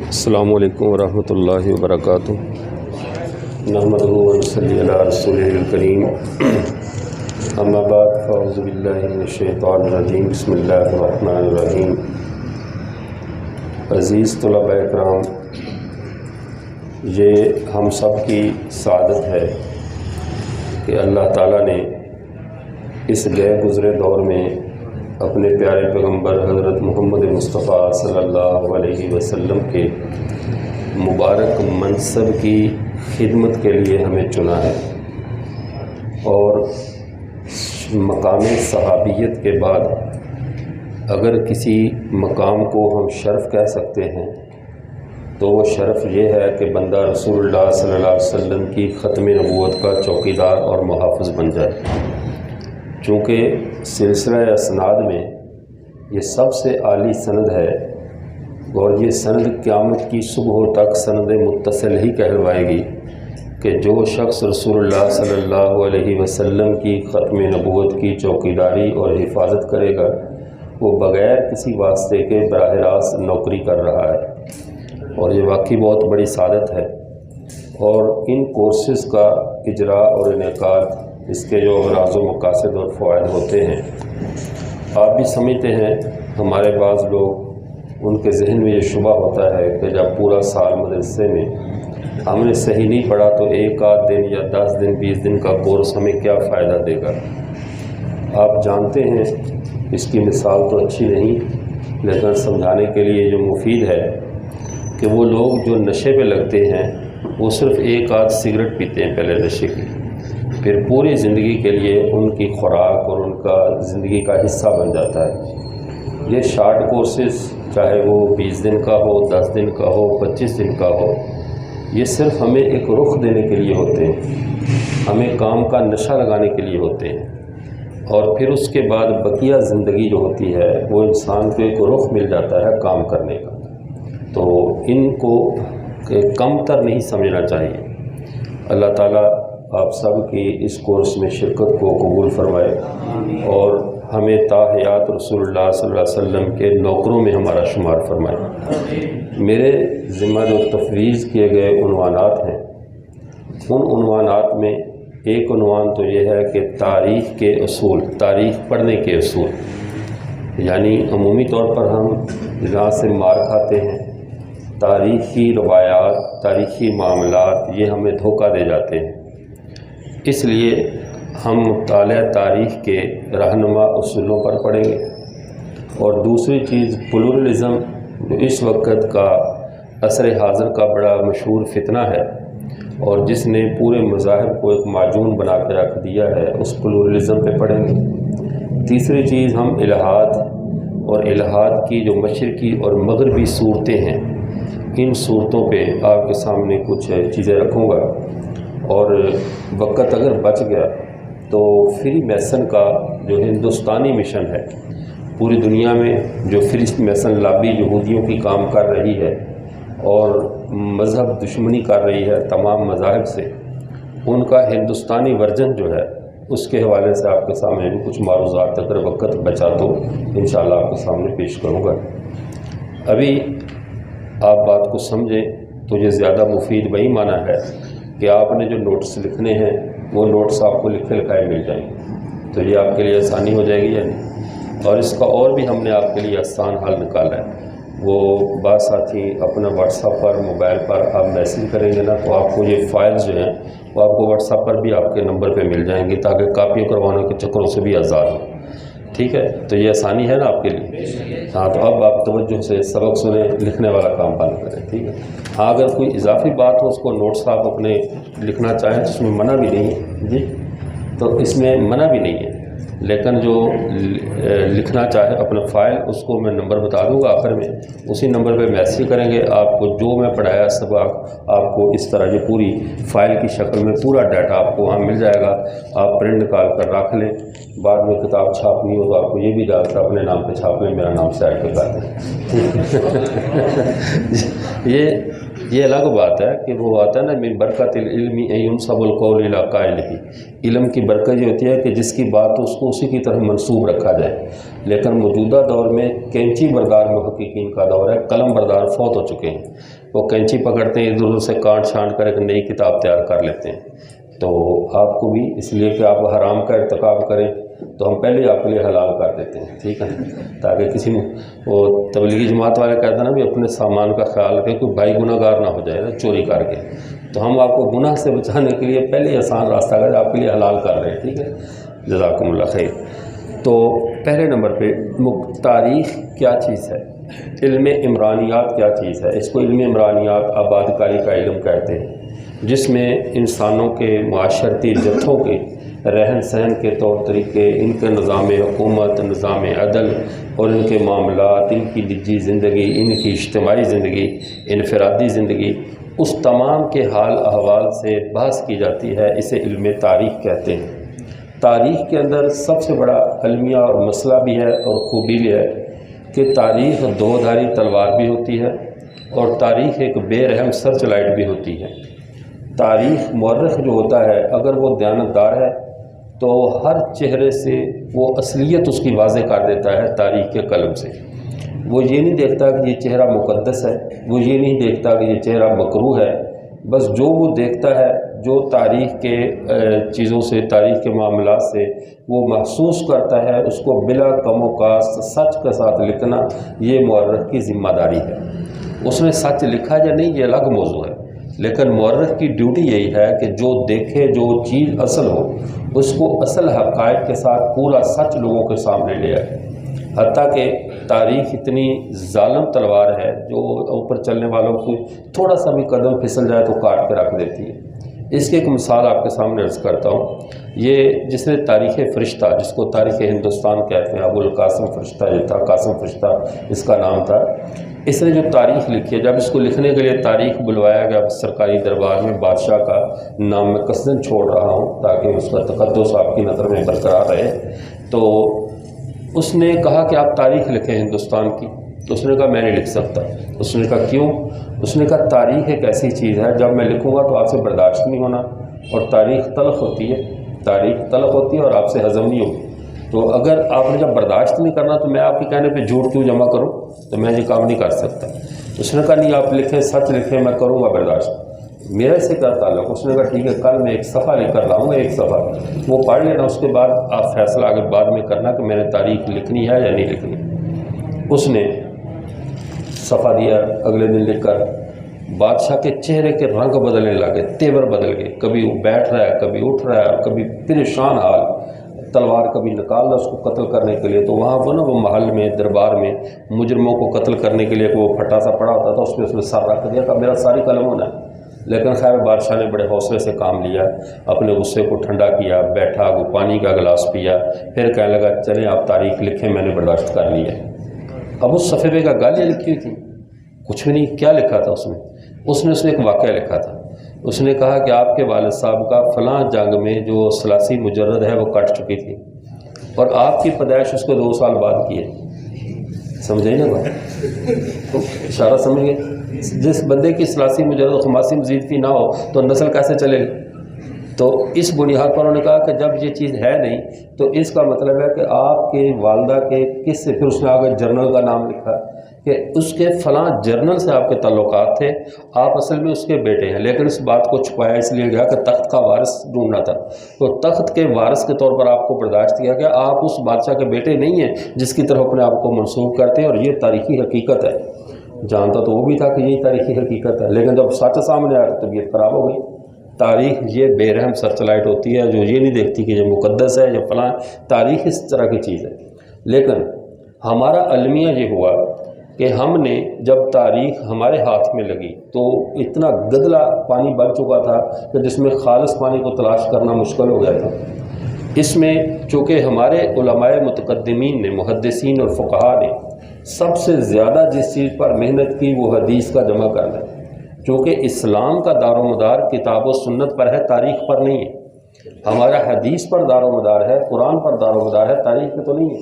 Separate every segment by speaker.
Speaker 1: السلام علیکم ورحمۃ اللہ وبرکاتہ۔ نحمدہ و نصلی علی رسولہ الکریم، اما بعد فاعوذ باللہ من الشیطان الرجیم، بسم اللہ الرحمن الرحیم۔ عزیز طلباء اکرام، یہ ہم سب کی سعادت ہے کہ اللہ تعالیٰ نے اس گئے گزرے دور میں اپنے پیارے پیغمبر حضرت محمد مصطفیٰ صلی اللہ علیہ وسلم کے مبارک منصب کی خدمت کے لیے ہمیں چنا ہے، اور مقام صحابیت کے بعد اگر کسی مقام کو ہم شرف کہہ سکتے ہیں تو وہ شرف یہ ہے کہ بندہ رسول اللہ صلی اللہ علیہ وسلم کی ختم نبوت کا چوکیدار اور محافظ بن جائے۔ چونکہ سلسلہ اسناد میں یہ سب سے عالی سند ہے، اور یہ سند قیامت کی صبح تک سند متصل ہی کہلوائے گی کہ جو شخص رسول اللہ صلی اللہ علیہ وسلم کی ختم نبوت کی چوکیداری اور حفاظت کرے گا وہ بغیر کسی واسطے کے براہ راست نوکری کر رہا ہے، اور یہ واقعی بہت بڑی سعادت ہے۔ اور ان کورسز کا اجراء اور انعقاد، اس کے جو اغراض و مقاصد اور فوائد ہوتے ہیں، آپ بھی سمجھتے ہیں۔ ہمارے بعض لوگ ان کے ذہن میں یہ شبہ ہوتا ہے کہ جب پورا سال مدرسے میں ہم نے صحیح نہیں پڑھا تو ایک آدھ دن یا 10 دن 20 دن کا کورس ہمیں کیا فائدہ دے گا۔ آپ جانتے ہیں اس کی مثال تو اچھی نہیں، لیکن سمجھانے کے لیے جو مفید ہے کہ وہ لوگ جو نشے پہ لگتے ہیں وہ صرف ایک آدھ سگریٹ پیتے ہیں پہلے نشے کی، پھر پوری زندگی کے لیے ان کی خوراک اور ان کا زندگی کا حصہ بن جاتا ہے۔ یہ شارٹ کورسز چاہے وہ 20 دن کا ہو، 10 دن کا ہو، 25 دن کا ہو، یہ صرف ہمیں ایک رخ دینے کے لیے ہوتے ہیں، ہمیں کام کا نشہ لگانے کے لیے ہوتے ہیں، اور پھر اس کے بعد بقیہ زندگی جو ہوتی ہے وہ انسان کو ایک رخ مل جاتا ہے کام کرنے کا۔ تو ان کو کم تر نہیں سمجھنا چاہیے۔ اللہ تعالیٰ آپ سب کی اس کورس میں شرکت کو قبول فرمائے، اور ہمیں تا حیات رسول اللہ صلی اللہ علیہ وسلم کے نوکروں میں ہمارا شمار فرمائے۔ میرے ذمہ جو تفویض کیے گئے عنوانات ہیں، ان عنوانات میں ایک عنوان تو یہ ہے کہ تاریخ کے اصول، تاریخ پڑھنے کے اصول، یعنی عمومی طور پر ہم جہاں سے مار کھاتے ہیں، تاریخی روایات، تاریخی معاملات یہ ہمیں دھوکہ دے جاتے ہیں، اس لیے ہم مطالعہ تاریخ کے رہنما اصولوں پر پڑھیں گے۔ اور دوسری چیز پلورلزم، جو اس وقت کا عصر حاضر کا بڑا مشہور فتنہ ہے اور جس نے پورے مذاہب کو ایک معجون بنا کے رکھ دیا ہے، اس پلورلزم پہ پڑھیں گے۔ تیسری چیز ہم الہاد، اور الہاد کی جو مشرقی اور مغربی صورتیں ہیں، ان صورتوں پہ آپ کے سامنے کچھ چیزیں رکھوں گا، اور وقت اگر بچ گیا تو فری میسن کا جو ہندوستانی مشن ہے، پوری دنیا میں جو فری میسن لابی یہودیوں کی کام کر رہی ہے اور مذہب دشمنی کر رہی ہے تمام مذاہب سے، ان کا ہندوستانی ورژن جو ہے اس کے حوالے سے آپ کے سامنے بھی کچھ معروضات اگر وقت بچا تو انشاءاللہ آپ کے سامنے پیش کروں گا۔ ابھی آپ بات کو سمجھیں تو یہ زیادہ مفید وہی معنی ہے کہ آپ نے جو نوٹس لکھنے ہیں وہ نوٹس آپ کو لکھے لکھائے مل جائیں گے، تو یہ آپ کے لیے آسانی ہو جائے گی یا نہیں۔ اور اس کا اور بھی ہم نے آپ کے لیے آسان حل نکالا ہے۔ وہ بعض ساتھی اپنا واٹس ایپ پر، موبائل پر آپ میسیج کریں گے نا، تو آپ کو یہ فائلز جو ہیں وہ آپ کو واٹس ایپ پر بھی آپ کے نمبر پہ مل جائیں گی، تاکہ کاپیوں کروانے کے چکروں سے بھی آزاد ہوں۔ ٹھیک ہے، تو یہ آسانی ہے نا آپ کے لیے؟ ہاں، تو اب آپ توجہ سے سبق سنیں، لکھنے والا کام بند کریں۔ ٹھیک ہے، ہاں اگر کوئی اضافی بات ہو اس کو نوٹس آپ اپنے لکھنا چاہیں تو اس میں منع بھی نہیں ہے جی، تو اس میں منع بھی نہیں ہے، لیکن جو لکھنا چاہے اپنا فائل، اس کو میں نمبر بتا دوں گا آخر میں، اسی نمبر پہ میسیج کریں گے آپ کو، جو میں پڑھایا سبق آپ کو اس طرح یہ پوری فائل کی شکل میں پورا ڈیٹا آپ کو وہاں مل جائے گا۔ آپ پرنٹ نکال کر رکھ لیں، بعد میں کتاب چھاپنی ہو تو آپ کو یہ بھی ڈال کر اپنے نام پہ چھاپ لیں، میرا نام سائڈ پہ کر دیں۔ یہ یہ الگ بات ہے کہ وہ آتا ہے نا من برکت العلم ینسب القول الی قائلہ، علم کی برکت یہ ہوتی ہے کہ جس کی بات اس کو اسی کی طرف منسوب رکھا جائے، لیکن موجودہ دور میں کینچی بردار محققین کا دور ہے، قلم بردار فوت ہو چکے ہیں، وہ کینچی پکڑتے ہیں ادھر ادھر سے کاٹ چھانٹ کر ایک نئی کتاب تیار کر لیتے ہیں۔ تو آپ کو بھی اس لیے کہ آپ حرام کا ارتکاب کریں تو ہم پہلے آپ کے لیے حلال کر دیتے ہیں، ٹھیک ہے، تاکہ کسی وہ تبلیغی جماعت والے کہتے ہیں نا بھی اپنے سامان کا خیال رکھیں کوئی بھائی گناہ گار نہ ہو جائے نا چوری کر کے، تو ہم آپ کو گناہ سے بچانے کے لیے پہلے آسان راستہ کا آپ کے لیے حلال کر رہے ہیں، ٹھیک ہے، جزاکم اللہ خیر۔ تو پہلے نمبر پہ تاریخ کیا چیز ہے، علم عمرانیات کیا چیز ہے؟ اس کو علم عمرانیات آباد کاری کا علم کہتے ہیں، جس میں انسانوں کے معاشرتی جتھوں کے رہن سہن کے طور طریقے، ان کے نظام حکومت، نظام عدل اور ان کے معاملات، ان کی نجی زندگی، ان کی اجتماعی زندگی، انفرادی زندگی، اس تمام کے حال احوال سے بحث کی جاتی ہے، اسے علم تاریخ کہتے ہیں۔ تاریخ کے اندر سب سے بڑا المیہ اور مسئلہ بھی ہے اور خوبی بھی ہے کہ تاریخ دو دھاری تلوار بھی ہوتی ہے اور تاریخ ایک بے رحم سرچ لائٹ بھی ہوتی ہے۔ تاریخ مورخ جو ہوتا ہے اگر وہ دیانتدار ہے تو ہر چہرے سے وہ اصلیت اس کی واضح کر دیتا ہے تاریخ کے قلم سے۔ وہ یہ نہیں دیکھتا کہ یہ چہرہ مقدس ہے، وہ یہ نہیں دیکھتا کہ یہ چہرہ مکروہ ہے، بس جو وہ دیکھتا ہے، جو تاریخ کے چیزوں سے، تاریخ کے معاملات سے وہ محسوس کرتا ہے، اس کو بلا کم و کاست سچ کے ساتھ لکھنا یہ مورخ کی ذمہ داری ہے۔ اس نے سچ لکھا یا نہیں یہ الگ موضوع ہے، لیکن مورخ کی ڈیوٹی یہی ہے کہ جو دیکھے، جو چیز اصل ہو اس کو اصل حقائق کے ساتھ پورا سچ لوگوں کے سامنے لے آئے۔ حتیٰ کہ تاریخ اتنی ظالم تلوار ہے جو اوپر چلنے والوں کو تھوڑا سا بھی قدم پھسل جائے تو کاٹ کے رکھ دیتی ہے۔ اس کی ایک مثال آپ کے سامنے عرض کرتا ہوں۔ یہ جس نے تاریخ فرشتہ، جس کو تاریخ ہندوستان کہتے ہیں، ابو القاسم فرشتہ جو تھا، قاسم فرشتہ اس کا نام تھا، اس نے جو تاریخ لکھی ہے، جب اس کو لکھنے کے لیے تاریخ بلوایا گیا سرکاری دربار میں، بادشاہ کا نام میں قصداً چھوڑ رہا ہوں تاکہ اس کا تقدس آپ کی نظر میں برقرار رہے، تو اس نے کہا کہ آپ تاریخ لکھیں ہندوستان کی، تو اس نے کہا میں نہیں لکھ سکتا۔ اس نے کہا کیوں؟ اس نے کہا تاریخ ایک ایسی چیز ہے جب میں لکھوں گا تو آپ سے برداشت نہیں ہونا، اور تاریخ تلخ ہوتی ہے، تاریخ تلخ ہوتی ہے اور آپ سے ہضم نہیں ہوگی، تو اگر آپ نے جب برداشت نہیں کرنا تو میں آپ کے کہنے پہ جھوٹ کیوں جمع کروں، تو میں یہ کام نہیں کر سکتا۔ اس نے کہا نہیں آپ لکھیں، سچ لکھیں، میں کروں گا برداشت۔ میرے سے کیا تعلق؟ اس نے کہا ٹھیک ہے، کل میں ایک صفحہ لکھ کر لاؤں گا، ایک صفحہ وہ پڑھ لینا، اس کے بعد آپ فیصلہ آگے بعد میں کرنا کہ میں نے تاریخ لکھنی ہے یا نہیں لکھنی۔ اس نے صفحہ دیا، اگلے دن لکھ کر بادشاہ کے چہرے کے رنگ بدلنے لگے، تیور بدل گئے، کبھی وہ بیٹھ رہا ہے، کبھی اٹھ رہا ہے، اور کبھی پریشان حال، تلوار کبھی نکال رہا اس کو قتل کرنے کے لیے۔ تو وہاں وہ محل میں، دربار میں مجرموں کو قتل کرنے کے لیے وہ پھٹا سا پڑا ہوتا تھا، اس پہ اس نے سر رکھ دیا کہ میرا ساری قلم ہونا ہے۔ لیکن خیر بادشاہ نے بڑے حوصلے سے کام لیا، اپنے غصے کو ٹھنڈا کیا، بیٹھا، وہ پانی کا گلاس پیا، پھر کہنے لگا چلیں آپ تاریخ لکھیں، میں نے برداشت کر لی ہے۔ اب اس صفحے پہ کا گالیاں لکھی ہوئی تھیں، کچھ بھی نہیں۔ کیا لکھا تھا اس نے ایک واقعہ لکھا تھا۔ اس نے کہا کہ آپ کے والد صاحب کا فلاں جنگ میں جو ثلاثی مجرد ہے وہ کٹ چکی تھی، اور آپ کی پیدائش اس کو 2 سال بعد کی ہے۔ سمجھے نا بات؟ اشارہ سمجھ گئے؟ جس بندے کی ثلاثی مجرد و خماسی مزید کی نہ ہو تو نسل کیسے چلے گی؟ تو اس بنیاد پر انہوں نے کہا کہ جب یہ چیز ہے نہیں تو اس کا مطلب ہے کہ آپ کے والدہ کے کس سے، پھر اس نے آگے جرنل کا نام لکھا کہ اس کے فلاں جرنل سے آپ کے تعلقات تھے، آپ اصل میں اس کے بیٹے ہیں، لیکن اس بات کو چھپایا اس لیے گیا کہ تخت کا وارث ڈھونڈنا تھا، تو تخت کے وارث کے طور پر آپ کو برداشت کیا گیا، آپ اس بادشاہ کے بیٹے نہیں ہیں جس کی طرف اپنے آپ کو منسوب کرتے ہیں، اور یہ تاریخی حقیقت ہے۔ جانتا تو وہ بھی تھا کہ یہی تاریخی حقیقت ہے، لیکن جب سچ سامنے آیا تو طبیعت خراب ہو گئی۔ تاریخ یہ بے رحم سرچ لائٹ ہوتی ہے جو یہ نہیں دیکھتی کہ یہ مقدس ہے یا فلاں، تاریخ اس طرح کی چیز ہے۔ لیکن ہمارا المیہ یہ ہوا کہ ہم نے جب تاریخ ہمارے ہاتھ میں لگی تو اتنا گدلا پانی بن چکا تھا کہ جس میں خالص پانی کو تلاش کرنا مشکل ہو گیا تھا۔ اس میں چونکہ ہمارے علماء متقدمین نے، محدثین اور فقہاء نے سب سے زیادہ جس چیز پر محنت کی وہ حدیث کا جمع کرنا ہے، چونکہ اسلام کا دار و مدار کتاب و سنت پر ہے، تاریخ پر نہیں ہے۔ ہمارا حدیث پر دار و مدار ہے، قرآن پر دار و مدار ہے، تاریخ پہ تو نہیں ہے۔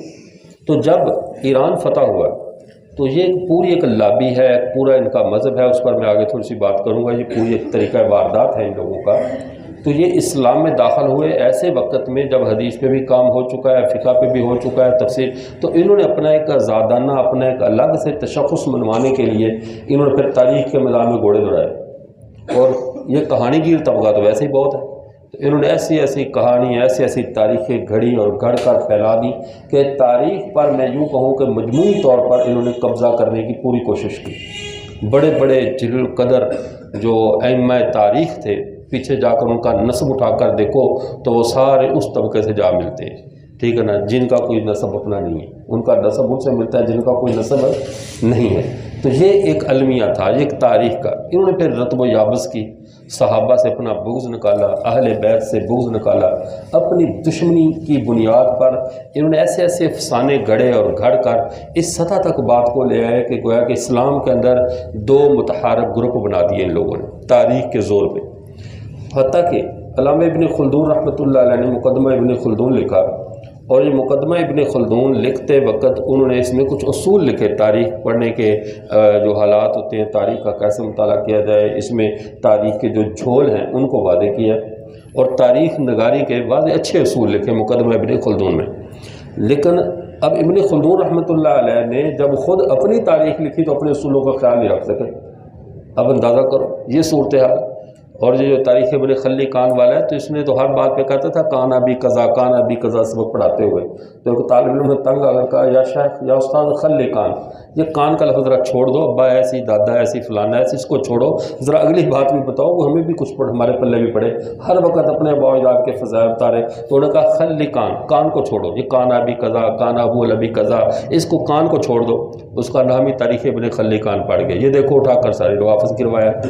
Speaker 1: تو جب ایران فتح ہوا تو یہ پوری ایک لابی ہے، پورا ان کا مذہب ہے، اس پر میں آگے تھوڑی سی بات کروں گا۔ یہ پوری ایک طریقہ واردات ہے ان لوگوں کا۔ تو یہ اسلام میں داخل ہوئے ایسے وقت میں جب حدیث پہ بھی کام ہو چکا ہے، فقہ پہ بھی ہو چکا ہے، تفسیر، تو انہوں نے اپنا ایک آزادانہ، اپنا ایک الگ سے تشخص منوانے کے لیے انہوں نے پھر تاریخ کے میدان میں گھوڑے دوڑائے۔ اور یہ کہانی گیر طبقہ تو ویسے ہی بہت ہے، تو انہوں نے ایسی ایسی کہانی، ایسی ایسی تاریخیں گھڑی اور گھڑ کر پھیلا دی کہ تاریخ پر میں یوں کہوں کہ مجموعی طور پر انہوں نے قبضہ کرنے کی پوری کوشش کی۔ بڑے بڑے جلیل القدر جو ائمہ تاریخ تھے، پیچھے جا کر ان کا نسب اٹھا کر دیکھو تو وہ سارے اس طبقے سے جا ملتے ہیں، ٹھیک ہے نا، جن کا کوئی نسب اپنا نہیں ہے، ان کا نسب ان سے ملتا ہے جن کا کوئی نسب نہیں ہے۔ تو یہ ایک المیہ تھا، یہ ایک تاریخ کا۔ انہوں نے پھر رتب و یابس کی، صحابہ سے اپنا بغض نکالا، اہل بیت سے بغض نکالا، اپنی دشمنی کی بنیاد پر انہوں نے ایسے ایسے افسانے گڑھے اور گھڑ کر اس سطح تک بات کو لے آئے کہ گویا کہ اسلام کے اندر دو متحارب گروپ بنا دیے ان لوگوں نے تاریخ کے زور پہ۔ حتیٰ کہ علامہ ابن خلدون رحمۃ اللہ علیہ نے مقدمہ ابن خلدون لکھا، اور یہ مقدمہ ابن خلدون لکھتے وقت انہوں نے اس میں کچھ اصول لکھے تاریخ پڑھنے کے، جو حالات ہوتے ہیں تاریخ کا کیسے مطالعہ کیا جائے، اس میں تاریخ کے جو جھول ہیں ان کو واضح کیا، اور تاریخ نگاری کے واضح اچھے اصول لکھے مقدمہ ابن خلدون میں۔ لیکن اب ابن خلدون رحمۃ اللہ علیہ نے جب خود اپنی تاریخ لکھی تو اپنے اصولوں کا خیال نہیں رکھ سکے۔ اب اندازہ کرو یہ صورتحال۔ اور یہ جو تاریخ ابن خلی کان والا ہے تو اس نے تو ہر بات پہ کہتا تھا کان ابی قضا، کان ابی قضا سبق پڑھاتے ہوئے، تو ایک طالب علم نے تنگ اگر کہا یا شیخ یا استاد خلی کان، یہ کان کا لفظ ذرا چھوڑ دو، ابا ایسی، دادا ایسی، فلانا ایسی، اس کو چھوڑو، ذرا اگلی بات بھی بتاؤ، وہ ہمیں بھی کچھ پڑھ، ہمارے پلے بھی پڑے۔ ہر وقت اپنے ابا و اجداد کے فضائل اتارے، تو انہوں نے کہا خلی کان، کان کو چھوڑو، یہ کان ابی قضا، کان ابو الابی قضا، اس کو کان کو چھوڑ دو۔ اس کا نام ہی تاریخ ابن خلی کان پڑھ گئے۔ یہ دیکھو اٹھا کر ساری روافظ کی روایت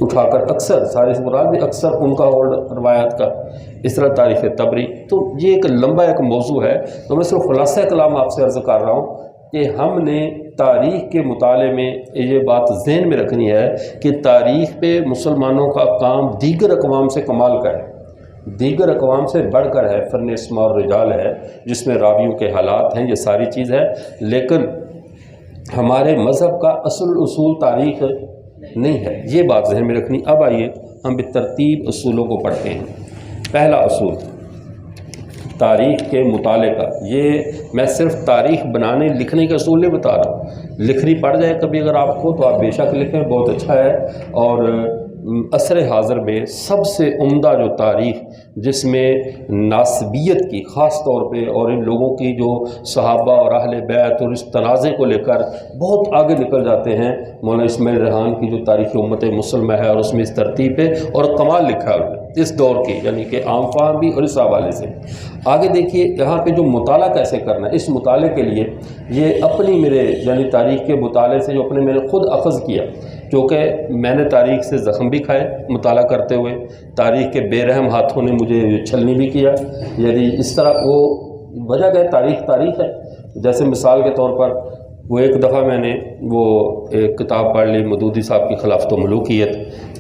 Speaker 1: اٹھا کر، اکثر سارے مراد بھی اکثر ان کا اور روایات کا، اس طرح تاریخ تبری۔ تو یہ ایک لمبا ایک موضوع ہے، تو میں صرف خلاصہ کلام آپ سے عرض کر رہا ہوں کہ ہم نے تاریخ کے مطالعے میں یہ بات ذہن میں رکھنی ہے کہ تاریخ پہ مسلمانوں کا کام دیگر اقوام سے کمال کا ہے، دیگر اقوام سے بڑھ کر ہے، فن اسماء اور رجال ہے جس میں راویوں کے حالات ہیں، یہ ساری چیز ہے، لیکن ہمارے مذہب کا اصول تاریخ نہیں ہے، یہ بات ذہن میں رکھنی۔ اب آئیے ہم بالترتیب اصولوں کو پڑھتے ہیں۔ پہلا اصول تاریخ کے مطالعے کا، یہ میں صرف تاریخ بنانے لکھنے کے اصول نہیں بتا رہا ہوں، لکھنی پڑ جائے کبھی اگر آپ کو تو آپ بے شک لکھیں، بہت اچھا ہے۔ اور عصر حاضر میں سب سے عمدہ جو تاریخ جس میں ناسبیت کی خاص طور پہ اور ان لوگوں کی جو صحابہ اور اہل بیت اور اس تنازع کو لے کر بہت آگے نکل جاتے ہیں، مولانا اسماعیل ریحان کی جو تاریخ امت مسلمہ ہے، اور اس میں اس ترتیب پہ اور کمال لکھا ہے اس دور کی، یعنی کہ عام فہم بھی اور اس حوالے سے۔ آگے دیکھیے یہاں پہ جو مطالعہ کیسے کرنا ہے، اس مطالعے کے لیے یہ اپنی میرے یعنی تاریخ کے مطالعے سے جو اپنے میں نے خود اخذ کیا، کیونکہ میں نے تاریخ سے زخم بھی کھائے مطالعہ کرتے ہوئے، تاریخ کے بے رحم ہاتھوں نے مجھے چھلنی بھی کیا، یعنی اس طرح وہ وجہ کہ تاریخ ہے۔ جیسے مثال کے طور پر وہ ایک دفعہ میں نے وہ ایک کتاب پڑھ لی مودودی صاحب کی خلافت و ملوکیت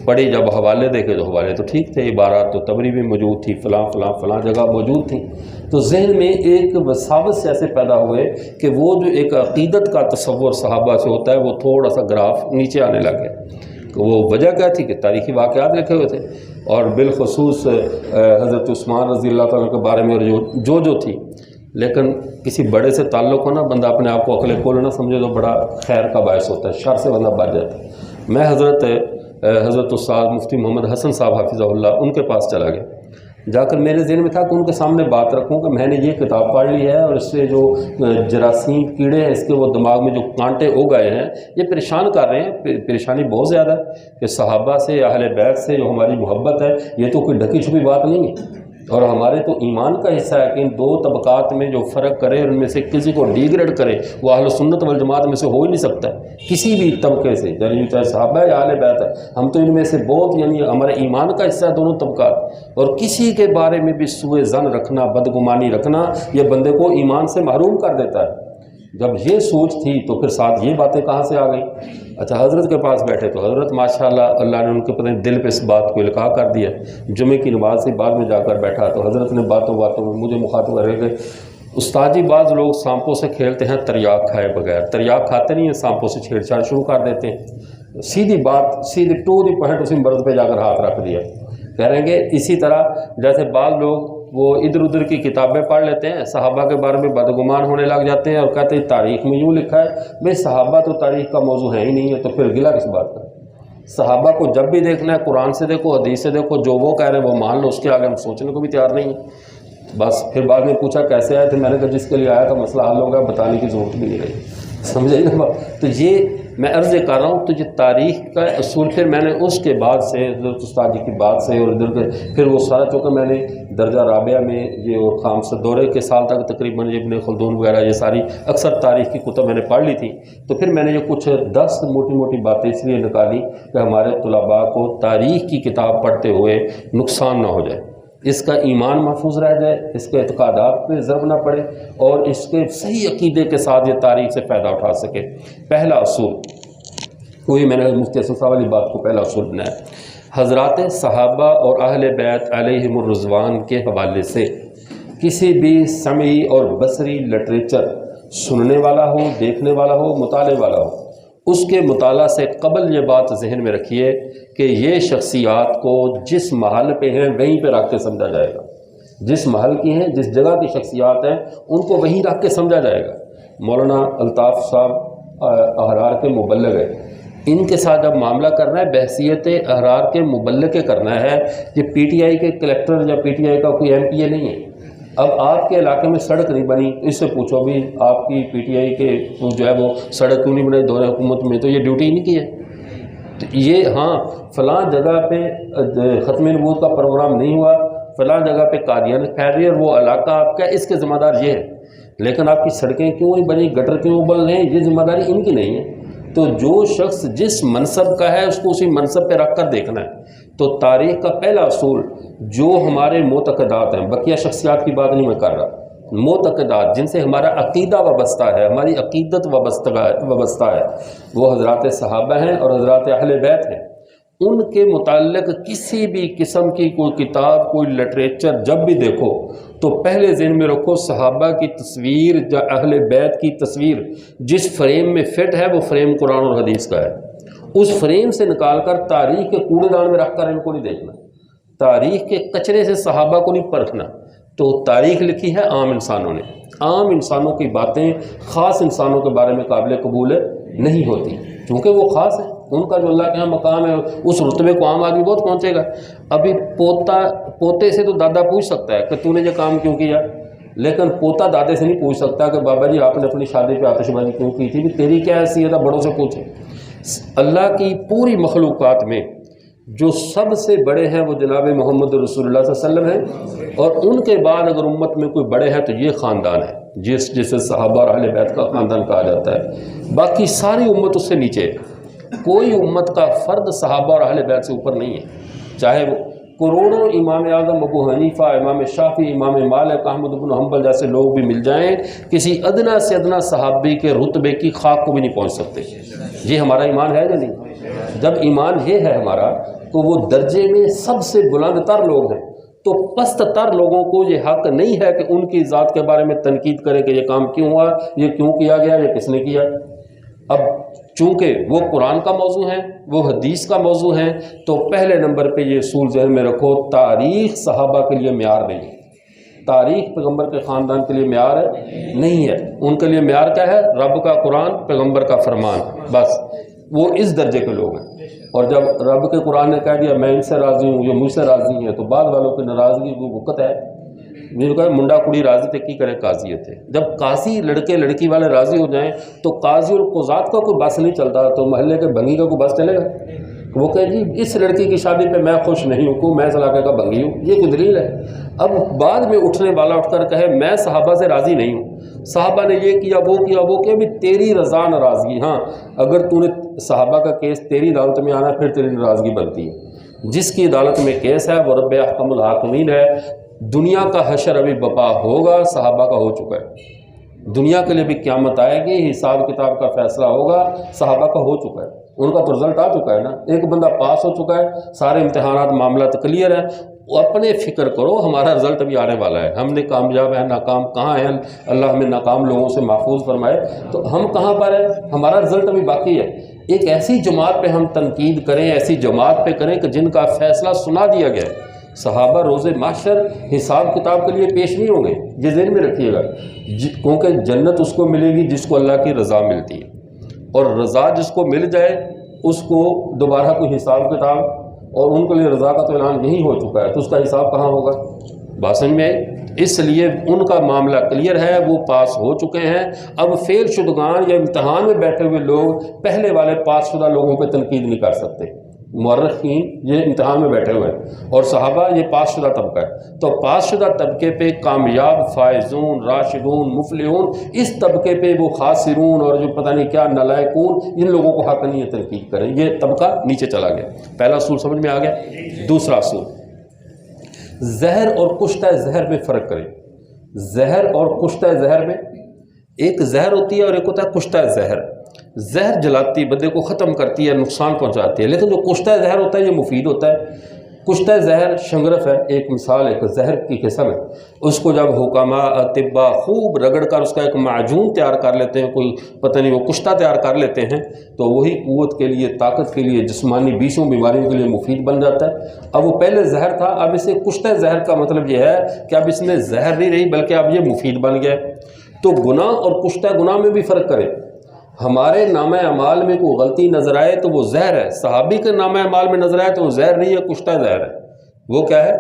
Speaker 1: پڑھی، جب حوالے دیکھے تو حوالے تو ٹھیک تھے، عبارات تو تبری بھی موجود تھی، فلاں جگہ موجود تھیں، تو ذہن میں ایک وساوس سے ایسے پیدا ہوئے کہ وہ جو ایک عقیدت کا تصور صحابہ سے ہوتا ہے وہ تھوڑا سا گراف نیچے آنے لگے۔ وہ وجہ کیا تھی کہ تاریخی واقعات لکھے ہوئے تھے، اور بالخصوص حضرت عثمان رضی اللہ تعالیٰ کے بارے میں جو تھی، لیکن کسی بڑے سے تعلق ہو نا، بندہ اپنے آپ کو عقل کل نہ سمجھے تو بڑا خیر کا باعث ہوتا ہے، شر سے بندہ بچ جاتا ہے۔ میں حضرت استاد مفتی محمد حسن صاحب حافظہ اللہ ان کے پاس چلا گیا، جا کر میرے ذہن میں تھا کہ ان کے سامنے بات رکھوں کہ میں نے یہ کتاب پڑھ لی ہے، اور اس سے جو جراثیم کیڑے ہیں، اس کے وہ دماغ میں جو کانٹے ہو گئے ہیں، یہ پریشان کر رہے ہیں، پریشانی بہت زیادہ ہے کہ صحابہ سے، اہل بیت سے جو ہماری محبت ہے، یہ تو کوئی ڈھکی چھپی بات نہیں ہے، اور ہمارے تو ایمان کا حصہ ہے کہ ان دو طبقات میں جو فرق کرے اور ان میں سے کسی کو ڈی گریڈ کرے وہ اہل سنت والجماعت میں سے ہو ہی نہیں سکتا ہے کسی بھی طبقے سے، یعنی چاہے صحابہ ہے یا اہل بیت ہے، ہم تو ان میں سے بہت یعنی ہمارے ایمان کا حصہ ہے دونوں طبقات، اور کسی کے بارے میں بھی سوء ظن رکھنا، بدگمانی رکھنا، یہ بندے کو ایمان سے محروم کر دیتا ہے۔ جب یہ سوچ تھی تو پھر ساتھ یہ باتیں کہاں سے آ گئیں؟ اچھا حضرت کے پاس بیٹھے تو حضرت ماشاءاللہ اللہ نے ان کے پتہ دل پہ اس بات کو القاء کر دیا، جمعے کی نماز سے بعد میں جا کر بیٹھا تو حضرت نے باتوں میں مجھے مخاطب کر کے استاد جی بعض لوگ سانپوں سے کھیلتے ہیں تریاک کھائے بغیر، تریاک کھاتے نہیں ہیں، سانپوں سے چھیڑ چھاڑ شروع کر دیتے ہیں، سیدھی بات، سیدھی ٹو دی پوائنٹ اسی مرض پہ جا کر ہاتھ رکھ دیا کریں گے۔ اسی طرح جیسے بعض لوگ وہ ادھر ادھر کی کتابیں پڑھ لیتے ہیں، صحابہ کے بارے میں بدگمان ہونے لگ جاتے ہیں اور کہتے ہیں تاریخ میں یوں لکھا ہے، بھئی صحابہ تو تاریخ کا موضوع ہے ہی نہیں ہے، تو پھر گلا کس بات کا؟ صحابہ کو جب بھی دیکھنا ہے قرآن سے دیکھو، حدیث سے دیکھو، جو وہ کہہ رہے ہیں وہ مان لو، اس کے آگے ہم سوچنے کو بھی تیار نہیں ہیں۔ بس پھر بعد میں پوچھا کیسے آئے تھے، میں نے کہا جس کے لیے آیا تھا مسئلہ حل ہو گیا، بتانے کی ضرورت بھی نہیں رہی، سمجھے نا بات؟ تو یہ میں عرض کر رہا ہوں، تو یہ تاریخ کا اصول پھر میں نے اس کے بعد سے حضرت استاد جی کی بات سے اور ادھر کے پھر وہ سارا، چونکہ میں نے درجہ رابعہ میں یہ اور خامسہ دورے کے سال تک تقریباً ابن خلدون وغیرہ یہ ساری اکثر تاریخ کی کتب میں نے پڑھ لی تھی، تو پھر میں نے یہ کچھ 10 موٹی موٹی باتیں اس لیے نکالی کہ ہمارے طلباء کو تاریخ کی کتاب پڑھتے ہوئے نقصان نہ ہو جائے، اس کا ایمان محفوظ رہ جائے، اس کے اعتقادات پہ ضرب نہ پڑے اور اس کے صحیح عقیدے کے ساتھ یہ تاریخ سے فائدہ اٹھا سکے۔ پہلا اصول وہی میں نے مفتی اسد صاحب والی بات کو پہلا اصول بنایا، حضرات صحابہ اور اہل بیت علیہم الرضوان کے حوالے سے کسی بھی سمعی اور بصری لٹریچر سننے والا ہو، دیکھنے والا ہو، مطالعے والا ہو، اس کے مطالعہ سے قبل یہ بات ذہن میں رکھیے کہ یہ شخصیات کو جس محل پہ ہیں وہیں پہ رکھ کے سمجھا جائے گا، جس محل کی ہیں، جس جگہ کی شخصیات ہیں ان کو وہیں رکھ کے سمجھا جائے گا۔ مولانا الطاف صاحب احرار کے مبلغ ہیں، ان کے ساتھ جب معاملہ کرنا ہے بحثیت احرار کے مبلغ کے کرنا ہے، یہ پی ٹی آئی کے کلیکٹر یا پی ٹی آئی کا کوئی ایم پی اے نہیں ہے۔ اب آپ کے علاقے میں سڑک نہیں بنی، اس سے پوچھو بھی آپ کی پی ٹی آئی کے جو ہے وہ سڑک کیوں نہیں بنائی دور حکومت میں، تو یہ ڈیوٹی نہیں کی ہے۔ تو یہ ہاں فلاں جگہ پہ ختم نبوت کا پروگرام نہیں ہوا، فلاں جگہ پہ قادیان پھیل رہی ہے اور وہ علاقہ آپ کا، اس کے ذمہ دار یہ ہے، لیکن آپ کی سڑکیں کیوں نہیں بنی، گٹر کیوں ابل رہے ہیں، یہ ذمہ داری ان کی نہیں ہے۔ تو جو شخص جس منصب کا ہے اس کو اسی منصب پہ رکھ کر دیکھنا ہے۔ تو تاریخ کا پہلا اصول جو ہمارے معتقدات ہیں، بقیہ شخصیات کی بات نہیں میں کر رہا، معتقدات جن سے ہمارا عقیدہ وابستہ ہے، ہماری عقیدت وابستہ ہے، وہ حضرات صحابہ ہیں اور حضرات اہل بیت ہیں۔ ان کے متعلق کسی بھی قسم کی کوئی کتاب، کوئی لٹریچر جب بھی دیکھو تو پہلے ذہن میں رکھو صحابہ کی تصویر یا اہل بیت کی تصویر جس فریم میں فٹ ہے وہ فریم قرآن اور حدیث کا ہے، اس فریم سے نکال کر تاریخ کے کوڑے دان میں رکھ کر ان کو نہیں دیکھنا، تاریخ کے کچرے سے صحابہ کو نہیں پرکھنا۔ تو تاریخ لکھی ہے عام انسانوں نے، عام انسانوں کی باتیں خاص انسانوں کے بارے میں قابل قبول نہیں ہوتی، کیونکہ وہ خاص ہیں، ان کا جو اللہ کے ہاں مقام ہے اس رتبے کو عام آدمی بہت پہنچے گا۔ ابھی پوتے سے تو دادا پوچھ سکتا ہے کہ تو نے یہ کام کیوں کیا، لیکن پوتا دادے سے نہیں پوچھ سکتا کہ بابا جی آپ نے اپنی شادی پہ آتش بازی کیوں کی تھی، بھی تیری کیا حیثیت ہے، بڑوں سے پوچھیں۔ اللہ کی پوری مخلوقات میں جو سب سے بڑے ہیں وہ جناب محمد رسول اللہ صلی اللہ علیہ وسلم ہیں، اور ان کے بعد اگر امت میں کوئی بڑے ہیں تو یہ خاندان ہے جسے صحابہ اور اہل بیت کا خاندان کہا جاتا ہے۔ باقی ساری امت اس سے نیچے، کوئی امت کا فرد صحابہ اور اہل بیت سے اوپر نہیں ہے، چاہے وہ کروڑوں امام اعظم ابو حنیفہ، امام شافعی، امام مالک، احمد بن حنبل جیسے لوگ بھی مل جائیں، کسی ادنا سے ادنا صحابی کے رتبے کی خاک کو بھی نہیں پہنچ سکتے۔ یہ ہمارا ایمان ہے یا نہیں؟ جب ایمان یہ ہے ہمارا تو وہ درجے میں سب سے بلند تر لوگ ہیں، تو پست تر لوگوں کو یہ حق نہیں ہے کہ ان کی ذات کے بارے میں تنقید کرے کہ یہ کام کیوں ہوا، یہ کیوں کیا گیا، یہ کس نے کیا۔ اب چونکہ وہ قرآن کا موضوع ہے، وہ حدیث کا موضوع ہے، تو پہلے نمبر پہ یہ اصول ذہن میں رکھو، تاریخ صحابہ کے لیے معیار نہیں، تاریخ پیغمبر کے خاندان کے لیے معیار نہیں ہے۔ ان کے لیے معیار کیا ہے؟ رب کا قرآن، پیغمبر کا فرمان، بس وہ اس درجے کے لوگ ہیں۔ اور جب رب کے قرآن نے کہہ دیا میں ان سے راضی ہوں، یہ مجھ سے راضی ہیں، تو بعد والوں کی ناراضگی وہ وقت ہے، جن کو منڈا کڑی راضی تھے کی کرے قاضی تھے۔ جب قاضی لڑکے لڑکی والے راضی ہو جائیں تو قاضی اور قضات کا کوئی بس نہیں چلتا، تو محلے کے بھنگی کا کوئی بس چلے گا؟ وہ کہے جی اس لڑکی کی شادی پہ میں خوش نہیں ہوں، میں اس علاقے کا بھنگی ہوں، یہ کوئی دلیل ہے؟ اب بعد میں اٹھنے والا اٹھ کر کہے میں صحابہ سے راضی نہیں ہوں، صحابہ نے یہ کیا وہ کیا وہ کیا، بھی تیری رضا ناراضگی، ہاں اگر تو نے صحابہ کا کیس تیری عدالت میں آنا پھر تیری ناراضگی بنتی ہے۔ جس کی عدالت میں کیس ہے وہ رب احکم الحاکمین ہے۔ دنیا کا حشر ابھی بپا ہوگا، صحابہ کا ہو چکا ہے، دنیا کے لیے بھی قیامت آئے گی، حساب کتاب کا فیصلہ ہوگا، صحابہ کا ہو چکا ہے، ان کا تو رزلٹ آ چکا ہے نا، ایک بندہ پاس ہو چکا ہے، سارے امتحانات معاملات کلیئر ہیں، اپنے فکر کرو ہمارا رزلٹ ابھی آنے والا ہے، ہم نے کامیاب ہیں ناکام کہاں ہیں، اللہ ہمیں ناکام لوگوں سے محفوظ فرمائے، تو ہم کہاں پر ہیں، ہمارا رزلٹ ابھی باقی ہے۔ ایک ایسی جماعت پہ ہم تنقید کریں، ایسی جماعت پہ کریں کہ جن کا فیصلہ سنا دیا گیا ہے۔ صحابہ روز محشر حساب کتاب کے لیے پیش نہیں ہوں گے، یہ ذہن میں رکھیے گا، کیونکہ جنت اس کو ملے گی جس کو اللہ کی رضا ملتی ہے، اور رضا جس کو مل جائے اس کو دوبارہ کوئی حساب کتاب، اور ان کے لیے رضا کا تو اعلان یہی ہو چکا ہے، تو اس کا حساب کہاں ہوگا؟ بات سمجھ میں آئی؟ اس لیے ان کا معاملہ کلیئر ہے، وہ پاس ہو چکے ہیں۔ اب فیل شدگان یا امتحان میں بیٹھے ہوئے لوگ پہلے والے پاس شدہ لوگوں پہ تنقید نہیں کر سکتے۔ مورخین یہ امتحان میں بیٹھے ہوئے ہیں، اور صحابہ یہ پاس شدہ طبقہ ہے، تو پاس شدہ طبقے پہ کامیاب فائزون راشدون مفلحون، اس طبقے پہ وہ خاسرون اور جو پتہ نہیں کیا نالائقون، ان لوگوں کو حق نہیں ہے تنقید کریں، یہ طبقہ نیچے چلا گیا۔ پہلا اصول سمجھ میں آ گیا۔ دوسرا اصول، زہر اور کشتہ زہر میں فرق کریں۔ زہر اور کشتہ زہر میں ایک زہر ہوتی ہے اور ایک ہوتا ہے کشتہ زہر۔ زہر جلاتی بندے کو ختم کرتی ہے، نقصان پہنچاتی ہے، لیکن جو کشتہ زہر ہوتا ہے یہ مفید ہوتا ہے۔ کشتہ زہر شنگرف ہے، ایک مثال ایک زہر کی قسم ہے، اس کو جب حکماء اطباء خوب رگڑ کر اس کا ایک معجون تیار کر لیتے ہیں، کوئی پتہ نہیں وہ کشتہ تیار کر لیتے ہیں، تو وہی قوت کے لیے طاقت کے لیے جسمانی 20 بیماریوں کے لیے مفید بن جاتا ہے۔ اب وہ پہلے زہر تھا، اب اسے کشتہ زہر کا مطلب یہ ہے کہ اب اس میں زہر نہیں رہی بلکہ اب یہ مفید بن گیا ہے۔ تو گناہ اور کشتہ گناہ میں بھی فرق کریں۔ ہمارے نامہ اعمال میں کوئی غلطی نظر آئے تو وہ زہر ہے، صحابی کے نامہ اعمال میں نظر آئے تو وہ زہر نہیں ہے، کشتہ زہر ہے۔ وہ کیا ہے؟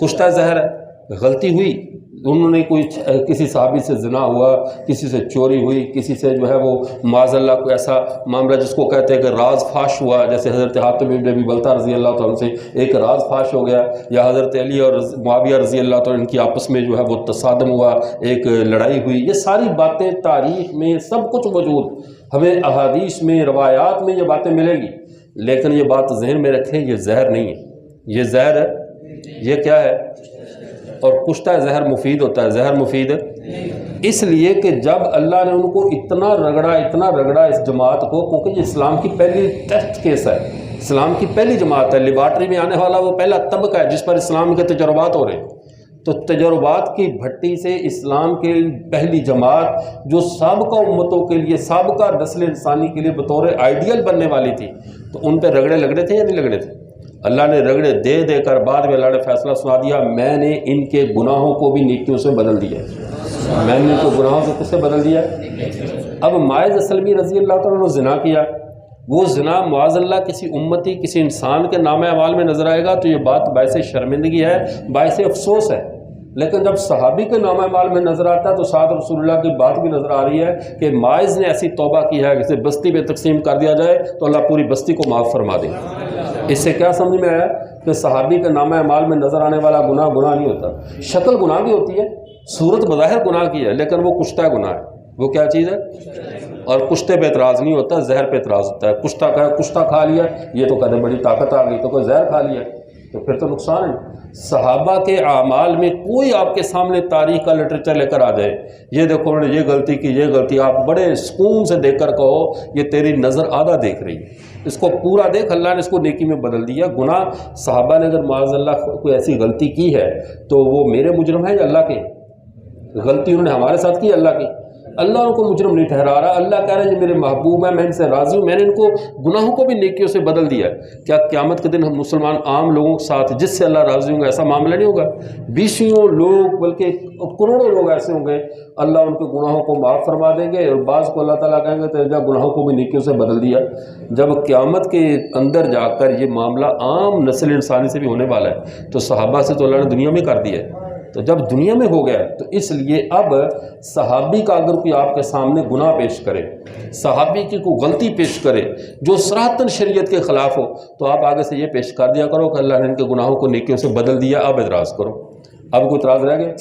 Speaker 1: کشتہ زہر ہے۔ غلطی ہوئی، انہوں نے کوئی کسی صحابی سے زنا ہوا، کسی سے چوری ہوئی، کسی سے جو ہے وہ معاذ اللہ کوئی ایسا معاملہ جس کو کہتے ہیں کہ راز فاش ہوا، جیسے حضرت حاتم بن ابی بلتہ رضی اللہ تعالیٰ سے ایک راز فاش ہو گیا، یا حضرت علی اور معاویہ رضی اللہ تعالیٰ ان کی آپس میں جو ہے وہ تصادم ہوا، ایک لڑائی ہوئی۔ یہ ساری باتیں تاریخ میں سب کچھ موجود، ہمیں احادیث میں روایات میں یہ باتیں ملیں گی، لیکن یہ بات ذہن میں رکھیں یہ زہر نہیں ہے، یہ زہر ہے، یہ کیا ہے؟ اور کشتہ زہر مفید ہوتا ہے، زہر مفید ہے اس لیے کہ جب اللہ نے ان کو اتنا رگڑا اس جماعت کو، کیونکہ یہ اسلام کی پہلی ٹیسٹ کیس ہے، اسلام کی پہلی جماعت ہے، لیبارٹری میں آنے والا وہ پہلا طبقہ ہے جس پر اسلام کے تجربات ہو رہے ہیں۔ تو تجربات کی بھٹی سے اسلام کی پہلی جماعت جو سابقہ امتوں کے لیے، سابقہ نسل انسانی کے لیے بطور آئیڈیل بننے والی تھی، تو ان پہ رگڑے لگڑے تھے یا نہیں لگڑے تھے؟ اللہ نے رگڑے دے دے کر بعد میں اللہ نے فیصلہ سنا دیا، میں نے ان کے گناہوں کو بھی نیکیوں سے بدل دیا ہے، میں نے ان کو گناہوں سے کس سے بدل دیا ہے؟ اب ماعز اسلمی رضی اللہ تعالیٰ نے زنا کیا، وہ زنا معاذ اللہ کسی امتی کسی انسان کے نامہ اعمال میں نظر آئے گا تو یہ بات باعث شرمندگی ہے، باعث افسوس ہے، لیکن جب صحابی کے نامہ اعمال میں نظر آتا ہے تو ساتھ رسول اللہ کی بات بھی نظر آ رہی ہے کہ ماعز نے ایسی توبہ کی ہے کہ اسے بستی میں تقسیم کر دیا جائے تو اللہ پوری بستی کو معاف فرما دے۔ اس سے کیا سمجھ میں آیا کہ صحابی کے نامہ اعمال میں نظر آنے والا گناہ گناہ نہیں ہوتا، شکل گناہ بھی ہوتی ہے، صورت بظاہر گناہ کی ہے، لیکن وہ کشتہ گناہ ہے۔ وہ کیا چیز ہے؟ اور کشتے پہ اعتراض نہیں ہوتا، زہر پہ اعتراض ہوتا ہے۔ کشتہ کھا لیا، یہ تو کہتے بڑی طاقت آ گئی، تو کوئی زہر کھا لیا تو پھر تو نقصان ہے۔ صحابہ کے اعمال میں کوئی آپ کے سامنے تاریخ کا لٹریچر لے کر آ جائے، یہ دیکھو انہوں نے یہ غلطی کی، یہ غلطی، آپ بڑے سکون سے دیکھ کر کہو یہ تیری نظر آدھا دیکھ رہی ہے، اس کو پورا دیکھ، اللہ نے اس کو نیکی میں بدل دیا۔ گناہ صحابہ نے اگر معاذ اللہ کوئی ایسی غلطی کی ہے تو وہ میرے مجرم ہیں یا اللہ کے؟ غلطی انہوں نے ہمارے ساتھ کی، اللہ کی، اللہ ان کو مجرم نہیں ٹھہرا رہا، اللہ کہہ رہے ہیں یہ میرے محبوب ہیں، میں ان سے راضی ہوں، میں نے ان کو گناہوں کو بھی نیکیوں سے بدل دیا ہے۔ کیا قیامت کے دن ہم مسلمان عام لوگوں کے ساتھ جس سے اللہ راضی ہوں گے ایسا معاملہ نہیں ہوگا؟ 20 لوگ بلکہ کروڑوں لوگ ایسے ہوں گے، اللہ ان کے گناہوں کو معاف فرما دیں گے، اور بعض کو اللہ تعالیٰ کہیں گے تو جب گناہوں کو بھی نیکیوں سے بدل دیا۔ جب قیامت کے اندر جا کر یہ معاملہ عام نسل انسانی سے بھی ہونے والا ہے تو صحابہ سے تو اللہ نے دنیا میں کر دیا ہے، تو جب دنیا میں ہو گیا تو اس لیے اب صحابی کا اگر کوئی آپ کے سامنے گناہ پیش کرے، صحابی کی کوئی غلطی پیش کرے جو صراحتاً شریعت کے خلاف ہو، تو آپ آگے سے یہ پیش کر دیا کرو کہ اللہ نے ان کے گناہوں کو نیکیوں سے بدل دیا، اب اعتراض کرو۔ اب کوئی اعتراض رہ گیا؟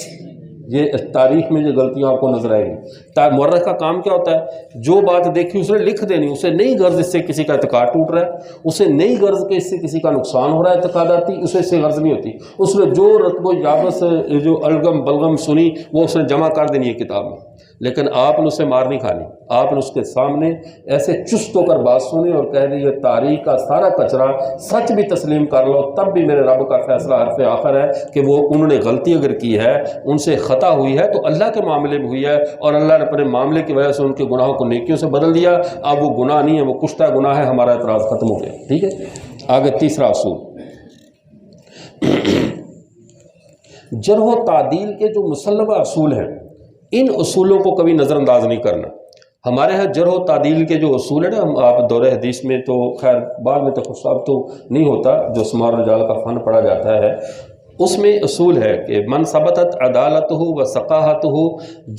Speaker 1: یہ تاریخ میں یہ غلطیاں آپ کو نظر آئیں گی۔ مورخ کا کام کیا ہوتا ہے؟ جو بات دیکھی اس نے لکھ دینی، اسے نہیں غرض اس سے کسی کا اعتقاد ٹوٹ رہا ہے، اسے نہیں غرض کہ اس سے کسی کا نقصان ہو رہا ہے اعتقاداتی، اسے اس سے غرض نہیں ہوتی، اس نے جو رتب و یابس جو الگم بلغم سنی وہ اس نے جمع کر دینی ہے کتاب میں۔ لیکن آپ نے اسے مار نہیں کھانی، آپ نے اس کے سامنے ایسے چست ہو کر بات سنی اور کہہ دی یہ تاریخ کا سارا کچرا سچ بھی تسلیم کر لو، تب بھی میرے رب کا فیصلہ حرف آخر ہے کہ وہ انہوں نے غلطی اگر کی ہے، ان سے خطا ہوئی ہے تو اللہ کے معاملے میں ہوئی ہے، اور اللہ نے اپنے معاملے کی وجہ سے ان کے گناہوں کو نیکیوں سے بدل دیا، اب وہ گناہ نہیں ہے، وہ کشتہ گناہ ہے، ہمارا اعتراض ختم ہو گیا۔ ٹھیک ہے، آگے تیسرا اصول، جرح و تعدیل کے جو مسلمہ اصول ہیں ان اصولوں کو کبھی نظر انداز نہیں کرنا۔ ہمارے ہاں جرح و تعدیل کے جو اصول ہیں نا، آپ دور حدیث میں تو خیر بعد میں تخصص تو نہیں ہوتا، جو اسماء الرجال کا فن پڑھا جاتا ہے اس میں اصول ہے کہ من ثبتت عدالتہ و ثقاہتہ،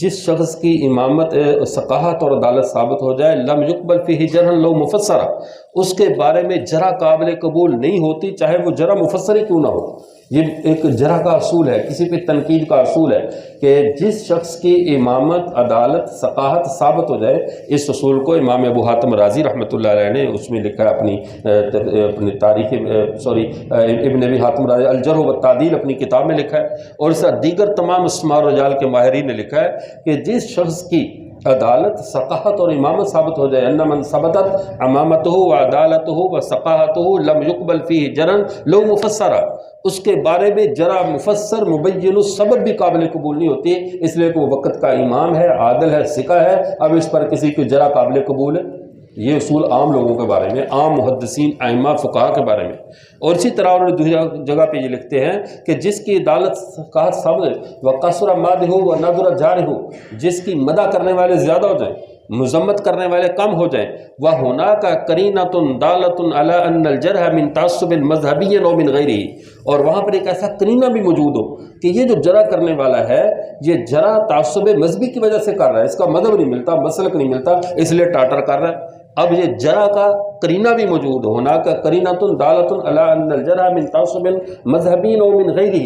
Speaker 1: جس شخص کی امامت ثقاہت اور عدالت ثابت ہو جائے، لم یقبل فیہ جرح لو مفسرہ، اس کے بارے میں جرح قابل قبول نہیں ہوتی چاہے وہ جرح مفسر ہی کیوں نہ ہو۔ یہ ایک جرح کا اصول ہے، کسی پہ تنقید کا اصول ہے کہ جس شخص کی امامت عدالت ثقاہت ثابت ہو جائے، اس اصول کو امام ابو حاتم رازی رحمۃ اللہ علیہ نے اس میں لکھا ہے اپنی تاریخ ابن ابی حاتم رازی الجرح والتعدیل اپنی کتاب میں لکھا ہے، اور اس دیگر تمام اسماء الرجال کے ماہرین نے لکھا ہے کہ جس شخص کی عدالت ثقاہت اور امامت ثابت ہو جائے، ان من ثبتت امامتہ و عدالتہ و ثقاہتہ لم یقبل فیہ جرح لو مفسرہ، اس کے بارے میں جرح مفسر مبین السبب بھی قابل قبول نہیں ہوتی، اس لیے کہ وہ وقت کا امام ہے، عادل ہے، ثقہ ہے، اب اس پر کسی کی جرح قابل قبول ہے۔ یہ اصول عام لوگوں کے بارے میں، عام محدثین ائمہ فقہاء کے بارے میں۔ اور اسی طرح انہوں نے دوسری جگہ پہ یہ لکھتے ہیں کہ جس کی عدالت ثقاہت ثابت ہے، وقصر مادہ و نظر جارح، جس کی مدح کرنے والے زیادہ ہو جائیں، مذمت کرنے والے کم ہو جائیں، وَهُنَاكَ قَرِينَةٌ دَالَةٌ عَلَىٰ أَنَّ الْجَرْحَ مِن تَعَصُّبٍ مَذْهَبِيٍّ أَوْ مِنْ غَيْرِهِ، اور وہاں پر ایک ایسا قرینہ بھی موجود ہو کہ یہ جو جرح کرنے والا ہے یہ جرح تعصب مذہبی کی وجہ سے کر رہا ہے، اس کا مذہب نہیں ملتا، مسلک نہیں ملتا، اس لیے ٹاٹر کر رہا ہے۔ اب یہ جرح کا قرینہ بھی موجود ہونا کا قرینۃ دالۃ علی ان الجرح من تعصب مذہبی او من غیرہ،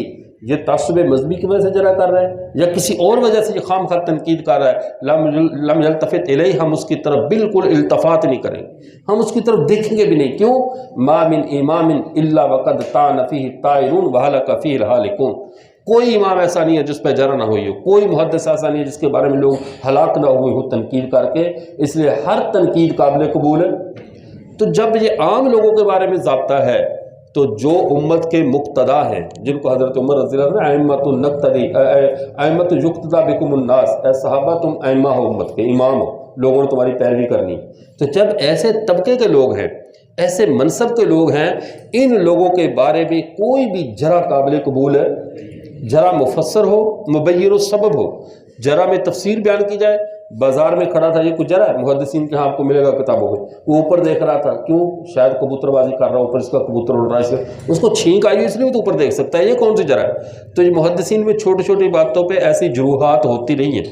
Speaker 1: یہ تعصب مذہبی کی وجہ سے جرح کر رہا ہے یا کسی اور وجہ سے یہ خام خواہ تنقید کر رہا ہے، لم یلتفت الیہ، ہم اس کی طرف بالکل التفات نہیں کریں گے، ہم اس کی طرف دیکھیں گے بھی نہیں۔ کیوں؟ ما من امام الا وقد طعن فیہ الطائرون وہلک فیہ الہالکون، کوئی امام ایسا نہیں ہے جس پہ جرح نہ ہوئی ہو، کوئی محدث ایسا نہیں ہے جس کے بارے میں لوگ ہلاک نہ ہوئے ہو تنقید کر کے، اس لیے ہر تنقید قابل قبول ہے۔ تو جب یہ عام لوگوں کے بارے میں ضابطہ ہے تو جو امت کے مقتدا ہیں، جن کو حضرت عمر رضی اللہ عنہ ائمۃ نقتدی ائمۃ یقتدی بکم الناس، اے صحابہ تم ائمہ ہو، امت کے امام ہو، لوگوں نے تمہاری پیروی کرنی، تو جب ایسے طبقے کے لوگ ہیں، ایسے منصب کے لوگ ہیں، ان لوگوں کے بارے میں کوئی بھی جرح قابل قبول ہے، جرح مفسر ہو، مبین السبب ہو، جرح میں تفسیر بیان کی جائے۔ بازار میں کھڑا تھا، یہ کچھ جرح ہے، محدثین کے ہاں آپ کو ملے گا کتابوں میں، وہ اوپر دیکھ رہا تھا، کیوں؟ شاید کبوتر بازی کر رہا ہو، اوپر اس کا کبوتر اڑ رہا ہے، اس کو چھینک آئی اس لیے وہ تو اوپر دیکھ سکتا ہے، یہ کون سی جرح ہے؟ تو یہ محدثین میں چھوٹی چھوٹی باتوں پہ ایسی جروحات ہوتی نہیں ہیں،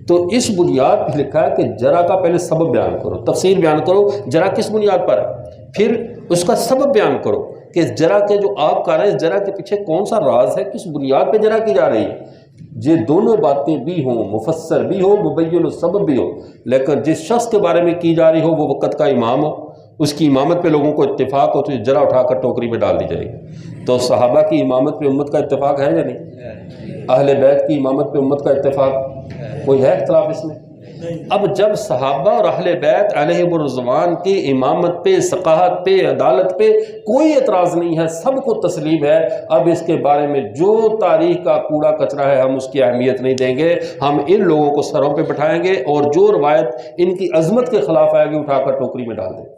Speaker 1: تو اس بنیاد پہ لکھا ہے کہ جرح کا پہلے سبب بیان کرو، تفسیر بیان کرو، جرح کس بنیاد پر ہے، پھر اس کا سبب بیان کرو کہ اس جرح کے جو آپ کر رہے ہیں، اس جرح کے پیچھے کون سا راز ہے، کس بنیاد پہ جرح کی جا رہی ہے۔ یہ دونوں باتیں بھی ہوں، مفسر بھی ہو، مبین السبب بھی ہو، لیکن جس شخص کے بارے میں کی جا رہی ہو وہ وقت کا امام ہو، اس کی امامت پہ لوگوں کو اتفاق ہو، تو یہ جرح اٹھا کر ٹوکری میں ڈال دی جائے گی۔ تو صحابہ کی امامت پہ امت کا اتفاق ہے یا نہیں؟ اہل بیت کی امامت پہ امت کا اتفاق کوئی ہے اختلاف اس میں؟ اب جب صحابہ اور اہل بیت علیہم الرضوان کی امامت پہ، ثقاہت پہ، عدالت پہ کوئی اعتراض نہیں ہے، سب کو تسلیم ہے، اب اس کے بارے میں جو تاریخ کا کوڑا کچرا ہے ہم اس کی اہمیت نہیں دیں گے، ہم ان لوگوں کو سروں پہ بٹھائیں گے اور جو روایت ان کی عظمت کے خلاف آئے گی اٹھا کر ٹوکری میں ڈال دیں گے۔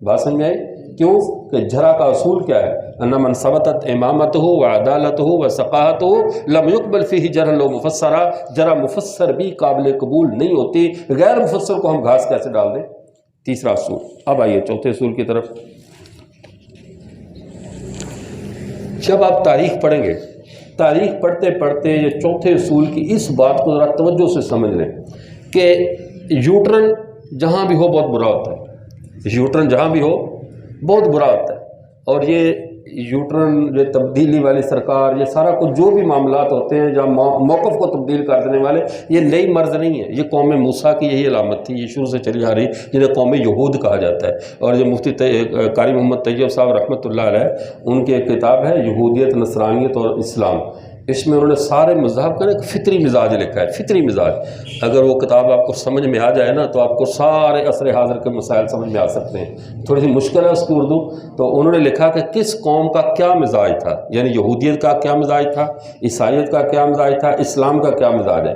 Speaker 1: بات سمجھ آئی؟ کیوں کہ جرح کا اصول کیا ہے؟ ان من ثبتت امامتہ وعدالتہ وثقاہتہ لم یقبل فیہ جرح لو مفسرہ، جرح مفسر بھی قابل قبول نہیں ہوتی، غیر مفسر کو ہم گھاس کیسے ڈال دیں؟ تیسرا اصول۔ اب آئیے چوتھے اصول کی طرف۔ جب آپ تاریخ پڑھیں گے، تاریخ پڑھتے پڑھتے یہ چوتھے اصول کی اس بات کو ذرا توجہ سے سمجھ لیں کہ یوٹرن جہاں بھی ہو بہت برا ہوتا ہے، یوٹرن جہاں بھی ہو بہت برا ہوتا ہے، اور یہ یوٹرن یہ تبدیلی والی سرکار، یہ سارا کچھ جو بھی معاملات ہوتے ہیں جہاں موقف کو تبدیل کر دینے والے، یہ نئی مرض نہیں ہے، یہ قوم موسیٰ کی یہی علامت تھی، یہ شروع سے چلی آ رہی، جنہیں قوم یہود کہا جاتا ہے۔ اور جو مفتی قاری محمد طیب صاحب رحمۃ اللہ علیہ، ان کی ایک کتاب ہے یہودیت، نصرانیت اور اسلام، اس میں انہوں نے سارے مذہب کا ایک فطری مزاج لکھا ہے، فطری مزاج۔ اگر وہ کتاب آپ کو سمجھ میں آ جائے نا تو آپ کو سارے عصر حاضر کے مسائل سمجھ میں آ سکتے ہیں۔ تھوڑی سی مشکل ہے اس کی اردو، تو انہوں نے لکھا کہ کس قوم کا کیا مزاج تھا، یعنی یہودیت کا کیا مزاج تھا، عیسائیت کا کیا مزاج تھا، اسلام کا کیا مزاج ہے۔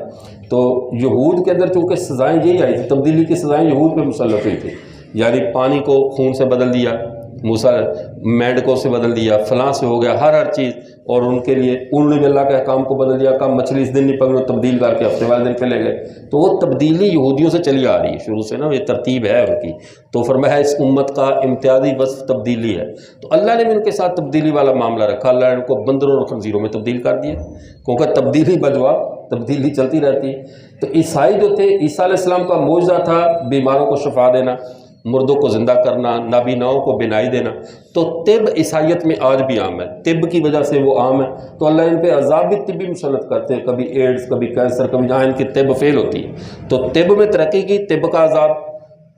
Speaker 1: تو یہود کے اندر چونکہ سزائیں یہی آئی تھی، تبدیلی کی سزائیں یہود پہ مسلط ہوئی تھی، یعنی پانی کو خون سے بدل دیا، موسیٰ مینڈکوں سے بدل دیا، فلاں سے ہو گیا، ہر چیز، اور ان کے لیے انہوں نے بھی اللہ کے احکام کو بدل دیا، کہا مچھلی اس دن نہیں پکڑو، تبدیل کر کے ہفتے والے دن پہ لے گئے۔ تو وہ تبدیلی یہودیوں سے چلی آ رہی ہے شروع سے نا، یہ ترتیب ہے ان کی۔ تو فرمایا اس امت کا امتیازی وصف تبدیلی ہے، تو اللہ نے بھی ان کے ساتھ تبدیلی والا معاملہ رکھا، اللہ نے ان کو بندروں اور خنزیروں میں تبدیل کر دیا، کیونکہ تبدیلی بجوا تبدیلی چلتی رہتی ہے۔ تو عیسائی جو تھے، عیسیٰ علیہ السلام کا معجزہ تھا بیماروں کو شفا دینا، مردوں کو زندہ کرنا، نابیناؤں کو بینائی دینا۔ تو طب عیسائیت میں آج بھی عام ہے، طب کی وجہ سے وہ عام ہے۔ تو اللہ ان پہ عذاب بھی طبی مسلط کرتے ہیں، کبھی ایڈز، کبھی کینسر، کبھی جہاں ان کی طب فیل ہوتی ہے، تو طب میں ترقی کی، طب کا عذاب۔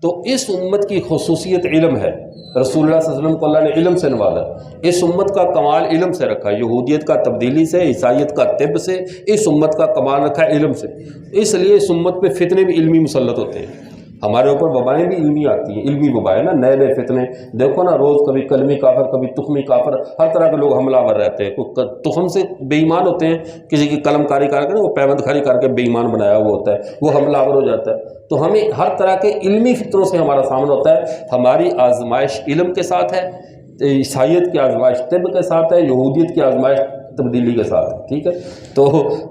Speaker 1: تو اس امت کی خصوصیت علم ہے، رسول اللہ صلی اللہ علیہ وسلم کو اللہ نے علم سے نوازا، اس امت کا کمال علم سے رکھا، یہودیت کا تبدیلی سے، عیسائیت کا طب سے، اس امت کا کمال رکھا علم سے۔ اس لیے اس امت پہ فتنے بھی علمی مسلط ہوتے ہیں، ہمارے اوپر وبائیں بھی علمی آتی ہیں، علمی وبائیں نا، نئے نئے فتنے دیکھو نا، روز کبھی کلمی کافر، کبھی تخمی کافر، ہر طرح کے لوگ حملہ آور رہتے ہیں۔ کوئی تخم سے بے ایمان ہوتے ہیں، کسی کی قلم کاری کر کے وہ پیوند کھاری کر کے بے ایمان بنایا ہوا ہوتا ہے، وہ حملہ آور ہو جاتا ہے۔ تو ہمیں ہر طرح کے علمی فتنوں سے ہمارا سامنا ہوتا ہے۔ ہماری آزمائش علم کے ساتھ ہے، عیسائیت کی آزمائش طب کے ساتھ ہے، یہودیت کی آزمائش تبدیلی کے ساتھ ہے، ٹھیک ہے۔ تو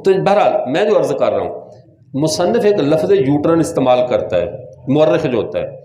Speaker 1: بہرحال میں جو عرض کر رہا ہوں، مصنف ایک لفظ یوٹرن استعمال کرتا ہے، مورخ جو ہوتا ہے،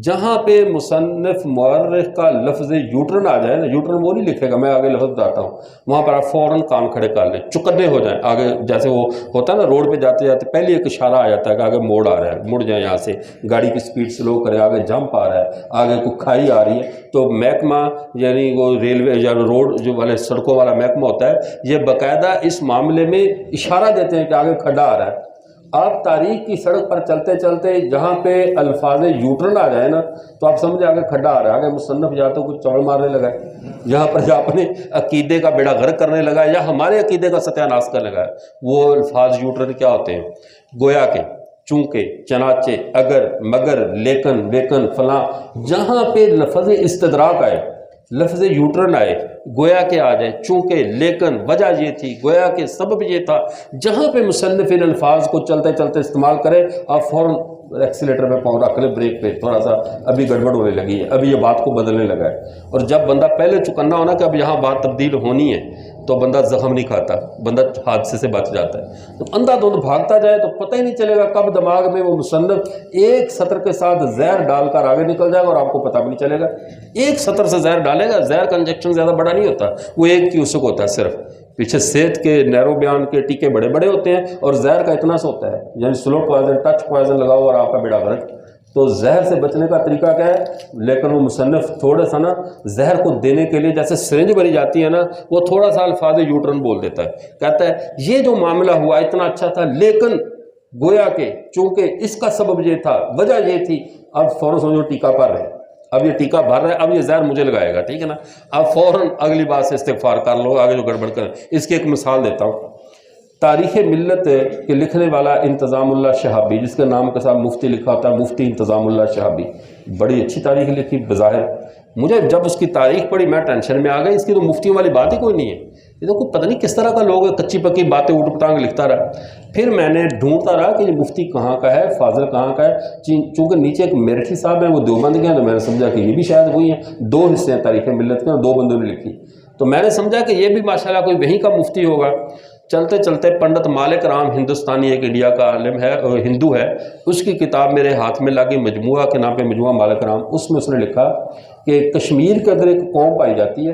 Speaker 1: جہاں پہ مصنف مورخ کا لفظ یوٹرن آ جائے نا، یوٹرن وہ نہیں لکھے گا، میں آگے لفظ بتاتا ہوں، وہاں پر آپ فوراً کان کھڑے کر لیں، چکنے ہو جائیں آگے، جیسے وہ ہوتا ہے نا روڈ پہ جاتے جاتے پہلے ایک اشارہ آ جاتا ہے کہ آگے موڑ آ رہا ہے، مڑ جائیں یہاں سے، گاڑی کی سپیڈ سلو کریں، آگے جمپ آ رہا ہے، آگے کوئی کھائی آ رہی ہے۔ تو محکمہ یعنی وہ ریلوے یا روڈ جو والے سڑکوں والا محکمہ ہوتا ہے، یہ باقاعدہ اس معاملے میں اشارہ دیتے ہیں کہ آگے کھڈا آ رہا ہے۔ آپ تاریخ کی سڑک پر چلتے چلتے جہاں پہ الفاظ یوٹرن آ جائے نا تو آپ سمجھے آگے کھڈا آ رہا ہے، آگے مصنف یا تو کچھ چوڑ مارنے لگا ہے، یہاں پر یا اپنے عقیدے کا بیڑا غرق کرنے لگا ہے، یا ہمارے عقیدے کا ستیہ ناش کرنے لگا ہے۔ وہ الفاظ یوٹرن کیا ہوتے ہیں؟ گویا کہ، چونکہ، چنانچہ، اگر، مگر، لیکن، ویکن، فلاں، جہاں پہ لفظ استدراک آئے، لفظ یوٹرن آئے، گویا کہ آ جائے، چونکہ، لیکن، وجہ یہ تھی، گویا کہ سبب یہ تھا، جہاں پہ مصنف ان الفاظ کو چلتے چلتے استعمال کرے، آپ فوراً ایکسیلیٹر پہ پاؤں رکھ لیں، بریک پہ، تھوڑا سا ابھی گڑبڑ ہونے لگی ہے، ابھی یہ بات کو بدلنے لگا ہے۔ اور جب بندہ پہلے چکنا ہونا کہ اب یہاں بات تبدیل ہونی ہے تو بندہ زخم نہیں کھاتا، بندہ حادثے سے بچ جاتا ہے۔ تو اندھا دھند بھاگتا جائے تو پتہ ہی نہیں چلے گا کب دماغ میں وہ مصنف ایک سطر کے ساتھ زہر ڈال کر آگے نکل جائے گا اور آپ کو پتہ بھی نہیں چلے گا۔ ایک سطر سے زہر ڈالے گا، زہر کا انجیکشن زیادہ بڑا نہیں ہوتا، وہ 1 کیوسک ہوتا ہے صرف، پیچھے صحت کے نیرو بیان کے ٹیکے بڑے بڑے ہوتے ہیں، اور زہر کا اتنا سا ہوتا ہے، یعنی سلو پوائزن، ٹچ پوائزن لگاؤ اور آپ کا بیڑا غرق۔ تو زہر سے بچنے کا طریقہ کیا ہے؟ لیکن وہ مصنف تھوڑا سا نا زہر کو دینے کے لیے، جیسے سرنج بھری جاتی ہے نا، وہ تھوڑا سا الفاظ یوٹرن بول دیتا ہے، کہتا ہے یہ جو معاملہ ہوا اتنا اچھا تھا، لیکن گویا کہ، چونکہ، اس کا سبب یہ تھا، وجہ یہ تھی، اب فوراً سمجھو ٹیکہ پر رہے، اب یہ ٹیکہ بھر رہا ہے، اب یہ زہر مجھے لگائے گا، ٹھیک ہے نا، اب فوراً اگلی بات سے استغفار کر لو، آگے جو گڑبڑ کریں۔ اس کی ایک مثال دیتا ہوں، تاریخ ملت کے لکھنے والا انتظام اللہ شہابی، جس کے نام کے ساتھ مفتی لکھا ہوتا ہے، مفتی انتظام اللہ شہابی، بڑی اچھی تاریخ لکھی بظاہر۔ مجھے جب اس کی تاریخ پڑھی میں ٹینشن میں آ گئی، اس کی تو مفتیوں والی بات ہی کوئی نہیں ہے، یہ تو کوئی پتہ نہیں کس طرح کا لوگ ہے، کچی پکی باتیں اوٹ پٹانگ لکھتا رہا۔ پھر میں نے ڈھونڈتا رہا کہ یہ مفتی کہاں کا ہے، فاضل کہاں کا ہے، چونکہ نیچے ایک میرٹھی صاحب ہیں، وہ دیوبند کے ہیں، تو میں نے سمجھا کہ یہ بھی شاید وہی ہیں۔ 2 حصے ہیں تاریخ ملت کے، 2 بندوں نے لکھی، تو میں نے سمجھا کہ یہ بھی ماشاءاللہ کوئی وہیں کا مفتی ہوگا۔ چلتے چلتے پنڈت مالک رام ہندوستانی، ایک انڈیا کا عالم ہے، ہندو ہے، اس کی کتاب میرے ہاتھ میں لگی، مجموعہ کے نام پہ مجموعہ مالک رام، اس میں اس نے لکھا کہ کشمیر کے اندر ایک قوم پائی جاتی ہے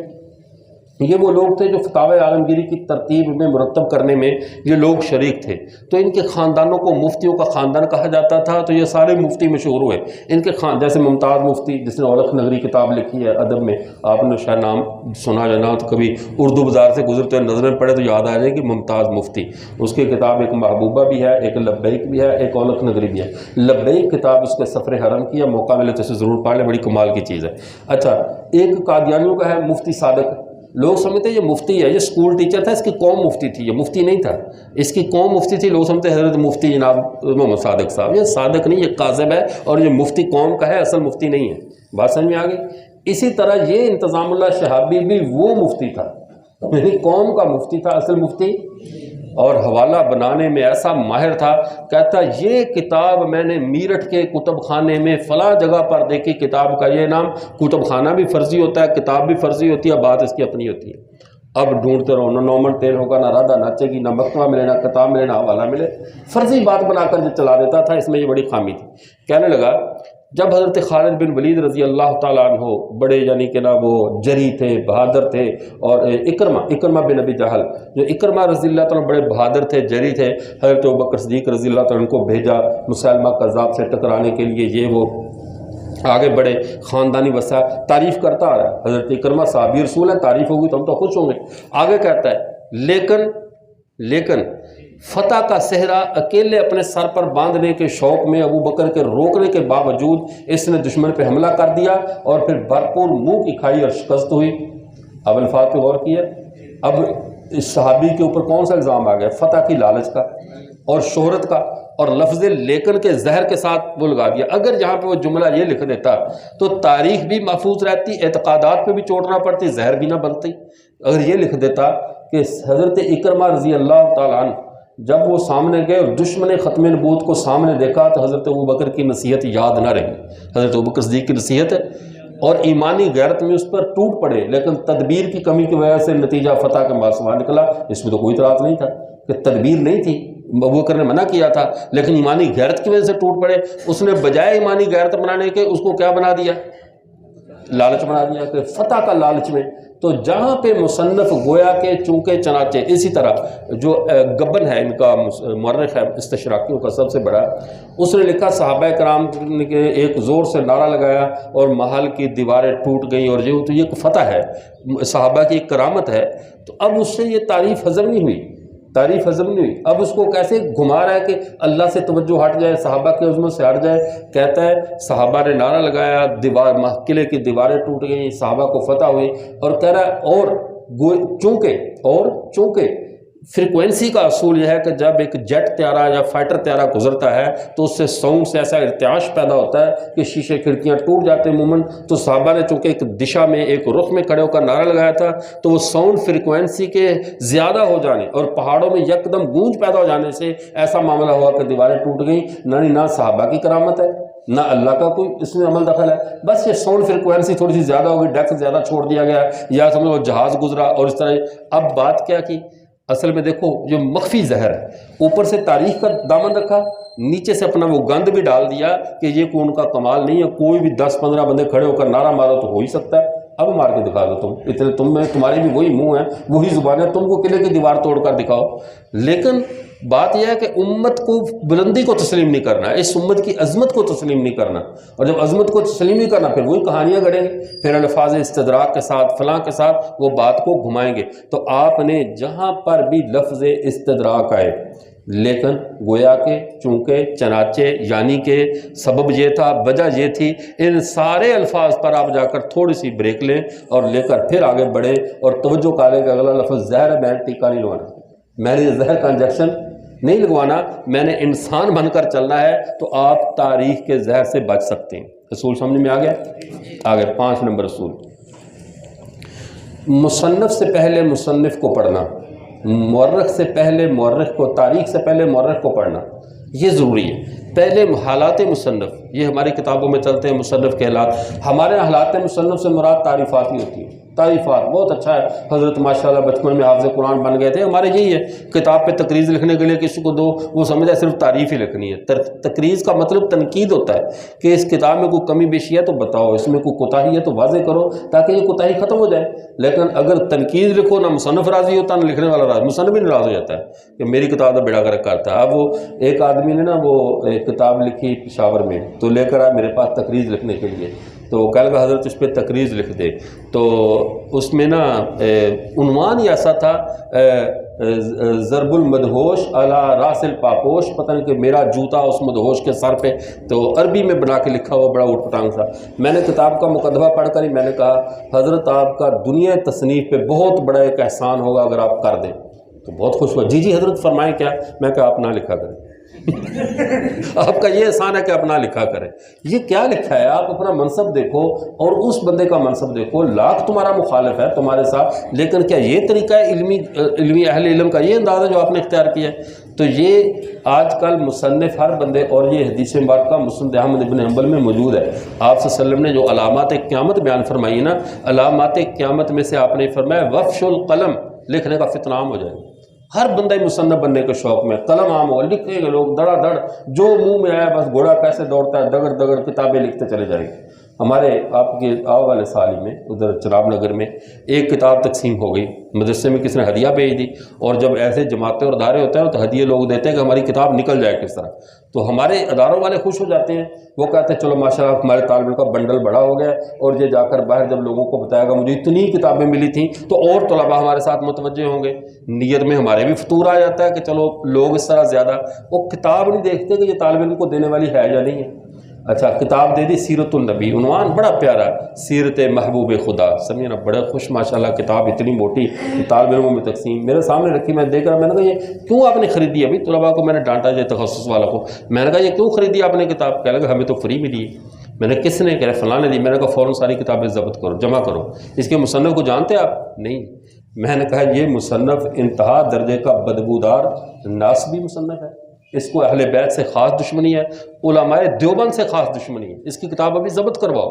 Speaker 1: یہ وہ لوگ تھے جو فتاوی عالمگیری کی ترتیب میں مرتب کرنے میں یہ لوگ شریک تھے۔ تو ان کے خاندانوں کو مفتیوں کا خاندان کہا جاتا تھا، تو یہ سارے مفتی مشہور ہوئے ان کے جیسے ممتاز مفتی جس نے اولخ نگری کتاب لکھی ہے ادب میں، آپ نے شاید نام سنا جانا تو کبھی اردو بازار سے گزرتے ہوئے نظر میں پڑے تو یاد آ جائے کہ ممتاز مفتی، اس کی کتاب ایک محبوبہ بھی ہے، ایک لبیک بھی ہے، ایک اولخ نگری بھی ہے۔ لبیک کتاب اس کے سفر حرم کی ہے، موقع ملے تو اسے ضرور پڑھ لیں، بڑی کمال کی چیز ہے۔ اچھا، ایک قادیانیوں کا ہے مفتی صادق، لوگ سمجھتے ہیں یہ مفتی ہے، یہ اسکول ٹیچر تھا، اس کی قوم مفتی تھی، یہ مفتی نہیں تھا، اس کی قوم مفتی تھی، لوگ سمجھتے ہیں حضرت مفتی جناب محمد صادق صاحب، یہ صادق نہیں، یہ کاذب ہے، اور یہ مفتی قوم کا ہے، اصل مفتی نہیں ہے۔ بات سمجھ میں آ گئی؟ اسی طرح یہ انتظام اللہ شہابی بھی وہ مفتی تھا، یعنی قوم کا مفتی تھا، اصل مفتی، اور حوالہ بنانے میں ایسا ماہر تھا، کہتا یہ کتاب میں نے میرٹھ کے کتب خانے میں فلاں جگہ پر دیکھی، کتاب کا یہ نام، کتب خانہ بھی فرضی ہوتا ہے، کتاب بھی فرضی ہوتی ہے، بات اس کی اپنی ہوتی ہے۔ اب ڈھونڈتے رہو، نہ نومن تیل ہوگا، نہ رادہ ناچے گی، نہ مکتبہ ملے، نہ کتاب ملے، نہ حوالہ ملے، فرضی بات بنا کر جو چلا دیتا تھا، اس میں یہ بڑی خامی تھی۔ کہنے لگا جب حضرت خالد بن ولید رضی اللہ تعالیٰ عنہ بڑے یعنی کہ نا وہ جری تھے، بہادر تھے، اور اکرمہ بن ابی جہل، جو اکرمہ رضی اللہ تعالیٰ بڑے بہادر تھے، جری تھے، حضرت ابوبکر صدیق رضی اللہ تعالیٰ کو بھیجا مسلمہ کذاب سے ٹکرانے کے لیے، یہ وہ آگے بڑے خاندانی وسا تعریف کرتا آ رہا ہے۔ حضرت اکرمہ صحابی رسول ہے، تعریف ہوگی تو ہم تو خوش ہوں گے۔ آگے کہتا ہے لیکن فتح کا صحرا اکیلے اپنے سر پر باندھنے کے شوق میں ابو بکر کے روکنے کے باوجود اس نے دشمن پہ حملہ کر دیا، اور پھر بھرپور منہ کی کھائی اور شکست ہوئی۔ اب الفاظ پہ غور کیا، اب اس صحابی کے اوپر کون سا الزام آ گیا؟ فتح کی لالچ کا اور شہرت کا، اور لفظ لیکن کے زہر کے ساتھ وہ لگا دیا۔ اگر جہاں پہ وہ جملہ یہ لکھ دیتا تو تاریخ بھی محفوظ رہتی، اعتقادات پہ بھی چوٹ نہ پڑتی، زہر بھی نہ بنتی۔ اگر یہ لکھ دیتا کہ حضرت اکرمہ رضی اللہ تعالیٰ عنہ جب وہ سامنے گئے اور دشمن ختم نبوت کو سامنے دیکھا تو حضرت ابوبکر کی نصیحت یاد نہ رہی، حضرت ابوبکر صدیق کی نصیحت ہے، اور ایمانی غیرت میں اس پر ٹوٹ پڑے، لیکن تدبیر کی کمی کی وجہ سے نتیجہ فتح کا ماسوہ نکلا۔ اس میں تو کوئی اعتراض نہیں تھا کہ تدبیر نہیں تھی، ابوبکر نے منع کیا تھا، لیکن ایمانی غیرت کی وجہ سے ٹوٹ پڑے۔ اس نے بجائے ایمانی غیرت بنانے کے اس کو کیا بنا دیا؟ لالچ بنا دیا، کہ فتح کا لالچ میں۔ تو جہاں پہ مصنف گویا کے چونکے چنانچے، اسی طرح جو گبن ہے ان کا مورخ ہے استشراقیوں کا سب سے بڑا، اس نے لکھا صحابہ کرام نے ایک زور سے نعرہ لگایا اور محل کی دیواریں ٹوٹ گئیں، اور یہ تو یہ فتح ہے، صحابہ کی ایک کرامت ہے۔ تو اب اس سے یہ تعریف ہضم نہیں ہوئی، تعریف ہضم نہیں ہوئی۔ اب اس کو کیسے گھما رہا ہے کہ اللہ سے توجہ ہٹ جائے، صحابہ کی عظمت سے ہٹ جائے۔ کہتا ہے صحابہ نے نعرہ لگایا، قلعے کی دیواریں ٹوٹ گئیں، صحابہ کو فتح ہوئی، اور کہہ رہا ہے اور چونکہ فریکوینسی کا اصول یہ ہے کہ جب ایک جیٹ طیارہ یا فائٹر طیارہ گزرتا ہے تو اس سے ساؤنڈ سے ایسا ارتعاش پیدا ہوتا ہے کہ شیشے کھڑکیاں ٹوٹ جاتے ہیں عموماً۔ تو صحابہ نے چونکہ ایک دشا میں ایک رخ میں کھڑے ہو کر نعرہ لگایا تھا، تو وہ ساؤنڈ فریکوینسی کے زیادہ ہو جانے اور پہاڑوں میں یکدم گونج پیدا ہو جانے سے ایسا معاملہ ہوا کہ دیواریں ٹوٹ گئیں۔ نہ صحابہ کی کرامت ہے، نہ اللہ کا کوئی اس میں عمل دخل ہے، بس یہ ساؤنڈ فریکوینسی تھوڑی سی زیادہ ہوگی، ڈیپتھ زیادہ چھوڑ دیا گیا، یا سمجھو جہاز گزرا اور اس طرح۔ اب بات کیا کی؟ اصل میں دیکھو جو مخفی زہر ہے، اوپر سے تاریخ کا دامن رکھا، نیچے سے اپنا وہ گند بھی ڈال دیا کہ یہ کوئی ان کا کمال نہیں ہے، کوئی بھی 10-15 بندے کھڑے ہو کر نعرہ مارو تو ہو ہی سکتا ہے۔ اب مار کے دکھا دو تم، اتنے تم میں تمہارے بھی وہی منہ ہیں، وہی زبان ہے، تم کو قلعے کی دیوار توڑ کر دکھاؤ۔ لیکن بات یہ ہے کہ امت کو بلندی کو تسلیم نہیں کرنا، اس امت کی عظمت کو تسلیم نہیں کرنا، اور جب عظمت کو تسلیم نہیں کرنا پھر وہی کہانیاں گڑھیں گے، پھر الفاظ استدراک کے ساتھ فلاں کے ساتھ وہ بات کو گھمائیں گے۔ تو آپ نے جہاں پر بھی لفظ استدراک آئے، لیکن گویا کہ چونکہ چنانچہ یعنی کہ سبب یہ تھا، وجہ یہ تھی، ان سارے الفاظ پر آپ جا کر تھوڑی سی بریک لیں اور لے کر پھر آگے بڑھیں، اور توجہ کریں کہ اگلا لفظ زہر ہے، میں نے ٹیکا نہیں لگوانا، میں نے زہر کا انجیکشن نہیں لگوانا، میں نے انسان بن کر چلنا ہے، تو آپ تاریخ کے زہر سے بچ سکتے ہیں۔ اصول سمجھ میں آ گیا؟ آگے 5 نمبر اصول، مصنف سے پہلے مصنف کو پڑھنا، مورخ سے پہلے مورخ کو، تاریخ سے پہلے مورخ کو پڑھنا، یہ ضروری ہے۔ پہلے حالات مصنف، یہ ہماری کتابوں میں چلتے ہیں مصنف کے حالات، ہمارے حالات مصنف سے مراد تعریفات ہی ہوتی ہیں، تعریفات بہت اچھا ہے، حضرت ماشاءاللہ بچپن میں حافظ قرآن بن گئے تھے. ہمارے یہی ہے کتاب پہ تقریض لکھنے کے لیے کسی کو دو، وہ سمجھا صرف تعریف ہی لکھنی ہے. تقریض کا مطلب تنقید ہوتا ہے کہ اس کتاب میں کوئی کمی بیشی ہے تو بتاؤ، اس میں کوئی کوتاہی ہے تو واضح کرو تاکہ یہ کوتاہی ختم ہو جائے. لیکن اگر تنقید لکھو نہ مصنف راضی ہوتا نہ لکھنے والا راضی، مصنف بھی ناراض ہو جاتا ہے کہ میری کتاب کا بیڑا غرق کرتا ہے. اب وہ ایک آدمی نے نا وہ ایک کتاب لکھی پشاور میں، تو لے کر آئے میرے پاس تقریض لکھنے کے لیے. تو کہہ لگا حضرت اس پہ تقریض لکھ دے. تو اس میں نا عنوان ہی ایسا تھا ضرب المدہوش علی راس الپاپوش، پتہ نہیں کہ میرا جوتا اس مدہوش کے سر پہ. تو عربی میں بنا کے لکھا ہوا بڑا اوٹ پٹانگ تھا. میں نے کتاب کا مقدمہ پڑھ کر ہی میں نے کہا حضرت آپ کا دنیا تصنیف پہ بہت بڑا ایک احسان ہوگا اگر آپ کر دیں. تو بہت خوش ہوا. جی حضرت فرمائیں کیا؟ میں کہا آپ نہ لکھا کریں. آپ کا یہ احسان ہے کہ آپ نہ لکھا کریں. یہ کیا لکھا ہے؟ آپ اپنا منصب دیکھو اور اس بندے کا منصب دیکھو. لاکھ تمہارا مخالف ہے تمہارے ساتھ، لیکن کیا یہ طریقہ ہے علمی اہل علم کا یہ انداز ہے جو آپ نے اختیار کیا ہے؟ تو یہ آج کل مصنف ہر بندے، اور یہ حدیث مبارکہ مسند احمد ابن حنبل میں موجود ہے. آپ صلی اللہ علیہ وسلم نے جو علامات قیامت بیان فرمائی نا، علامات قیامت میں سے آپ نے فرمایا وفش القلم، لکھنے کا فتنہ عام ہو جائے گا. ہر بندہ مصنف بننے کے شوق میں، قلم عام ہو، لکھیں گے لوگ دڑا دڑ، جو منہ میں آیا بس گھوڑا کیسے دوڑتا ہے دگڑ دگڑ کتابیں لکھتے چلے جائیں گے. ہمارے آپ کے آؤ والے سال ہی میں ادھر چناب نگر میں ایک کتاب تقسیم ہو گئی، مدرسے میں کسی نے ہدیہ بھیج دی. اور جب ایسے جماعتیں اور ادارے ہوتے ہیں تو ہدیے لوگ دیتے ہیں کہ ہماری کتاب نکل جائے کس طرح. تو ہمارے اداروں والے خوش ہو جاتے ہیں، وہ کہتے ہیں چلو ماشاءاللہ ہمارے طالب علم کا بنڈل بڑا ہو گیا. اور یہ جا کر باہر جب لوگوں کو بتائے گا مجھے اتنی کتابیں ملی تھیں تو اور طلباء ہمارے ساتھ متوجہ ہوں گے. نیت میں ہمارے بھی فطور آ جاتا ہے کہ چلو لوگ اس طرح زیادہ وہ کتاب نہیں دیکھتے کہ یہ طالب علم کو دینے والی ہے یا نہیں ہے. اچھا کتاب دے دی سیرت النبی، عنوان بڑا پیارا، سیرت محبوب خدا. سمجھے نا، بڑا خوش ماشاءاللہ کتاب اتنی موٹی طالب علموں میں تقسیم میرے سامنے رکھی. میں دیکھ رہا، میں نے کہا یہ کیوں آپ نے خریدی؟ ابھی طلباء کو میں نے ڈانٹا یہ تخصص والا کو، میں نے کہا یہ کیوں خریدی آپ نے کتاب؟ کہنے لگا ہمیں تو فری ملی ہے. میں نے کس نے؟ کہہ رہے فلاں نے دی. میں نے کہا فوراً ساری کتابیں ضبط کرو، جمع کرو. اس کے مصنف کو جانتے آپ؟ نہیں. میں نے کہا یہ مصنف انتہا درجے کا بدبودار ناسبی مصنف ہے، اس کو اہل بیت سے خاص دشمنی ہے، علماء دیوبند سے خاص دشمنی ہے، اس کی کتاب ابھی ضبط کرواؤ.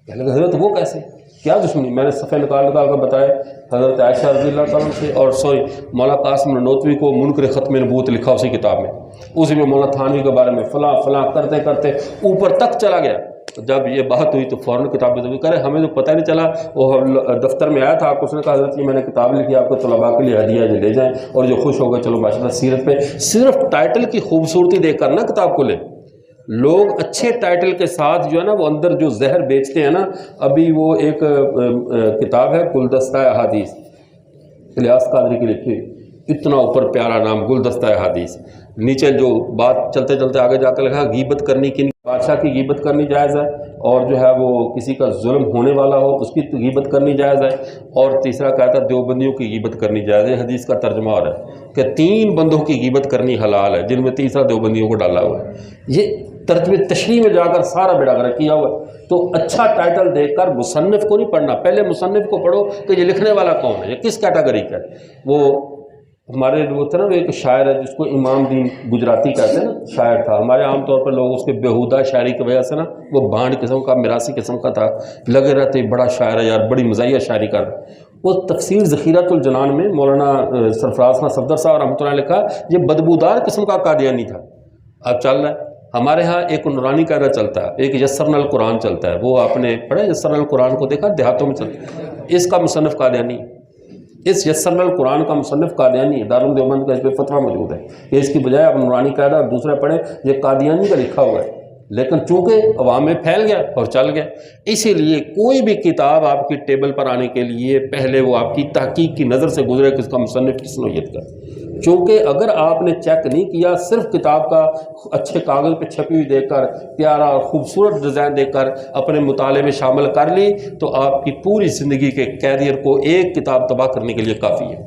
Speaker 1: کہنے لگا حضرت وہ کیسے، کیا دشمنی؟ میں نے صفحے نکال کر بتایا حضرت عائشہ رضی اللہ تعالیٰ سے، اور مولا قاسم نانوتوی کو منکر ختم نبوت لکھا اسی کتاب میں، اسی میں مولا تھانوی کے بارے میں فلاں فلاں کرتے کرتے اوپر تک چلا گیا. جب یہ بات ہوئی تو فوراً کتابیں ضبط کرے. ہمیں تو پتہ نہیں چلا. وہ دفتر میں آیا تھا، آپ اس نے کہا حضرت یہ میں نے کتاب لکھی آپ کو طلباء کے لیے ہدیہ یہ لے جائیں، اور جو خوش ہو گئے چلو ماشاءاللہ. سیرت پہ صرف ٹائٹل کی خوبصورتی دیکھ کر نا کتاب کو لے. لوگ اچھے ٹائٹل کے ساتھ جو ہے نا وہ اندر جو زہر بیچتے ہیں نا. ابھی وہ ایک کتاب ہے گلدستہ احادیث، الیاس قادری کی لکھی ہوئی، اتنا اوپر پیارا نام گلدستہ احادیث. نیچے جو بات چلتے چلتے آگے جا کر لکھا غیبت کرنی کی، بادشاہ کی غیبت کرنی جائز ہے، اور جو ہے وہ کسی کا ظلم ہونے والا ہو اس کی غیبت کرنی جائز ہے، اور تیسرا کہتا ہے دیوبندیوں کی غیبت کرنی جائز ہے. حدیث کا ترجمہ ہو رہا ہے کہ 3 بندوں کی غیبت کرنی حلال ہے، جن میں تیسرا دیوبندیوں کو ڈالا ہوا ہے. یہ ترتیب تشریح میں جا کر سارا بیڑا غرق کیا ہوا ہے. تو اچھا ٹائٹل دیکھ کر مصنف کو نہیں پڑھنا، پہلے مصنف کو پڑھو کہ یہ لکھنے والا کون ہے، یہ کس کیٹیگری کا ہے. وہ ہمارے وہ تھا نا، وہ ایک شاعر ہے جس کو امام دین گجراتی کہتے ہیں نا، شاعر تھا. ہمارے عام طور پر لوگ اس کے بیہودہ شاعری کی وجہ سے نا وہ بانڈ قسم کا میراثی قسم کا تھا، لگے رہتے بڑا شاعر ہے یار، بڑی مزاحیہ شاعری کر. وہ تفسیر ذخیرۃ الجنان میں مولانا سرفراز خان صفدر صاحب رحمۃ اللہ نے لکھا یہ بدبودار قسم کا قادیانی تھا. اب چل رہا ہے ہمارے ہاں ایک نورانی قاعدہ چلتا ہے، ایک یسرنا القرآن چلتا ہے. وہ آپ نے پڑھا یسرنا القرآن کو؟ دیکھا دیہاتوں میں چلتا ہے. اس کا مصنف قادیانی، اس یسرنا القرآن کا مصنف قادیانی ہے. دارالعلوم دیوبند کا اس پہ فتویٰ موجود ہے کہ اس کی بجائے آپ نورانی قاعدہ اور دوسرا پڑھیں، یہ قادیانی کا لکھا ہوا ہے. لیکن چونکہ عوام میں پھیل گیا اور چل گیا، اسی لیے کوئی بھی کتاب آپ کی ٹیبل پر آنے کے لیے پہلے وہ آپ کی تحقیق کی نظر سے گزرے کہ اس کا مصنف کس نوعیت کا. چونکہ اگر آپ نے چیک نہیں کیا، صرف کتاب کا اچھے کاغذ پہ چھپی ہوئی دیکھ کر، پیارا اور خوبصورت ڈیزائن دیکھ کر اپنے مطالعے میں شامل کر لی تو آپ کی پوری زندگی کے کیریئر کو ایک کتاب تباہ کرنے کے لیے کافی ہے.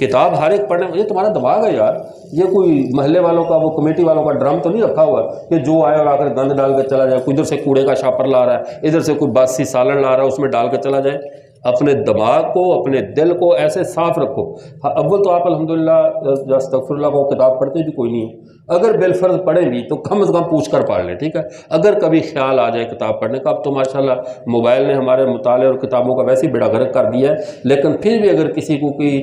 Speaker 1: کتاب ہر ایک پڑھنے، یہ تمہارا دماغ ہے یار، یہ کوئی محلے والوں کا وہ کمیٹی والوں کا ڈرم تو نہیں رکھا ہوا کہ جو آئے اور آ کر گند ڈال کر چلا جائے. کوئی ادھر سے کوڑے کا شاپر لا رہا ہے، ادھر سے کوئی باسی سالن لا رہا ہے اس میں ڈال کر چلا جائے. اپنے دماغ کو، اپنے دل کو ایسے صاف رکھو۔ اول تو آپ الحمدللہ استغفر اللہ کو کتاب پڑھتے بھی کوئی نہیں ہے، اگر بالفرض پڑھیں بھی تو کم از کم پوچھ کر پڑھ لیں، ٹھیک ہے۔ اگر کبھی خیال آ جائے کتاب پڑھنے کا، اب تو ماشاءاللہ موبائل نے ہمارے مطالعے اور کتابوں کا ویسے ہی بیڑا غرق کر دیا ہے، لیکن پھر بھی اگر کسی کو کوئی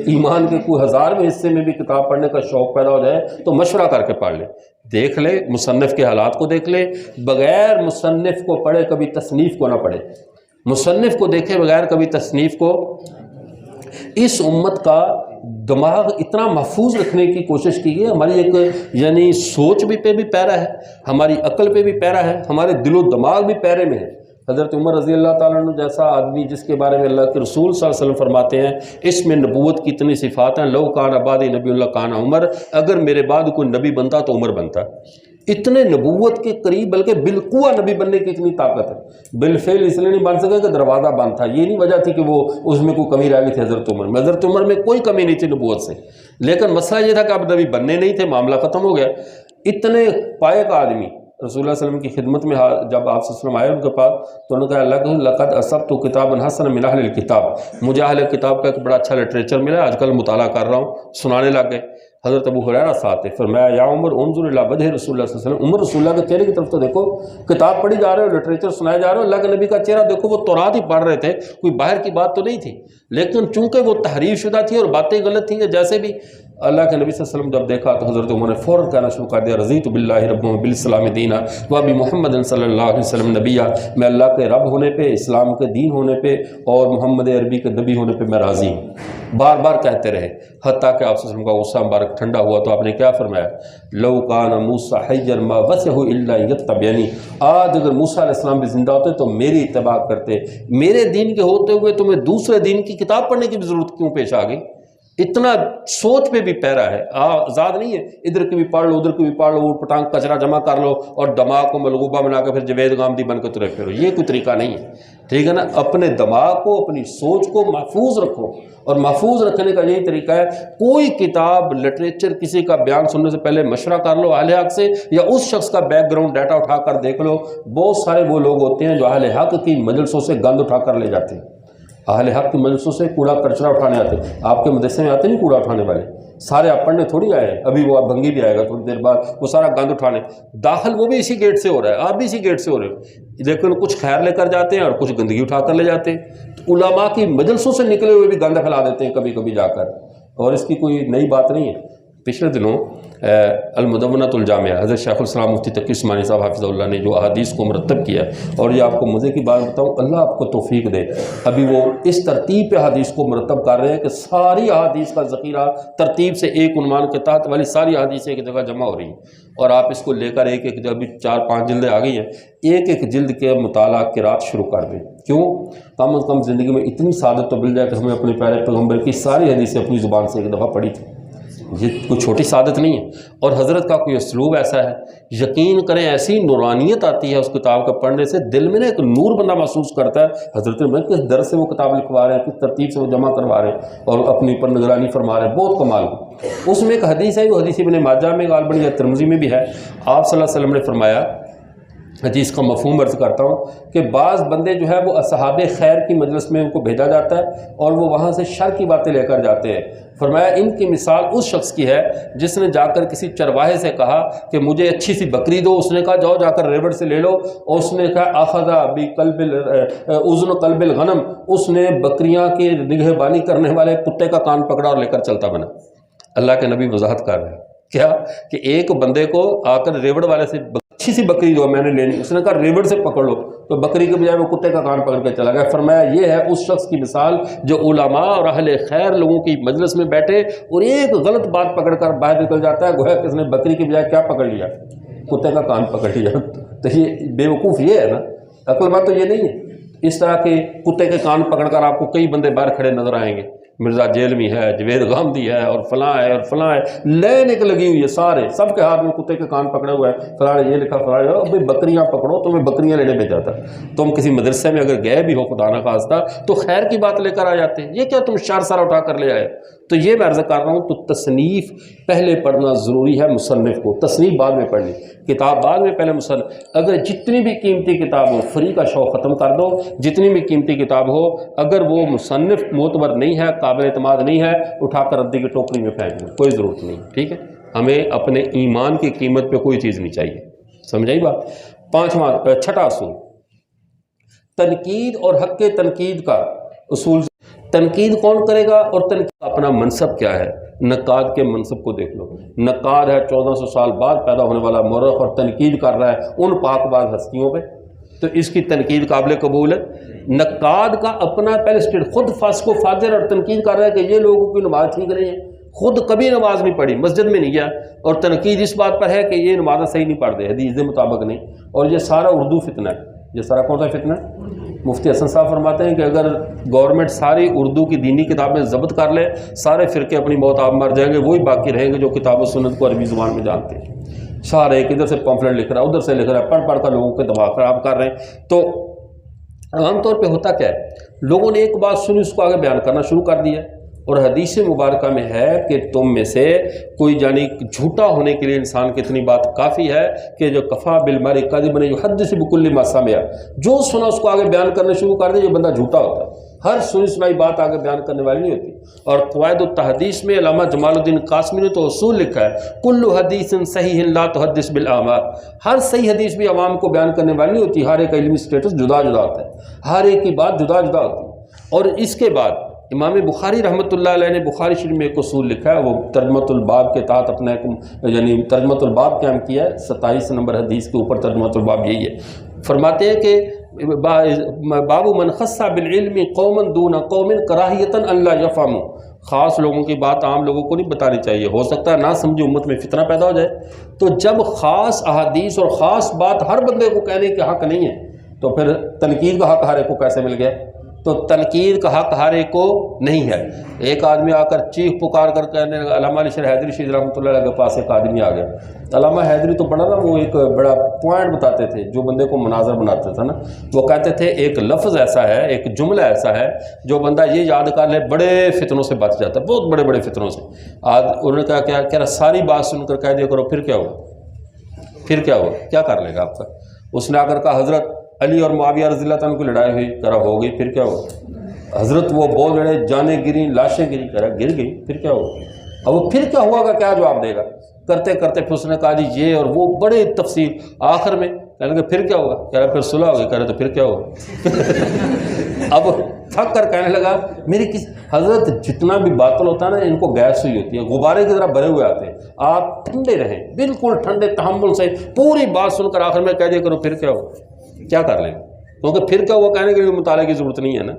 Speaker 1: ایمان کے کوئی ہزارویں حصے میں بھی کتاب پڑھنے کا شوق پیدا ہو جائے تو مشورہ کر کے پڑھ لے، دیکھ لے مصنف کے حالات کو دیکھ لے، بغیر مصنف کو پڑھے کبھی تصنیف کو نہ پڑھے، مصنف کو دیکھے بغیر کبھی تصنیف کو۔ اس امت کا دماغ اتنا محفوظ رکھنے کی کوشش کی ہے، ہماری ایک یعنی سوچ بھی پہ بھی پیرا ہے، ہماری عقل پہ بھی پیرا ہے، ہمارے دل و دماغ بھی پیرے میں ہے۔ حضرت عمر رضی اللہ تعالیٰ عنہ جیسا آدمی جس کے بارے میں اللہ کے رسول صلی اللہ علیہ وسلم فرماتے ہیں اس میں نبوت کی اتنی صفات ہیں، لو کان بعدی نبی اللہ کان عمر، اگر میرے بعد کوئی نبی بنتا تو عمر بنتا۔ اتنے نبوت کے قریب، بلکہ بالقوہ نبی بننے کی اتنی طاقت ہے۔ بالفعل اس لیے نہیں بن سکے کہ دروازہ بند تھا، یہ نہیں وجہ تھی کہ وہ اس میں کوئی کمی رہ گئی تھی حضرت عمر میں، حضرت عمر میں کوئی کمی نہیں تھی نبوت سے، لیکن مسئلہ یہ تھا کہ اب نبی بننے نہیں تھے، معاملہ ختم ہو گیا۔ اتنے پائے کا آدمی رسول اللہ صلی اللہ علیہ وسلم کی خدمت میں جب آپ صلی اللہ علیہ وسلم آئے ان کے پاس تو انہوں نے کہا اللہ کہ لقد اصبت کتابا حسنا من اہل الکتاب، مجھے اہل کتاب کا ایک بڑا اچھا لٹریچر ملا، آج کل مطالعہ کر رہا ہوں، سنانے لگ گئے۔ حضرت ابو ہریرہ ساتھ تھے، فرمایا یا عمر انظر الی وجہ رسول اللہ صلی اللہ علیہ وسلم، عمر رسول اللہ کے چہرے کی طرف تو دیکھو، کتاب پڑھی جا رہے ہو، لٹریچر سنائے جا رہے ہو، اللہ کے نبی کا چہرہ دیکھو، وہ تورات ہی پڑھ رہے تھے، کوئی باہر کی بات تو نہیں تھی، لیکن چونکہ وہ تحریف شدہ تھی اور باتیں غلط تھیں، جیسے بھی اللہ کے نبی صلی اللہ علیہ وسلم جب دیکھا تو حضرت عمر نے فوراً کہنا شروع کر دیا رضیت باللہ رب وبالاسلام دینا وبی محمد صلی اللہ علیہ وسلم نبیہ، میں اللہ کے رب ہونے پہ، اسلام کے دین ہونے پہ اور محمد عربی کے نبی ہونے پہ میں راضی ہوں۔ بار بار کہتے رہے، حتیٰ کہ آپ صلی اللہ علیہ وسلم کا غصہ مبارک ٹھنڈا ہوا تو آپ نے کیا فرمایا، لو کان موسیٰ حیا ما وسعہ الا یتبعنی، آج اگر موسیٰ علیہ السلام بھی زندہ ہوتے تو میری اتباع کرتے، میرے دین کے ہوتے ہوئے تمہیں دوسرے دین کی کتاب پڑھنے کی بھی ضرورت کیوں پیش آ گئی؟ اتنا سوچ پہ بھی پیرا ہے، آزاد نہیں ہے، ادھر کی بھی پڑھ لو ادھر کی بھی پڑھ لو، اوٹ پٹانگ کچرا جمع کر لو اور دماغ کو ملغوبہ بنا کے پھر جوید غامدی بن کے ترے پھرو، یہ کوئی طریقہ نہیں ہے، ٹھیک ہے نا۔ اپنے دماغ کو، اپنی سوچ کو محفوظ رکھو، اور محفوظ رکھنے کا یہی طریقہ ہے، کوئی کتاب لٹریچر کسی کا بیان سننے سے پہلے مشورہ کر لو اہل حق سے، یا اس شخص کا بیک گراؤنڈ ڈیٹا اٹھا کر دیکھ لو۔ بہت سارے وہ لوگ ہوتے ہیں جو اہل حق کی مجلسوں سے گند اٹھا کر لے جاتے ہیں، اہل حق کی مجلسوں سے کوڑا کچرا اٹھانے آتے ہیں۔ آپ کے مدرسے میں آتے نہیں کوڑا اٹھانے والے، سارے آپ پڑھنے تھوڑی آئے ہیں، ابھی وہ بھنگی بھی آئے گا تھوڑی دیر بعد، وہ سارا گند اٹھانے داخل وہ بھی اسی گیٹ سے ہو رہا ہے، آپ بھی اسی گیٹ سے ہو رہے ہو، لیکن کچھ خیر لے کر جاتے ہیں اور کچھ گندگی اٹھا کر لے جاتے ہیں۔ علماء کی مجلسوں سے نکلے ہوئے بھی گند پھیلا دیتے ہیں کبھی کبھی جا کر، اور اس کی کوئی نئی بات نہیں ہے۔ پچھلے دنوں المدونۃ الجامعہ حضرت شیخ الاسلام مفتی تقی عثمانی صاحب حافظہ اللہ نے جو احادیث کو مرتب کیا ہے، اور یہ آپ کو مزے کی بات بتاؤں، اللہ آپ کو توفیق دے، ابھی وہ اس ترتیب پہ حدیث کو مرتب کر رہے ہیں کہ ساری احادیث کا ذخیرہ ترتیب سے ایک عنوان کے تحت والی ساری احادیث ایک جگہ جمع ہو رہی ہیں، اور آپ اس کو لے کر ایک ایک ابھی 4-5 جلدیں آ گئی ہیں، ایک ایک جلد کے مطالعہ قرات شروع کر دیں۔ کیوں؟ کم از کم زندگی میں اتنی سعادت تو مل جائے کہ ہمیں اپنے پیارے پیغمبر کی ساری حدیثیں اپنی زبان سے ایک دفعہ پڑھی تھی، یہ کوئی چھوٹی سعادت نہیں ہے۔ اور حضرت کا کوئی اسلوب ایسا ہے، یقین کریں ایسی نورانیت آتی ہے اس کتاب کا پڑھنے سے، دل میں نا ایک نور بندہ محسوس کرتا ہے۔ حضرت نے کس درس سے وہ کتاب لکھوا رہے ہیں، کس ترتیب سے وہ جمع کروا رہے ہیں اور اپنی پر نگرانی فرما رہے ہیں، بہت کمال۔ اس میں ایک حدیث ہے، وہ حدیث ابن ماجہ میں غالباً یا ترمذی میں بھی ہے، آپ صلی اللہ علیہ وسلم نے فرمایا، حدیث کا مفہوم عرض کرتا ہوں کہ بعض بندے جو ہے وہ اصحاب خیر کی مجلس میں ان کو بھیجا جاتا ہے اور وہ وہاں سے شر کی باتیں لے کر جاتے ہیں۔ فرمایا ان کی مثال اس شخص کی ہے جس نے جا کر کسی چرواہے سے کہا کہ مجھے اچھی سی بکری دو، اس نے کہا جاؤ جا کر ریوڑ سے لے لو، اور اس نے کہا اخذا اذن قلب الغنم، اس نے بکریاں کے نگہبانی کرنے والے کتے کا کان پکڑا اور لے کر چلتا بنا۔ اللہ کے نبی وضاحت کر رہے ہیں کیا کہ ایک بندے کو آ کر ریوڑ والے سے اچھی سی بکری دو میں نے لینی، اس نے کہا ریوڑ سے پکڑ لو، تو بکری کے بجائے وہ کتے کا کان پکڑ کے چلا گیا۔ فرمایا یہ ہے اس شخص کی مثال جو علماء اور اہل خیر لوگوں کی مجلس میں بیٹھے اور ایک غلط بات پکڑ کر باہر نکل جاتا ہے، گویا کس نے بکری کے بجائے کیا پکڑ لیا، کتے کا کان پکڑ لیا۔ تو یہ بے وقوف یہ ہے نا، عقل بات تو یہ نہیں ہے۔ اس طرح کے کتے کے کان پکڑ کر آپ کو کئی بندے باہر کھڑے نظر آئیں گے، مرزا جیلمی ہے، جوید غامدی ہے، اور فلاں ہے اور فلاں ہے، لین ایک لگی ہوئی ہے، سارے سب کے ہاتھ میں کتے کے کان پکڑے ہوئے ہیں، فلاں نے یہ لکھا، فلاں نے بھائی بکریاں پکڑو، تمہیں بکریاں لینے پہ جاتا، تم کسی مدرسے میں اگر گئے بھی ہو خدا نہ خواستہ تو خیر کی بات لے کر آ جاتے ہیں، یہ کیا تم شر سارا اٹھا کر لے آئے؟ تو یہ میں عرض کر رہا ہوں، تو تصنیف پہلے پڑھنا ضروری ہے مصنف کو، تصنیف بعد میں پڑھنی، کتاب بعد میں، پہلے مصنف۔ اگر جتنی بھی قیمتی کتاب ہو فری کا شوق ختم کر دو، جتنی بھی قیمتی کتاب ہو اگر وہ مصنف معتبر نہیں ہے، قابل اعتماد نہیں ہے، اٹھا کر ردی کی ٹوکری میں پھینک دو، کوئی ضرورت نہیں، ٹھیک ہے؟ ہمیں اپنے ایمان کی قیمت پہ کوئی چیز نہیں چاہیے، سمجھائی بات؟ چھٹا اصول، تنقید اور حق تنقید کا اصول۔ تنقید کون کرے گا اور تنقید کا اپنا منصب کیا ہے؟ نقاد کے منصب کو دیکھ لو، نقاد ہے 1400 سال بعد پیدا ہونے والا مورخ اور تنقید کر رہا ہے ان پاک باز ہستیوں پہ، تو اس کی تنقید قابل قبول ہے۔ نقاد کا اپنا پہلے اسٹیٹ، خود فاسق و فاجر اور تنقید کر رہا ہے کہ یہ لوگوں کی نماز ٹھیک نہیں ہے، خود کبھی نماز نہیں پڑھی، مسجد میں نہیں گیا، اور تنقید اس بات پر ہے کہ یہ نمازیں صحیح نہیں پڑھتے، حدیث کے مطابق نہیں، اور یہ سارا اردو فتنہ ہے۔ یہ سارا کون سا فتنہ ہے؟ مفتی حسن صاحب فرماتے ہیں کہ اگر گورنمنٹ ساری اردو کی دینی کتابیں ضبط کر لے، سارے فرقے اپنی موت آپ مر جائیں گے، وہی باقی رہیں گے جو کتاب و سنت کو عربی زبان میں جانتے ہیں۔ سارے ایک ادھر سے پمفلٹ لکھ رہا ہے، ادھر سے لکھ رہا ہے، پڑھ کر لوگوں کے دماغ خراب کر رہے ہیں۔ تو عام طور پہ ہوتا کیا ہے، لوگوں نے ایک بات سنی، اس کو آگے بیان کرنا شروع کر دیا، اور حدیث مبارکہ میں ہے کہ تم میں سے کوئی یعنی جھوٹا ہونے کے لیے انسان کی اتنی بات کافی ہے کہ جو کفا بالمرء کذبا یحدث بکل ما سمع، جو سنا اس کو آگے بیان کرنا شروع کر دے، یہ بندہ جھوٹا ہوتا ہے۔ ہر سنی سنائی بات آگے بیان کرنے والی نہیں ہوتی۔ اور قواعد التحدیث میں علامہ جمال الدین قاسمی نے تو اصول لکھا ہے، کل حدیث صحیح لا تحدث بالاعمار، ہر صحیح حدیث بھی عوام کو بیان کرنے والی نہیں ہوتی، ہر ایک علمی سٹیٹس جدا جدا ہوتا ہے، ہر ایک کی بات جدا جدا ہوتی ہے۔ اور اس کے بعد امام بخاری رحمۃ اللہ علیہ نے بخاری شریف میں ایک اصول لکھا ہے، وہ ترجمۃ الباب کے تحت اپنا ایک یعنی ترجمۃ الباب قائم کیا ہے، 27 نمبر حدیث کے اوپر ترجمۃ الباب یہی ہے۔ فرماتے ہیں کہ باب من خص بالعلم قوما دون قوم کراہیۃ ان لا یفہموا، خاص لوگوں کی بات عام لوگوں کو نہیں بتانی چاہیے، ہو سکتا ہے نہ سمجھے امت میں فتنہ پیدا ہو جائے۔ تو جب خاص احادیث اور خاص بات ہر بندے کو کہنے کے حق نہیں ہے، تو پھر تنقید کا حق ہر ایک کو کیسے مل گیا؟ تو تنقید کا حق ہر ایک کو نہیں ہے۔ ایک آدمی آ کر چیخ پکار کر کہنے لگا، علامہ علی شیر حیدری شہید رحمۃ اللہ علیہ کے پاس ایک آدمی آ گیا۔ علامہ حیدری تو بڑا نا وہ ایک بڑا پوائنٹ بتاتے تھے، جو بندے کو مناظر بناتے تھے نا، وہ کہتے تھے ایک لفظ ایسا ہے، ایک جملہ ایسا ہے جو بندہ یہ یاد کر لے بڑے فتنوں سے بچ جاتا ہے، بہت بڑے بڑے فتنوں سے۔ آج انہوں نے کہا کہہ رہا ساری بات سن کر کہہ دیا کرو پھر کیا ہوا، پھر کیا ہوا، کیا کر لے گا آپ کا؟ اس نے آ کر کہا حضرت علی اور معاویہ رضی اللہ عنہ کی لڑائی ہوئی، کہہ رہا ہو گئی، پھر کیا ہوا؟ حضرت وہ بول رہے جانیں گری لاشیں گری، کہہ رہا گر گئی، پھر کیا ہوا؟ اب وہ پھر کیا ہوا کا کیا جواب دے گا؟ کرتے کرتے پھر اس نے کہا جی یہ اور وہ بڑے تفصیل، آخر میں کہنے لگا پھر کیا ہوگا؟ کہہ رہا پھر صلح ہو گئی، کہہ رہے تو پھر کیا ہوگا؟ اب تھک کر کہنے لگا میری حضرت جتنا بھی باطل ہوتا ہے نا ان کو گیس ہوئی ہوتی ہے، غبارے کی طرح بھرے ہوئے آتے ہیں، آپ ٹھنڈے رہیں، بالکل ٹھنڈے تحمل سے پوری بات سن کر آخر میں کہہ دیا کرو پھر کیا ہوا، کیا کر لیں؟ کیونکہ پھر کیا ہوا کہنے کے لیے مطالعے کی ضرورت نہیں ہے نا،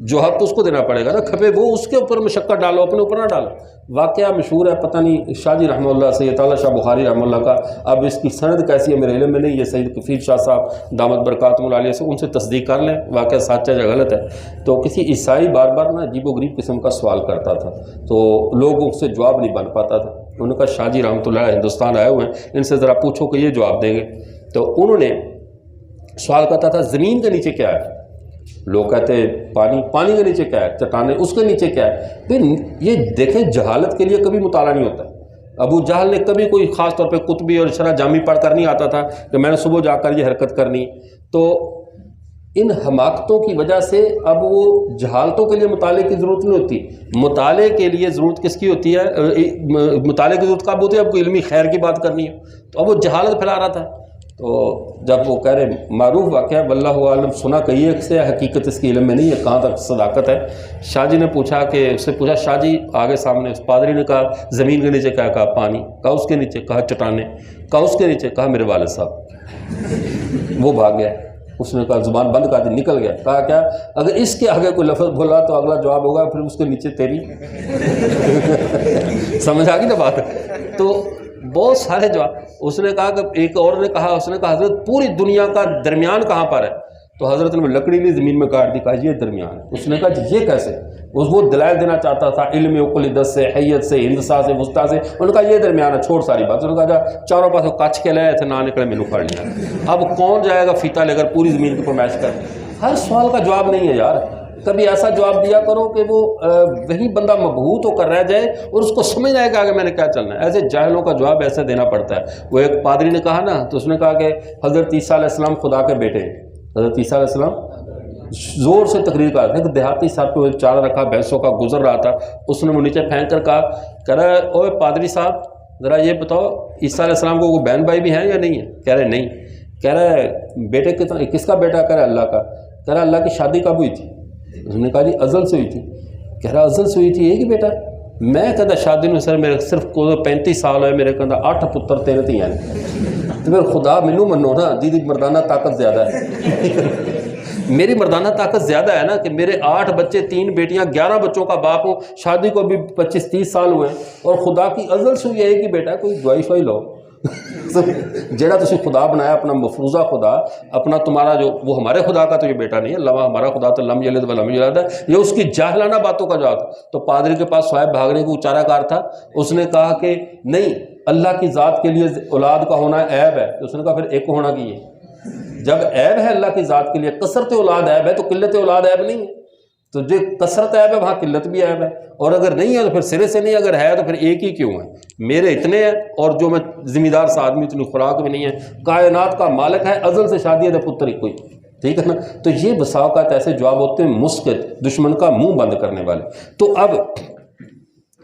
Speaker 1: جو حق اس کو دینا پڑے گا نا، کھپے وہ اس کے اوپر مشقت ڈالو، اپنے اوپر نہ ڈالو۔ واقعہ مشہور ہے، پتہ نہیں شاہ جی رحمہ اللہ سید تعالیٰ شاہ بخاری رحمہ اللہ کا، اب اس کی سند کیسی ہے میرے علم میں نہیں، یہ سید کفیل شاہ صاحب دامت برکاتہم العالیہ سے ان سے تصدیق کر لیں واقعہ سچ ہے یا غلط ہے۔ تو کسی عیسائی بار بار نا عجیب و غریب قسم کا سوال کرتا تھا، تو لوگ اس سے جواب نہیں بن پاتا تھا۔ انہوں نے کہا شاہ جی رحمۃ اللہ ہندوستان آئے ہوئے ہیں، ان سے ذرا پوچھو کہ یہ جواب دیں گے۔ تو انہوں نے سوال کرتا تھا زمین کے نیچے کیا ہے؟ لوگ کہتے ہیں پانی، پانی کے نیچے کیا ہے؟ چٹانیں، اس کے نیچے کیا ہے؟ پھر یہ دیکھیں جہالت کے لیے کبھی مطالعہ نہیں ہوتا۔ ابو جہل نے کبھی کوئی خاص طور پہ قطبی اور شرح جامی پڑھ کر نہیں آتا تھا کہ میں نے صبح جا کر یہ حرکت کرنی۔ تو ان حماقتوں کی وجہ سے اب وہ جہالتوں کے لیے مطالعے کی ضرورت نہیں ہوتی، مطالعے کے لیے ضرورت کس کی ہوتی ہے؟ مطالعے کی ضرورت کب ہوتی ہے؟ اب کوئی علمی خیر کی بات کرنی ہے، تو اب وہ جہالت پھیلا رہا تھا۔ تو جب وہ کہہ رہے معروف واقعہ واللہ عالم، سنا کہیے سے حقیقت اس کی علم میں نہیں ہے، کہاں تک صداقت ہے۔ شاہ جی نے پوچھا کہ اس سے پوچھا شاہ جی آگے سامنے اس پادری نے کہا زمین کے نیچے کیا کہا؟ پانی۔ کہا اس کے نیچے؟ کہا چٹانیں۔ کہا اس کے نیچے؟ کہا میرے والد صاحب۔ وہ بھاگ گیا، اس نے کہا زبان بند کر دی، نکل گیا۔ کہا کیا اگر اس کے آگے کوئی لفظ بولا تو اگلا جواب ہوگا پھر اس کے نیچے تیری۔ سمجھ آ گئی نا بات؟ تو بہت سارے جواب۔ اس نے کہا کہ ایک اور نے کہا، اس نے کہا حضرت پوری دنیا کا درمیان کہاں پر ہے؟ تو حضرت نے لکڑی لی زمین میں کاٹ دی, کہا یہ درمیان ہے. اس نے کہا کہ یہ کیسے؟ وہ دلائل دینا چاہتا تھا علم اقلدت سے, حیت سے, ہندسا سے, وسطیٰ سے. انہوں نے کہا یہ درمیان ہے, چھوڑ ساری بات. انہوں نے کہا چاروں پاس کچ کے لائے تھے, نہ نکلے میں اکھاڑ لیا. اب کون جائے گا فیتا لے کر پوری زمین کی فرمائش کر؟ ہر سوال کا جواب نہیں ہے یار. کبھی ایسا جواب دیا کرو کہ وہ وہی بندہ مبہوت ہو کر رہ جائے اور اس کو سمجھ آئے کہ آگے میں نے کیا چلنا ہے. ایسے جاہلوں کا جواب ایسے دینا پڑتا ہے. وہ ایک پادری نے کہا نا, تو اس نے کہا کہ حضرت عیسیٰ علیہ السلام خدا کے بیٹے ہیں. حضرت عیسیٰ علیہ السلام زور سے تقریر کر رہا تھا کہ دیہاتی صاحب پہ چارہ رکھا بھینسوں کا گزر رہا تھا. اس نے وہ نیچے پھینک کر کہا, کہہ رہا ہے اوے پادری صاحب ذرا یہ بتاؤ عیسیٰ علیہ السلام کو وہ بہن بھائی بھی ہیں یا نہیں ہے؟ کہہ رہے نہیں. کہہ رہا ہے بیٹے کس کا بیٹا؟ کہہ رہا ہے اللہ کا. کہہ رہا ہے اللہ کی شادی کب ہوئی تھی؟ اس نے کہا جی ازل سے ہوئی تھی. کہہ رہا ازل سے ہوئی تھی ایک ہی بیٹا؟ میں کہتا شادی میں سر میرے صرف 35 سال ہوئے, میرے کہتا 8 پتر 3 دھیاں. تو پھر خدا مینوں منو نا, جی مردانہ طاقت زیادہ ہے. میری مردانہ طاقت زیادہ ہے نا کہ میرے 8 بچے 3 بیٹیاں 11 بچوں کا باپ ہوں, شادی کو بھی 25-30 سال ہوئے ہیں, اور خدا کی ازل سے ہوئی ایک ہی بیٹا. کوئی دوائی شوائی لو. جڑا تسی خدا بنایا اپنا مفروضہ خدا, اپنا تمہارا جو وہ ہمارے خدا کا تو یہ بیٹا نہیں ہے. اللہ ہمارا خدا تو لم یلد ولم یولد ہے. یہ اس کی جاہلانہ باتوں کا جواب. تو پادری کے پاس صاحب بھاگنے کو چارہ کار تھا. اس نے کہا کہ نہیں, اللہ کی ذات کے لیے اولاد کا ہونا عیب ہے. اس نے کہا پھر ایک ہونا کی ہے. جب عیب ہے اللہ کی ذات کے لیے, کثرت اولاد عیب ہے تو قلت اولاد عیب نہیں ہے. تو جو کثرت عیب ہے وہاں قلت بھی عیب ہے. اور اگر نہیں ہے تو پھر سرے سے نہیں, اگر ہے تو پھر ایک ہی کیوں ہے؟ میرے اتنے ہیں اور جو میں ذمہ دار سا آدمی, اتنی خوراک بھی نہیں ہے. کائنات کا مالک ہے, ازل سے شادی ہے تو پتر ہی کوئی. ٹھیک ہے نا. تو یہ بسا اوقات ایسے جواب ہوتے ہیں مسکت, دشمن کا منہ بند کرنے والے. تو اب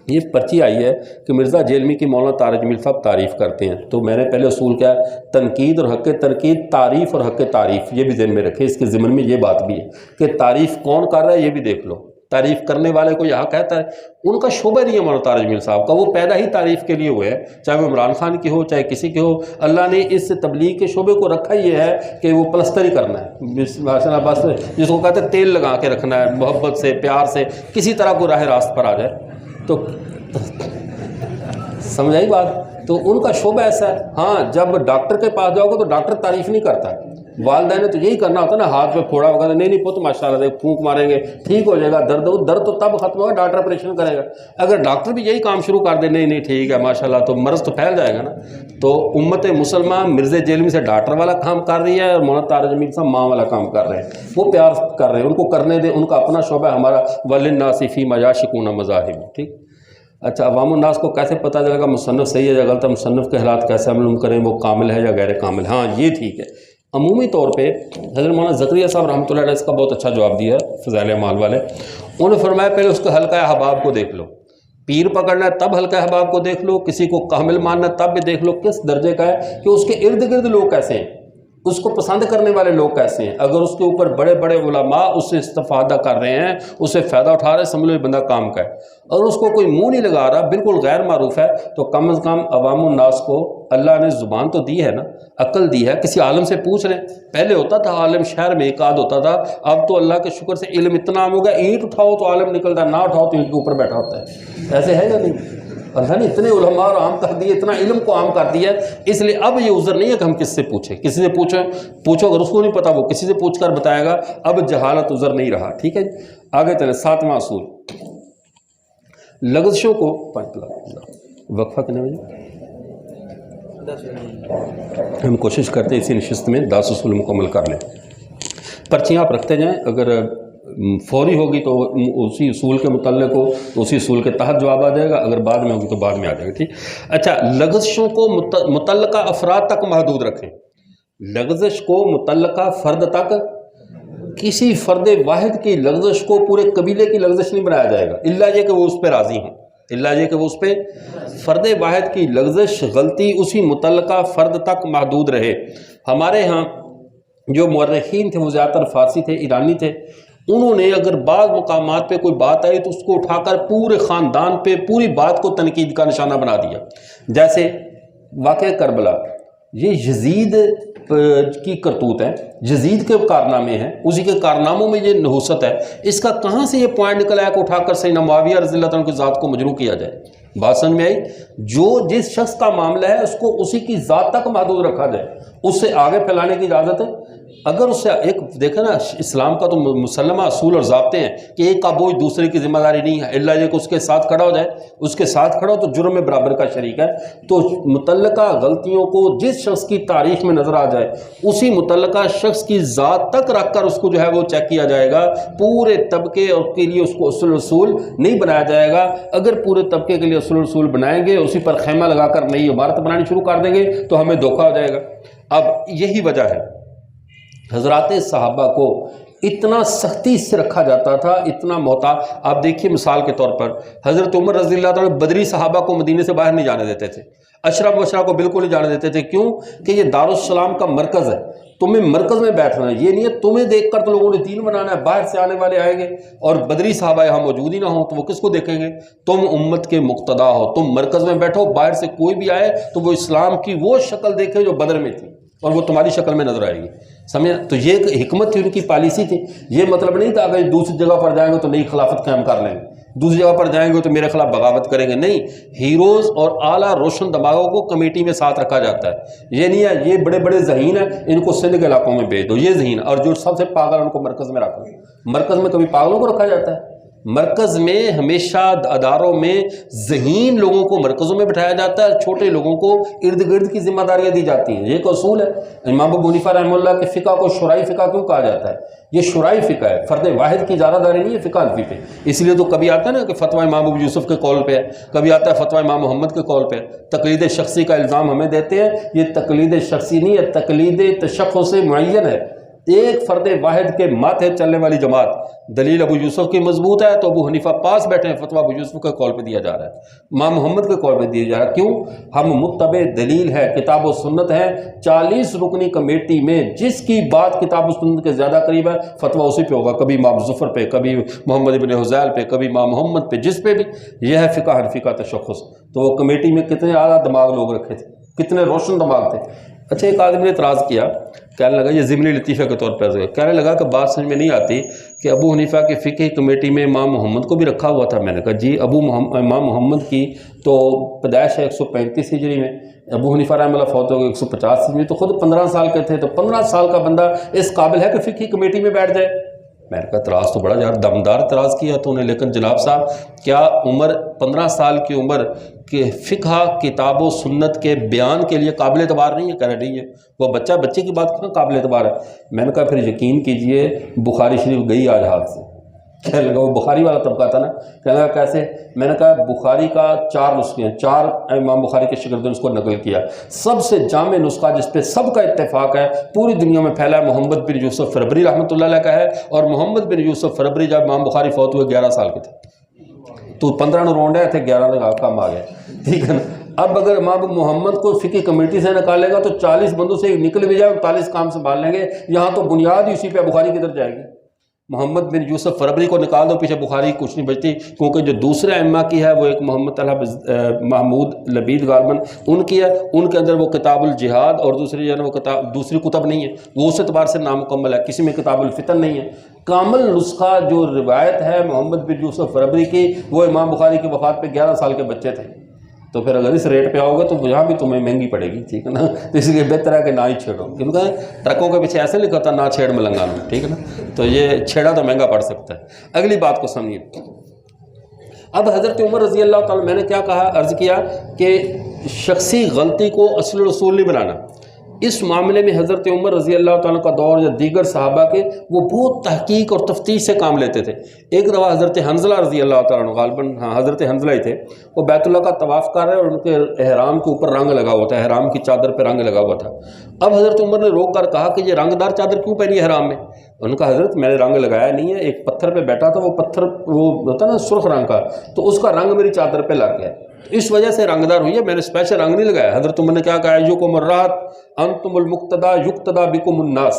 Speaker 1: یہ پرچی آئی ہے کہ مرزا جیلمی کی مولانا طارق جمیل صاحب تعریف کرتے ہیں. تو میں نے پہلے اصول کیا, تنقید اور حق تنقید, تعریف اور حق تعریف, یہ بھی ذہن میں رکھے. اس کے ضمن میں یہ بات بھی ہے کہ تعریف کون کر رہا ہے یہ بھی دیکھ لو. تعریف کرنے والے کو یہ حق ہے, ان کا شعبہ نہیں ہے مولانا طارق جمیل صاحب کا. وہ پیدا ہی تعریف کے لیے ہوئے ہیں, چاہے وہ عمران خان کی ہو چاہے کسی کی ہو. اللہ نے اس تبلیغ کے شعبے کو رکھا یہ ہے کہ وہ پلستر ہی کرنا ہے. بس جس کو کہتے ہیں تیل لگا کے رکھنا ہے, محبت سے پیار سے کسی طرح کو راہ راست پر آ جائے. تو سمجھ آئی بات. تو ان کا شعبہ ایسا ہے. ہاں جب ڈاکٹر کے پاس جاؤ گے تو ڈاکٹر تعریف نہیں کرتا. والدین نے تو یہی کرنا ہوتا ہے نا, ہاتھ پہ پھوڑا وغیرہ, نہیں پت ماشاء اللہ پھونک ماریں گے ٹھیک ہو جائے گا. درد تو تب ختم ہوگا ڈاکٹر آپریشن کرے گا. اگر ڈاکٹر بھی یہی کام شروع کر دے, نہیں ٹھیک ہے ماشاء اللہ, تو مرض تو پھیل جائے گا نا. تو امت مسلمہ مرزا جیلمی سے ڈاکٹر والا کام کر رہی ہے اور مولانا طارق جمیل صاحب ماں والا کام کر رہے ہیں. وہ پیار کر رہے ہیں, ان کو کرنے دیں, ان کا اپنا شعبہ ہے. ہمارا وللناس فی ما یشکون مذاہب. ٹھیک. اچھا, عوام الناس کو کیسے پتہ چلے گا مصنف صحیح ہے یا غلط ہے؟ مصنف کے حالات کیسے عمل کریں, وہ کامل ہے یا غیر کامل؟ ہاں یہ ٹھیک ہے. عمومی طور پہ حضرت مولانا زکریا صاحب رحمۃ اللہ علیہ اس کا بہت اچھا جواب دیا ہے, فضائل اعمال والے. انہوں نے فرمایا پہلے اس کا حلقہ احباب کو دیکھ لو. پیر پکڑنا ہے تب حلقہ احباب کو دیکھ لو, کسی کو کامل ماننا ہے تب بھی دیکھ لو کس درجے کا ہے, کہ اس کے ارد گرد لوگ کیسے ہیں, اس کو پسند کرنے والے لوگ کیسے ہیں. اگر اس کے اوپر بڑے بڑے علماء اس سے استفادہ کر رہے ہیں, اس سے فائدہ اٹھا رہے ہیں, سمجھ لو یہ بندہ کام کا ہے. اور اس کو کوئی منہ نہیں لگا رہا, بالکل غیر معروف ہے, تو کم از کم عوام الناس کو اللہ نے زبان تو دی ہے نا, عقل دی ہے. کسی عالم سے پوچھ لیں. پہلے ہوتا تھا عالم شہر میں ایک آدھ ہوتا تھا, اب تو اللہ کے شکر سے علم اتنا عام ہو گیا, اینٹ اٹھاؤ تو عالم نکلتا ہے, نہ اٹھاؤ تو اینٹ کے اوپر بیٹھا ہوتا ہے. ایسے ہے یا نہیں؟ اللہ نے اتنے علماء اور عام کر دیے, اتنا علم کو عام کر دیا ہے. اس لیے اب یہ عذر نہیں ہے کہ ہم کس سے پوچھیں. کسی سے پوچھو اگر اس کو نہیں پتا وہ کسی سے پوچھ کر بتائے گا. اب جہالت عذر نہیں رہا. ٹھیک ہے جی, آگے چلیں. 7واں اصول, لغزشوں کو وقفہ کرنے میں ہم کوشش کرتے ہیں اسی نشست میں 10 اصول مکمل کر لیں. پرچیاں آپ رکھتے جائیں, اگر فوری ہوگی تو اسی اصول کے متعلق ہو تو اسی اصول کے تحت جواب آ جائے گا, اگر بعد میں ہوگی تو بعد میں آ جائے گا. ٹھیک. اچھا, لغزشوں کو متعلقہ افراد تک محدود رکھیں. لغزش کو متعلقہ فرد تک, کسی فرد واحد کی لغزش کو پورے قبیلے کی لغزش نہیں بنایا جائے گا, الا یہ کہ وہ اس پہ راضی ہوں. اللہ یہ کہ وہ اس پہ فرد واحد کی لغزش غلطی اسی متعلقہ فرد تک محدود رہے. ہمارے ہاں جو مورخین تھے وہ زیادہ تر فارسی تھے, ایرانی تھے. انہوں نے اگر بعض مقامات پہ کوئی بات آئی تو اس کو اٹھا کر پورے خاندان پہ پوری بات کو تنقید کا نشانہ بنا دیا. جیسے واقعہ کربلا, یہ یزید کی کرتوت ہے, یزید کے کارنامے ہیں, اسی کے کارناموں میں یہ نحوست ہے. اس کا کہاں سے یہ پوائنٹ نکلا ہے کہ اٹھا کر سیدنا معاویہ رضی اللہ تعالیٰ کی ذات کو مجروح کیا جائے؟ بات سمجھ میں آئی؟ جو جس شخص کا معاملہ ہے اس کو اسی کی ذات تک محدود رکھا جائے, اس سے آگے پھیلانے کی اجازت ہے؟ اگر اس سے ایک دیکھیں نا، اسلام کا تو مسلمہ اصول اور ضابطے ہیں کہ ایک کا بوجھ دوسرے کی ذمہ داری نہیں ہے، اللہ یہ کہ اس کے ساتھ کھڑا ہو جائے، اس کے ساتھ کھڑا ہو تو جرم میں برابر کا شریک ہے۔ تو متعلقہ غلطیوں کو جس شخص کی تاریخ میں نظر آ جائے اسی متعلقہ شخص کی ذات تک رکھ کر اس کو جو ہے وہ چیک کیا جائے گا، پورے طبقے اور کے لیے اس کو اصول رسول نہیں بنایا جائے گا۔ اگر پورے طبقے کے لیے اصول رسول بنائیں گے، اسی پر خیمہ لگا کر نئی عمارت بنانی شروع کر دیں گے تو ہمیں دھوکہ ہو جائے گا۔ اب یہی وجہ ہے حضرات صحابہ کو اتنا سختی سے رکھا جاتا تھا، اتنا محتاط۔ آپ دیکھیے مثال کے طور پر حضرت عمر رضی اللہ تعالیٰ بدری صحابہ کو مدینے سے باہر نہیں جانے دیتے تھے، اشرف مبشرہ کو بالکل نہیں جانے دیتے تھے۔ کیوں؟ کہ یہ دارالسلام کا مرکز ہے، تمہیں مرکز میں بیٹھنا ہے، یہ نہیں ہے تمہیں دیکھ کر تو لوگوں نے دین بنانا ہے، باہر سے آنے والے آئیں گے اور بدری صحابہ یہاں موجود ہی نہ ہوں تو وہ کس کو دیکھیں گے؟ تم امت کے مقتدا ہو، تم مرکز میں بیٹھو، باہر سے کوئی بھی آئے تو وہ اسلام کی وہ شکل دیکھے جو بدر میں تھی اور وہ تمہاری شکل میں نظر آئے گی، سمجھے؟ تو یہ ایک حکمت تھی، ان کی پالیسی تھی۔ یہ مطلب نہیں تھا کہ دوسری جگہ پر جائیں گے تو نئی خلافت قائم کر لیں گے، دوسری جگہ پر جائیں گے تو میرے خلاف بغاوت کریں گے، نہیں۔ ہیروز اور اعلیٰ روشن دماغوں کو کمیٹی میں ساتھ رکھا جاتا ہے۔ یہ نہیں ہے یہ بڑے بڑے ذہین ہیں ان کو سندھ کے علاقوں میں بھیج دو، یہ ذہین، اور جو سب سے پاگل ان کو مرکز میں رکھو۔ مرکز میں کبھی پاگلوں کو رکھا جاتا ہے؟ مرکز میں ہمیشہ اداروں میں ذہین لوگوں کو مرکزوں میں بٹھایا جاتا ہے، چھوٹے لوگوں کو ارد گرد کی ذمہ داریاں دی جاتی ہیں۔ یہ ایک اصول ہے۔ امام ابو حنیفہ رحمہ اللہ کے فقہ کو شرعی فقہ کیوں کہا جاتا ہے؟ یہ شرعی فقہ ہے، فرد واحد کی اجارہ داری نہیں ہے فقہ حنفی پہ۔ اس لیے تو کبھی آتا ہے نا کہ فتویٰ امام ابو یوسف کے قول پہ ہے، کبھی آتا ہے فتویٰ امام محمد کے قول پہ ہے۔ تقلید شخصی کا الزام ہمیں دیتے ہیں، یہ تقلید شخصی نہیں ہے، تقلید تشخص معین ہے۔ ایک فرد واحد کے ماتھے چلنے والی جماعت، دلیل ابو یوسف کی مضبوط ہے تو ابو حنیفہ پاس بیٹھے ہیں، فتویٰ ابو یوسف کے قول پہ دیا جا رہا ہے، امام محمد کے قول پہ دیا جا رہا ہے۔ کیوں؟ ہم متبع دلیل ہے، کتاب و سنت ہے۔ 40 رکنی کمیٹی میں جس کی بات کتاب و سنت کے زیادہ قریب ہے فتویٰ اسی پہ ہوگا، کبھی امام ظفر پہ، کبھی محمد ابن حذیل پہ، کبھی امام محمد پہ، جس پہ بھی۔ یہ ہے فقہ حنفی کا تشخص۔ تو وہ کمیٹی میں کتنے اعلیٰ دماغ لوگ رکھے تھے، کتنے روشن دماغ تھے۔ اچھا، ایک آدمی نے اعتراض کیا، کہنے لگا، یہ ضمنی لطیفہ کے طور پر کہنے لگا کہ بات سمجھ میں نہیں آتی کہ ابو حنیفہ کی فقہی کمیٹی میں امام محمد کو بھی رکھا ہوا تھا۔ میں نے کہا جی، امام محمد کی تو پیدائش ہے 135 ہجری میں، ابو حنیفہ رحمہ اللہ فوت ہو گئے 150 ہجری میں، تو خود 15 سال کے تھے، تو 15 سال کا بندہ اس قابل ہے کہ فقہی کمیٹی میں بیٹھ جائے؟ میں نے کہا اعتراض تو بڑا یار دمدار اعتراض کیا تو نے، لیکن جناب صاحب کیا عمر 15 سال کی عمر کہ فقہ کتاب و سنت کے بیان کے لیے قابل اعتبار نہیں ہے؟ کہہ رہے نہیں ہے، وہ بچے کی بات کہاں قابل اعتبار ہے؟ میں نے کہا پھر یقین کیجئے بخاری شریف گئی آج ہاتھ سے۔ کہنے لگا وہ بخاری والا طبقہ تھا نا، کہنے لگا کیسے؟ میں نے کہا بخاری کا 4 نسخے ہیں، 4 امام بخاری کے شاگردوں نے اس کو نقل کیا، سب سے جامع نسخہ جس پہ سب کا اتفاق ہے پوری دنیا میں پھیلا ہے، محمد بن یوسف فربری رحمۃ اللہ علیہ کا ہے۔ اور محمد بن یوسف فربری جب امام بخاری فوت ہوئے 11 سال کے تھے، تو 15 نے رونڈ آئے تھے، 11 نے کام آ گئے، ٹھیک ہے نا۔ اب اگر امام محمد کو فقہ کمیٹی سے نکالے گا تو 40 بندوں سے نکل بھی جائے، 39 کام سنبھال لیں گے، یہاں تو بنیاد ہی اسی پہ بخاری کدھر جائے گی؟ محمد بن یوسف فربری کو نکال دو، پیچھے بخاری کچھ نہیں بچتی، کیونکہ جو دوسرے ائمہ کی ہے وہ ایک محمد محمود لبید غالباً ان کی ہے، ان کے اندر وہ کتاب الجہاد اور دوسری جو ہے وہ کتاب دوسری کتب نہیں ہے، وہ اس اعتبار سے نامکمل ہے، کسی میں کتاب الفتن نہیں ہے۔ کامل نسخہ جو روایت ہے محمد بن یوسف فربری کی، وہ امام بخاری کی وفات پہ 11 سال کے بچے تھے۔ تو پھر اگر اس ریٹ پہ آؤ گے تو یہاں بھی تمہیں مہنگی پڑے گی، ٹھیک ہے نا۔ تو اس لیے بہتر ہے کہ نہ ہی چھیڑو، کیونکہ ٹرکوں کے پیچھے ایسے لکھا تھا نہ چھیڑ ملنگا میں، ٹھیک ہے نا، تو یہ چھیڑا تو مہنگا پڑ سکتا ہے۔ اگلی بات کو سمجھیے۔ اب حضرت عمر رضی اللہ تعالیٰ، میں نے کیا کہا، عرض کیا کہ شخصی غلطی کو اصل رسول نہیں بنانا۔ اس معاملے میں حضرت عمر رضی اللہ تعالیٰ کا دور یا دیگر صحابہ کے وہ بہت تحقیق اور تفتیش سے کام لیتے تھے۔ ایک دفعہ حضرت حنظلہ رضی اللہ تعالیٰ عنہ، غالباً ہاں حضرت حنظلہ ہی تھے، وہ بیت اللہ کا طواف کر رہے اور ان کے احرام کے اوپر رنگ لگا ہوا تھا، احرام کی چادر پہ رنگ لگا ہوا تھا۔ اب حضرت عمر نے روک کر کہا کہ یہ رنگ دار چادر کیوں پہنی احرام میں؟ انہوں نے کہا حضرت میں نے رنگ لگایا نہیں ہے، ایک پتھر پہ بیٹھا تھا، وہ پتھر وہ ہوتا نا سرخ رنگ کا، تو اس کا رنگ میری چادر پہ لگ گیا، اس وجہ سے رنگ دار ہوئی ہے، میں نے اسپیشل رنگ نہیں لگایا۔ حضرت عمر نے کیا کہا، ایکم الراحت انتم المقتدا یقتدا بکم الناس،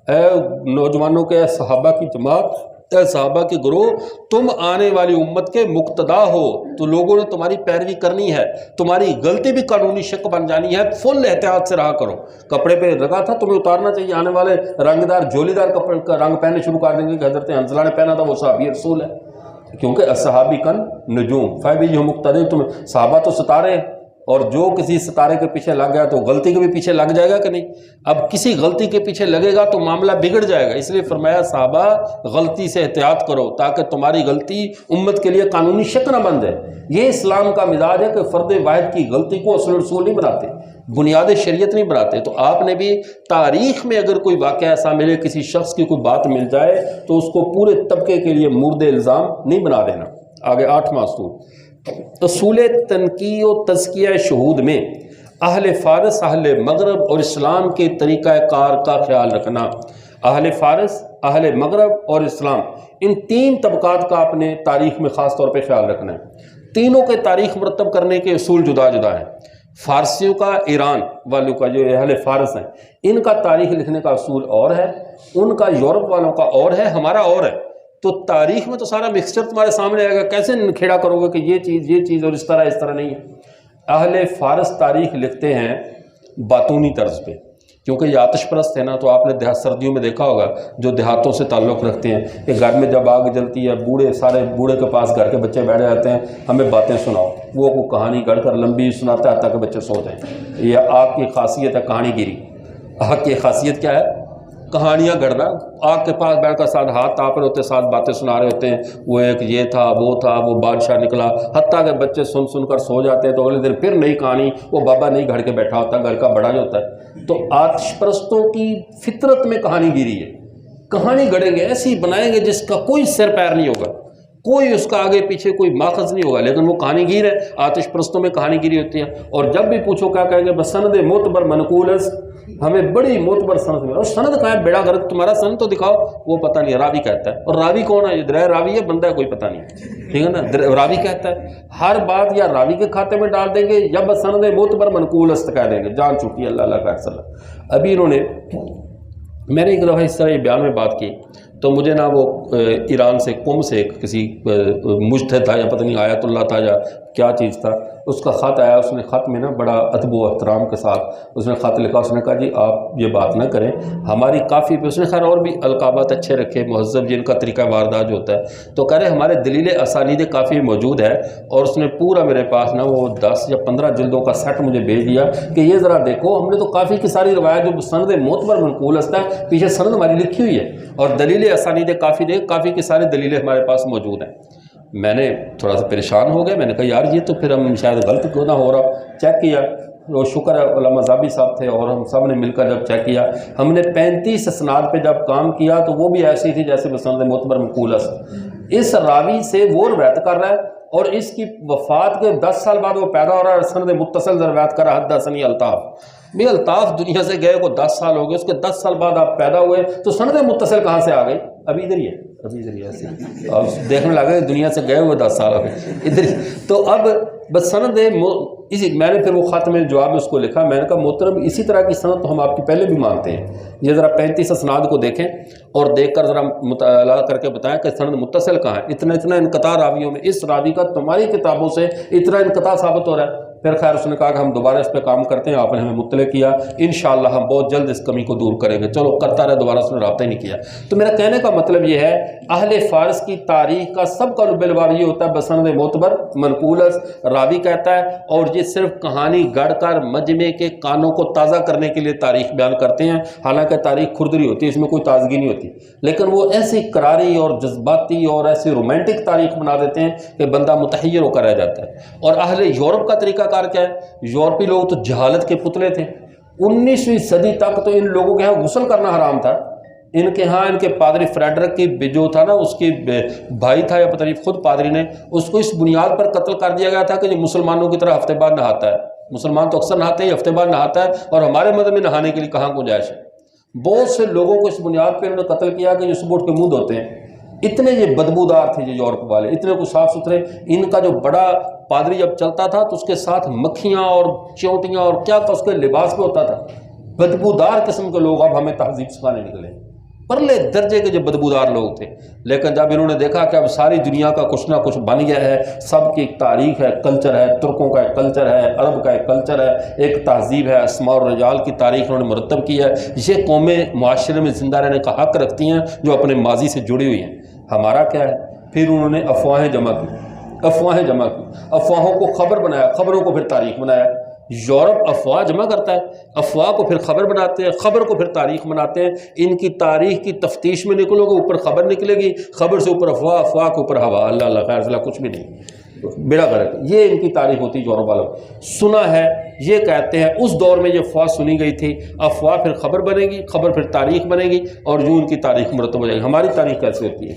Speaker 1: اے نوجوانوں کے، اے صحابہ کی جماعت، اے صحابہ کے گروہ، تم آنے والی امت کے مقتدا ہو، تو لوگوں نے تمہاری پیروی کرنی ہے، تمہاری غلطی بھی قانونی شک بن جانی ہے، فل احتیاط سے رہا کرو۔ کپڑے پہ لگا تھا تمہیں اتارنا چاہیے، آنے والے رنگ دار جولی دار کپڑے کا رنگ پہننے شروع کر دیں گے کہ حضرت حنظلہ نے پہنا تھا وہ صحابی رسول ہے، کیونکہ صحابی کن نجوم فیبی جو مقتدی، تم صحابہ تو ستارے ہیں، اور جو کسی ستارے کے پیچھے لگ گیا تو غلطی کے بھی پیچھے لگ جائے گا کہ نہیں؟ اب کسی غلطی کے پیچھے لگے گا تو معاملہ بگڑ جائے گا، اس لیے فرمایا صحابہ غلطی سے احتیاط کرو تاکہ تمہاری غلطی امت کے لیے قانونی شک نہ بن جائے۔ یہ اسلام کا مزاج ہے کہ فرد واحد کی غلطی کو اصل رسول نہیں بناتے، بنیاد شریعت نہیں بناتے۔ تو آپ نے بھی تاریخ میں اگر کوئی واقعہ ایسا ملے، کسی شخص کی کوئی بات مل جائے تو اس کو پورے طبقے کے لیے مورد الزام نہیں بنا دینا۔ آگے 8واں اصول تنقیح و تزکیہ شہود میں اہل فارس، اہل مغرب اور اسلام کے طریقہ کار کا خیال رکھنا۔ اہل فارس، اہل مغرب اور اسلام، ان تین طبقات کا اپنے تاریخ میں خاص طور پہ خیال رکھنا ہے۔ تینوں کے تاریخ مرتب کرنے کے اصول جدا جدا ہیں۔ فارسیوں کا، ایران والوں کا جو اہل فارس ہیں، ان کا تاریخ لکھنے کا اصول اور ہے، ان کا یورپ والوں کا اور ہے، ہمارا اور ہے۔ تو تاریخ میں تو سارا مکسچر تمہارے سامنے آئے گا، کیسے کھیڑا کرو گے کہ یہ چیز اور اس طرح نہیں ہے۔ اہل فارس تاریخ لکھتے ہیں باطونی طرز پہ، کیونکہ یہ آتش پرست ہے نا، تو آپ نے سردیوں میں دیکھا ہوگا جو دیہاتوں سے تعلق رکھتے ہیں کہ گھر میں جب آگ جلتی ہے، سارے بوڑھے کے پاس گھر کے بچے بیٹھ جاتے ہیں، ہمیں باتیں سناؤ، وہ کو کہانی گڑھ کر لمبی سناتا ہے تاکہ بچے سو جائیں۔ یہ آگ کی خاصیت ہے، کہانی گیری۔ آگ کی خاصیت کیا ہے؟ کہانیاں گڑھنا۔ آگ کے پاس بیٹھ کر ساتھ ہاتھ تاپ رہے ہوتے ہیں، ساتھ باتیں سنا رہے ہوتے ہیں، وہ ایک یہ تھا، وہ بادشاہ نکلا، حتیٰ کہ بچے سن کر سو جاتے ہیں، تو اگلے دن پھر نئی کہانی، وہ بابا نہیں گھڑ کے بیٹھا ہوتا، گھر کا بڑا جو ہوتا ہے۔ تو آتش پرستوں کی فطرت میں کہانی گیری ہے، کہانی گڑھیں گے، ایسی بنائیں گے جس کا کوئی سر پیر نہیں ہوگا، کوئی اس کا آگے پیچھے کوئی ماخذ نہیں ہوگا، لیکن وہ کہانی گیر ہے۔ آتش پرستوں میں کہانی گیری ہوتی ہے، اور جب بھی پوچھو کیا کہیں گے؟ بس سند معتبر منقول ہے، ہمیں بڑی معتبر سند میں۔ اور سند کہاں ہے؟ بیڑا غرق، تمہارا سند تو دکھاؤ۔ وہ پتہ نہیں، راوی کہتا ہے۔ اور راوی کون ہے؟ یہ راوی ہے، بندہ ہے کوئی پتہ نہیں، ٹھیک ہے نا؟ راوی کہتا ہے، ہر بات یا راوی کے کھاتے میں ڈال دیں گے یا بس سند معتبر منقول است کہہ دیں گے، جان چکی اللہ کا صلی۔ ابھی انہوں نے، میں نے ایک دفعہ اس طرح یہ بیان میں بات کی تو مجھے نا وہ ایران سے، قم سے کسی مجتہد تھا یا پتہ نہیں آیت اللہ تھا یا کیا چیز تھا، اس کا خط آیا۔ اس نے خط میں نا بڑا ادب و احترام کے ساتھ اس نے خط لکھا۔ اس نے کہا جی آپ یہ بات نہ کریں، ہماری کافی پہ، اس نے خیر اور بھی القابات اچھے رکھے، مہذب جن کا طریقہ واردات جو ہوتا ہے، تو کہہ رہے ہمارے دلیل اسانید کافی موجود ہے۔ اور اس نے پورا میرے پاس نا وہ 10 یا 15 جلدوں کا سیٹ مجھے بھیج دیا کہ یہ ذرا دیکھو، ہم نے تو کافی کی ساری روایت جو سند معتبر منقول ہے، پیچھے سند ہماری لکھی ہوئی ہے، اور دلیل اسانید کافی کی ساری دلیلیں ہمارے پاس موجود ہیں۔ میں نے تھوڑا سا پریشان ہو گیا، میں نے کہا یار یہ تو پھر ہم شاید غلط کیوں نہ ہو رہا۔ چیک کیا، وہ شکر ہے علامہ زابی صاحب تھے اور ہم سب نے مل کر جب چیک کیا، ہم نے 35 اسناد پہ جب کام کیا تو وہ بھی ایسی تھی جیسے بسند معتبر منقول ہے۔ اس راوی سے وہ روایت کر رہا ہے اور اس کی وفات کے 10 سال بعد وہ پیدا ہو رہا ہے، سند متصل روایت کر رہا ہے، حدثنی الطاف۔ بھی الطاف دنیا سے گئے کو 10 سال ہو گئے، اس کے 10 سال بعد آپ پیدا ہوئے تو سند متصل کہاں سے آ گئی؟ ابھی ادھر ہی ہے، ایسے اب دیکھنے لگا کہ دنیا سے گئے ہوئے 10 سال ہو گئے ادھر ہی۔ تو اب بس سند اسی، میں نے پھر وہ خط میں جواب میں اس کو لکھا، میں نے کہا محترم اسی طرح کی سند تو ہم آپ کی پہلے بھی مانتے ہیں، یہ ذرا 35 اسناد کو دیکھیں اور دیکھ کر ذرا مطالعہ کر کے بتائیں کہ سند متصل کہاں ہے۔ اتنا انقطاع راویوں میں، اس راوی کا تمہاری کتابوں سے اتنا انقطاع ثابت ہو رہا ہے۔ پھر خیر اس نے کہا کہ ہم دوبارہ اس پہ کام کرتے ہیں، آپ نے ہمیں مطلع کیا، انشاءاللہ ہم بہت جلد اس کمی کو دور کریں گے۔ چلو کرتا رہے، دوبارہ اس نے رابطہ ہی نہیں کیا۔ تو میرا کہنے کا مطلب یہ ہے، اہل فارس کی تاریخ کا سب کا لب لباب یہ ہوتا ہے بسند معتبر منقول راوی کہتا ہے، اور یہ صرف کہانی گڑھ کر مجمع کے کانوں کو تازہ کرنے کے لیے تاریخ بیان کرتے ہیں، حالانکہ تاریخ کھردری ہوتی ہے، اس میں کوئی تازگی نہیں ہوتی، لیکن وہ ایسی کراری اور جذباتی اور ایسی رومانٹک تاریخ بنا دیتے ہیں کہ بندہ متحیر ہو کر رہ جاتا ہے۔ اور اہل یورپ کا طریقہ کار کیا ہے؟ یورپی لوگ تو جہالت کے پتلے تھے، 19ویں صدی تک تو ان لوگوں کے ہاں غسل کرنا حرام تھا۔ ان کے ہاں ان کے پادری فریڈرک کی جو تھا نا، اس کی بھائی تھا یا پتہ نہیں خود پادری نے اس کو اس بنیاد پر قتل کر دیا گیا تھا کہ یہ مسلمانوں کی طرح ہفتے بعد نہاتا ہے۔ مسلمان تو اکثر نہاتے ہیں، ہفتے بعد نہاتا ہے، اور ہمارے مذہب میں نہانے کے لیے کہاں گنجائش ہے؟ بہت سے لوگوں کو اس بنیاد پہ انہوں نے قتل کیا کہ یہ صبح اٹھ کے منہ دھوتے ہیں۔ اتنے یہ بدبودار تھے یہ یورپ والے، اتنے کو صاف ستھرے۔ ان کا جو بڑا پادری جب چلتا تھا تو اس کے ساتھ مکھیاں اور چونٹیاں اور کیا اس کے لباس پہ ہوتا تھا، بدبودار قسم کے لوگ اب ہمیں تہذیب سکھانے نکلے، پرلے درجے کے جو بدبودار لوگ تھے۔ لیکن جب انہوں نے دیکھا کہ اب ساری دنیا کا کچھ نہ کچھ بن گیا ہے، سب کی ایک تاریخ ہے، کلچر ہے، ترکوں کا ایک کلچر ہے، عرب کا ایک کلچر ہے، ایک تہذیب ہے، اسماء اور رجال کی تاریخ انہوں نے مرتب کی ہے، یہ قومیں معاشرے میں زندہ رہنے کا حق رکھتی ہیں جو اپنے ماضی سے جڑی ہوئی ہیں۔ ہمارا کیا ہے؟ پھر انہوں نے افواہیں جمع کی، افواہیں جمع کی، افواہوں کو خبر بنایا، خبروں کو پھر تاریخ بنایا۔ یورپ افواہ جمع کرتا ہے، افواہ کو پھر خبر بناتے ہیں، خبر کو پھر تاریخ بناتے ہیں۔ ان کی تاریخ کی تفتیش میں نکلو گے، اوپر خبر نکلے گی، خبر سے اوپر افواہ، افواہ کے اوپر ہوا، اللہ اللہ خیر اللہ کچھ بھی نہیں، بیڑا غرق۔ یہ ان کی تاریخ ہوتی ہے یورپ والوں۔ سنا ہے، یہ کہتے ہیں اس دور میں یہ افواہ سنی گئی تھی، افواہ پھر خبر بنے گی، خبر پھر تاریخ بنے گی، اور یوں ان کی تاریخ مرتب ہو جائے گی۔ ہماری تاریخ کیسے ہوتی ہے؟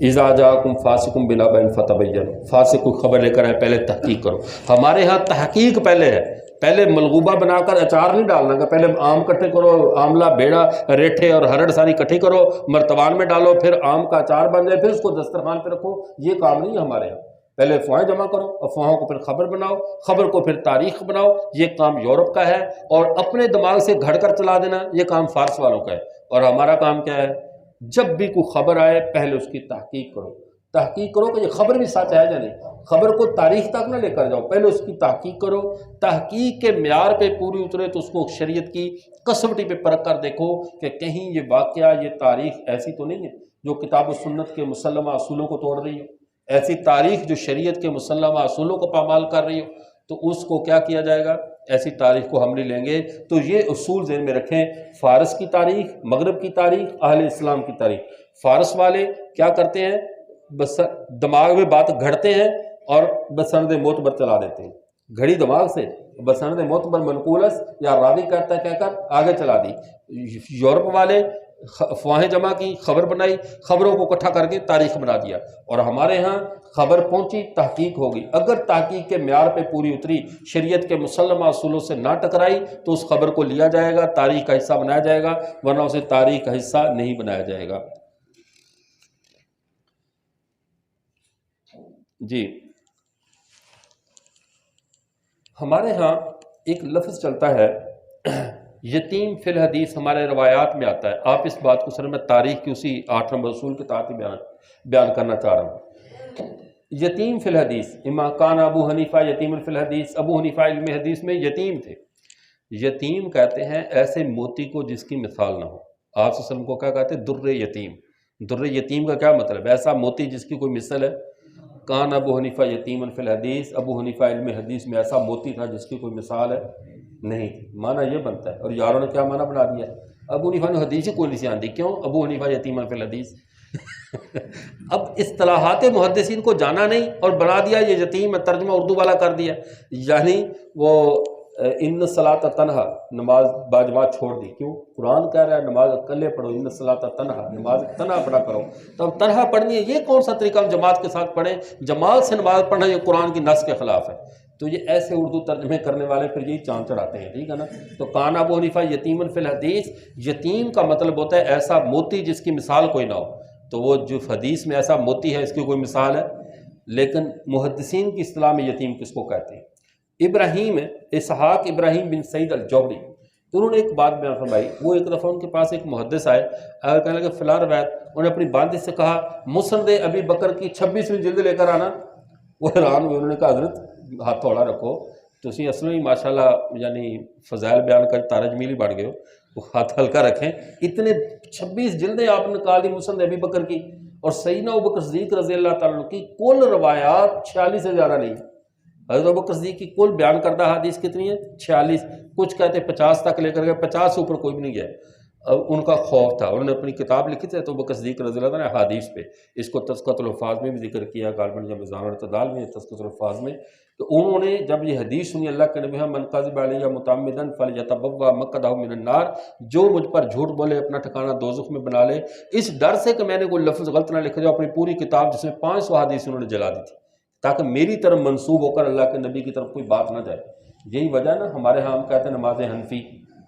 Speaker 1: اذا جاءکم فاسق بنبأ فتبینوا، فاسق کوئی خبر لے کر آئے پہلے تحقیق کرو۔ ہمارے ہاں تحقیق پہلے ہے، پہلے ملغوبہ بنا کر اچار نہیں ڈالنا کہ پہلے آم کٹھے کرو، آملہ بیڑا ریٹھے اور ہرڑ ساری کٹھی کرو، مرتبان میں ڈالو، پھر آم کا اچار بن جائے، پھر اس کو دسترخوان پہ رکھو۔ یہ کام نہیں ہے ہمارے ہاں۔ پہلے افواہیں جمع کرو، افواہوں کو پھر خبر بناؤ، خبر کو پھر تاریخ بناؤ۔ یہ کام یورپ کا ہے، اور اپنے دماغ سے گھڑ کر چلا دینا یہ کام فارس والوں کا ہے۔ اور ہمارا کام کیا ہے؟ جب بھی کوئی خبر آئے پہلے اس کی تحقیق کرو، تحقیق کرو کہ یہ خبر بھی سچ ہے یا نہیں۔ خبر کو تاریخ تک نہ لے کر جاؤ، پہلے اس کی تحقیق کرو، تحقیق کے معیار پہ پوری اترے تو اس کو شریعت کی کسوٹی پہ پرکھ کر دیکھو کہ کہیں یہ واقعہ، یہ تاریخ ایسی تو نہیں ہے جو کتاب و سنت کے مسلمہ اصولوں کو توڑ رہی ہو، ایسی تاریخ جو شریعت کے مسلمہ اصولوں کو پامال کر رہی ہو، تو اس کو کیا کیا جائے گا؟ ایسی تاریخ کو ہم نہیں لیں گے۔ تو یہ اصول ذہن میں رکھیں، فارس کی تاریخ، مغرب کی تاریخ، اہل اسلام کی تاریخ۔ فارس والے کیا کرتے ہیں؟ بس دماغ میں بات گھڑتے ہیں اور بسند معتبر چلا دیتے ہیں، گھڑی دماغ سے بسند معتبر منقولس یا راوی کہتا ہے کہہ کر آگے چلا دی۔ یورپ والے افواہیں جمع کی، خبر بنائی، خبروں کو اکٹھا کر کے تاریخ بنا دیا۔ اور ہمارے ہاں خبر پہنچی، تحقیق ہوگی، اگر تحقیق کے معیار پہ پوری اتری، شریعت کے مسلمہ اصولوں سے نہ ٹکرائی، تو اس خبر کو لیا جائے گا، تاریخ کا حصہ بنایا جائے گا، ورنہ اسے تاریخ کا حصہ نہیں بنایا جائے گا۔ جی، ہمارے ہاں ایک لفظ چلتا ہے یتیم فی الحدیث، ہمارے روایات میں آتا ہے۔ آپ اس بات کو سر میں تاریخ کی اسی 8 نمبر اصول کے تحت بیان کرنا چاہ رہا ہوں۔ یتیم فی الحدیث، اما کان ابو حنیفہ یتیم فی الحدیث، ابو حنیفہ علم حدیث میں یتیم تھے۔ یتیم کہتے ہیں ایسے موتی کو جس کی مثال نہ ہو۔ آپ صلی اللہ علیہ وسلم کو کیا کہتے ہیں؟ در یتیم۔ در یتیم کا کیا مطلب ہے؟ ایسا موتی جس کی کوئی مثل ہے۔ کان ابو حنیفہ یتیمن فی الحدیث، ابو حنیفہ علم حدیث میں ایسا موتی تھا جس کی کوئی مثال ہے نہیں تھی۔ معنی یہ بنتا ہے، اور یاروں نے کیا معنی بنا دیا ہے؟ ابو حنیفہ نے حدیث ہی کوئی نہیں آتی، کیوں؟ ابو حنیفہ یتیمن فی الحدیث۔ اب اصطلاحات محدثین کو جانا نہیں اور بنا دیا یہ یتیم ہے، ترجمہ اردو والا کر دیا، یعنی وہ ان الصلاۃ تنہا، نماز باجماعت چھوڑ دی۔ کیوں؟ قرآن کہہ رہا ہے نماز اکلے پڑھو، ان الصلاۃ تنہا، نماز تنہا پڑھا کرو۔ تو اب تنہا پڑھنی ہے، یہ کون سا طریقہ ہم جماعت کے ساتھ پڑھیں؟ جماعت سے نماز پڑھنا یہ قرآن کی نص کے خلاف ہے۔ تو یہ ایسے اردو ترجمے کرنے والے پھر یہی چاند چڑھاتے ہیں، ٹھیک ہے نا۔ تو کان ابو حنیفہ یتیمن فی الحدیث، یتیم کا مطلب ہوتا ہے ایسا موتی جس کی مثال کوئی نہ ہو۔ تو وہ جو حدیث میں ایسا موتی ہے اس کی کوئی مثال ہے، لیکن محدثین کی اصطلاح میں یتیم کس کو کہتے ہیں؟ ابراہیم اسحاق ابراہیم بن سعید الجوہری، انہوں نے ایک بات بیان فرمائی۔ وہ ایک دفعہ ان کے پاس ایک محدث آئے، اگر کہنے لگے فلاں روایت، انہوں نے اپنی والدہ سے کہا مسند ابی بکر کی 26ویں جلد لے کر آنا۔ وہ حیران ہوئے، انہوں نے کہا حضرت ہاتھ تھوڑا رکھو، تسی اصل میں ماشاءاللہ یعنی فضائل بیان کر تارج میل ہی بڑھ گئے ہو، وہ ہاتھ ہلکا رکھیں، اتنے 26 جلدیں آپ نے نکال دی مسند ابی بکر کی، اور سیدنا ابوبکر صدیق رضی اللہ تعالیٰ عنہ کی کل روایات 46 سے زیادہ نہیں۔ حضرت ابوبکر صدیق کی کل بیان کردہ حدیث کتنی ہے؟ 46۔ کچھ کہتے ہیں 50 تک لے کر گئے، 50 سے اوپر کوئی بھی نہیں گیا۔ ان کا خوف تھا، انہوں نے اپنی کتاب لکھی تھی تو ابوبکر صدیق رضی اللہ عنہ حدیث پہ، اس کو تذکرۃ الحفاظ میں بھی ذکر کیا، غالباً یا میزان الاعتدال میں، تذکرۃ الحفاظ میں۔ تو انہوں نے جب یہ حدیث سنی اللہ کے نبی من کذب علی متعمدا فلیتبوأ مقعدہ من النار، جو مجھ پر جھوٹ بولے اپنا ٹھکانہ دوزخ میں بنا لے، اس ڈر سے کہ میں نے کوئی لفظ غلط نہ لکھ جاؤ، اپنی پوری کتاب جس میں 500 حدیث انہوں نے جلا دی تھی تاکہ میری طرف منسوب ہو کر اللہ کے نبی کی طرف کوئی بات نہ جائے۔ یہی وجہ نا ہمارے ہاں ہم کہتے ہیں نماز حنفی،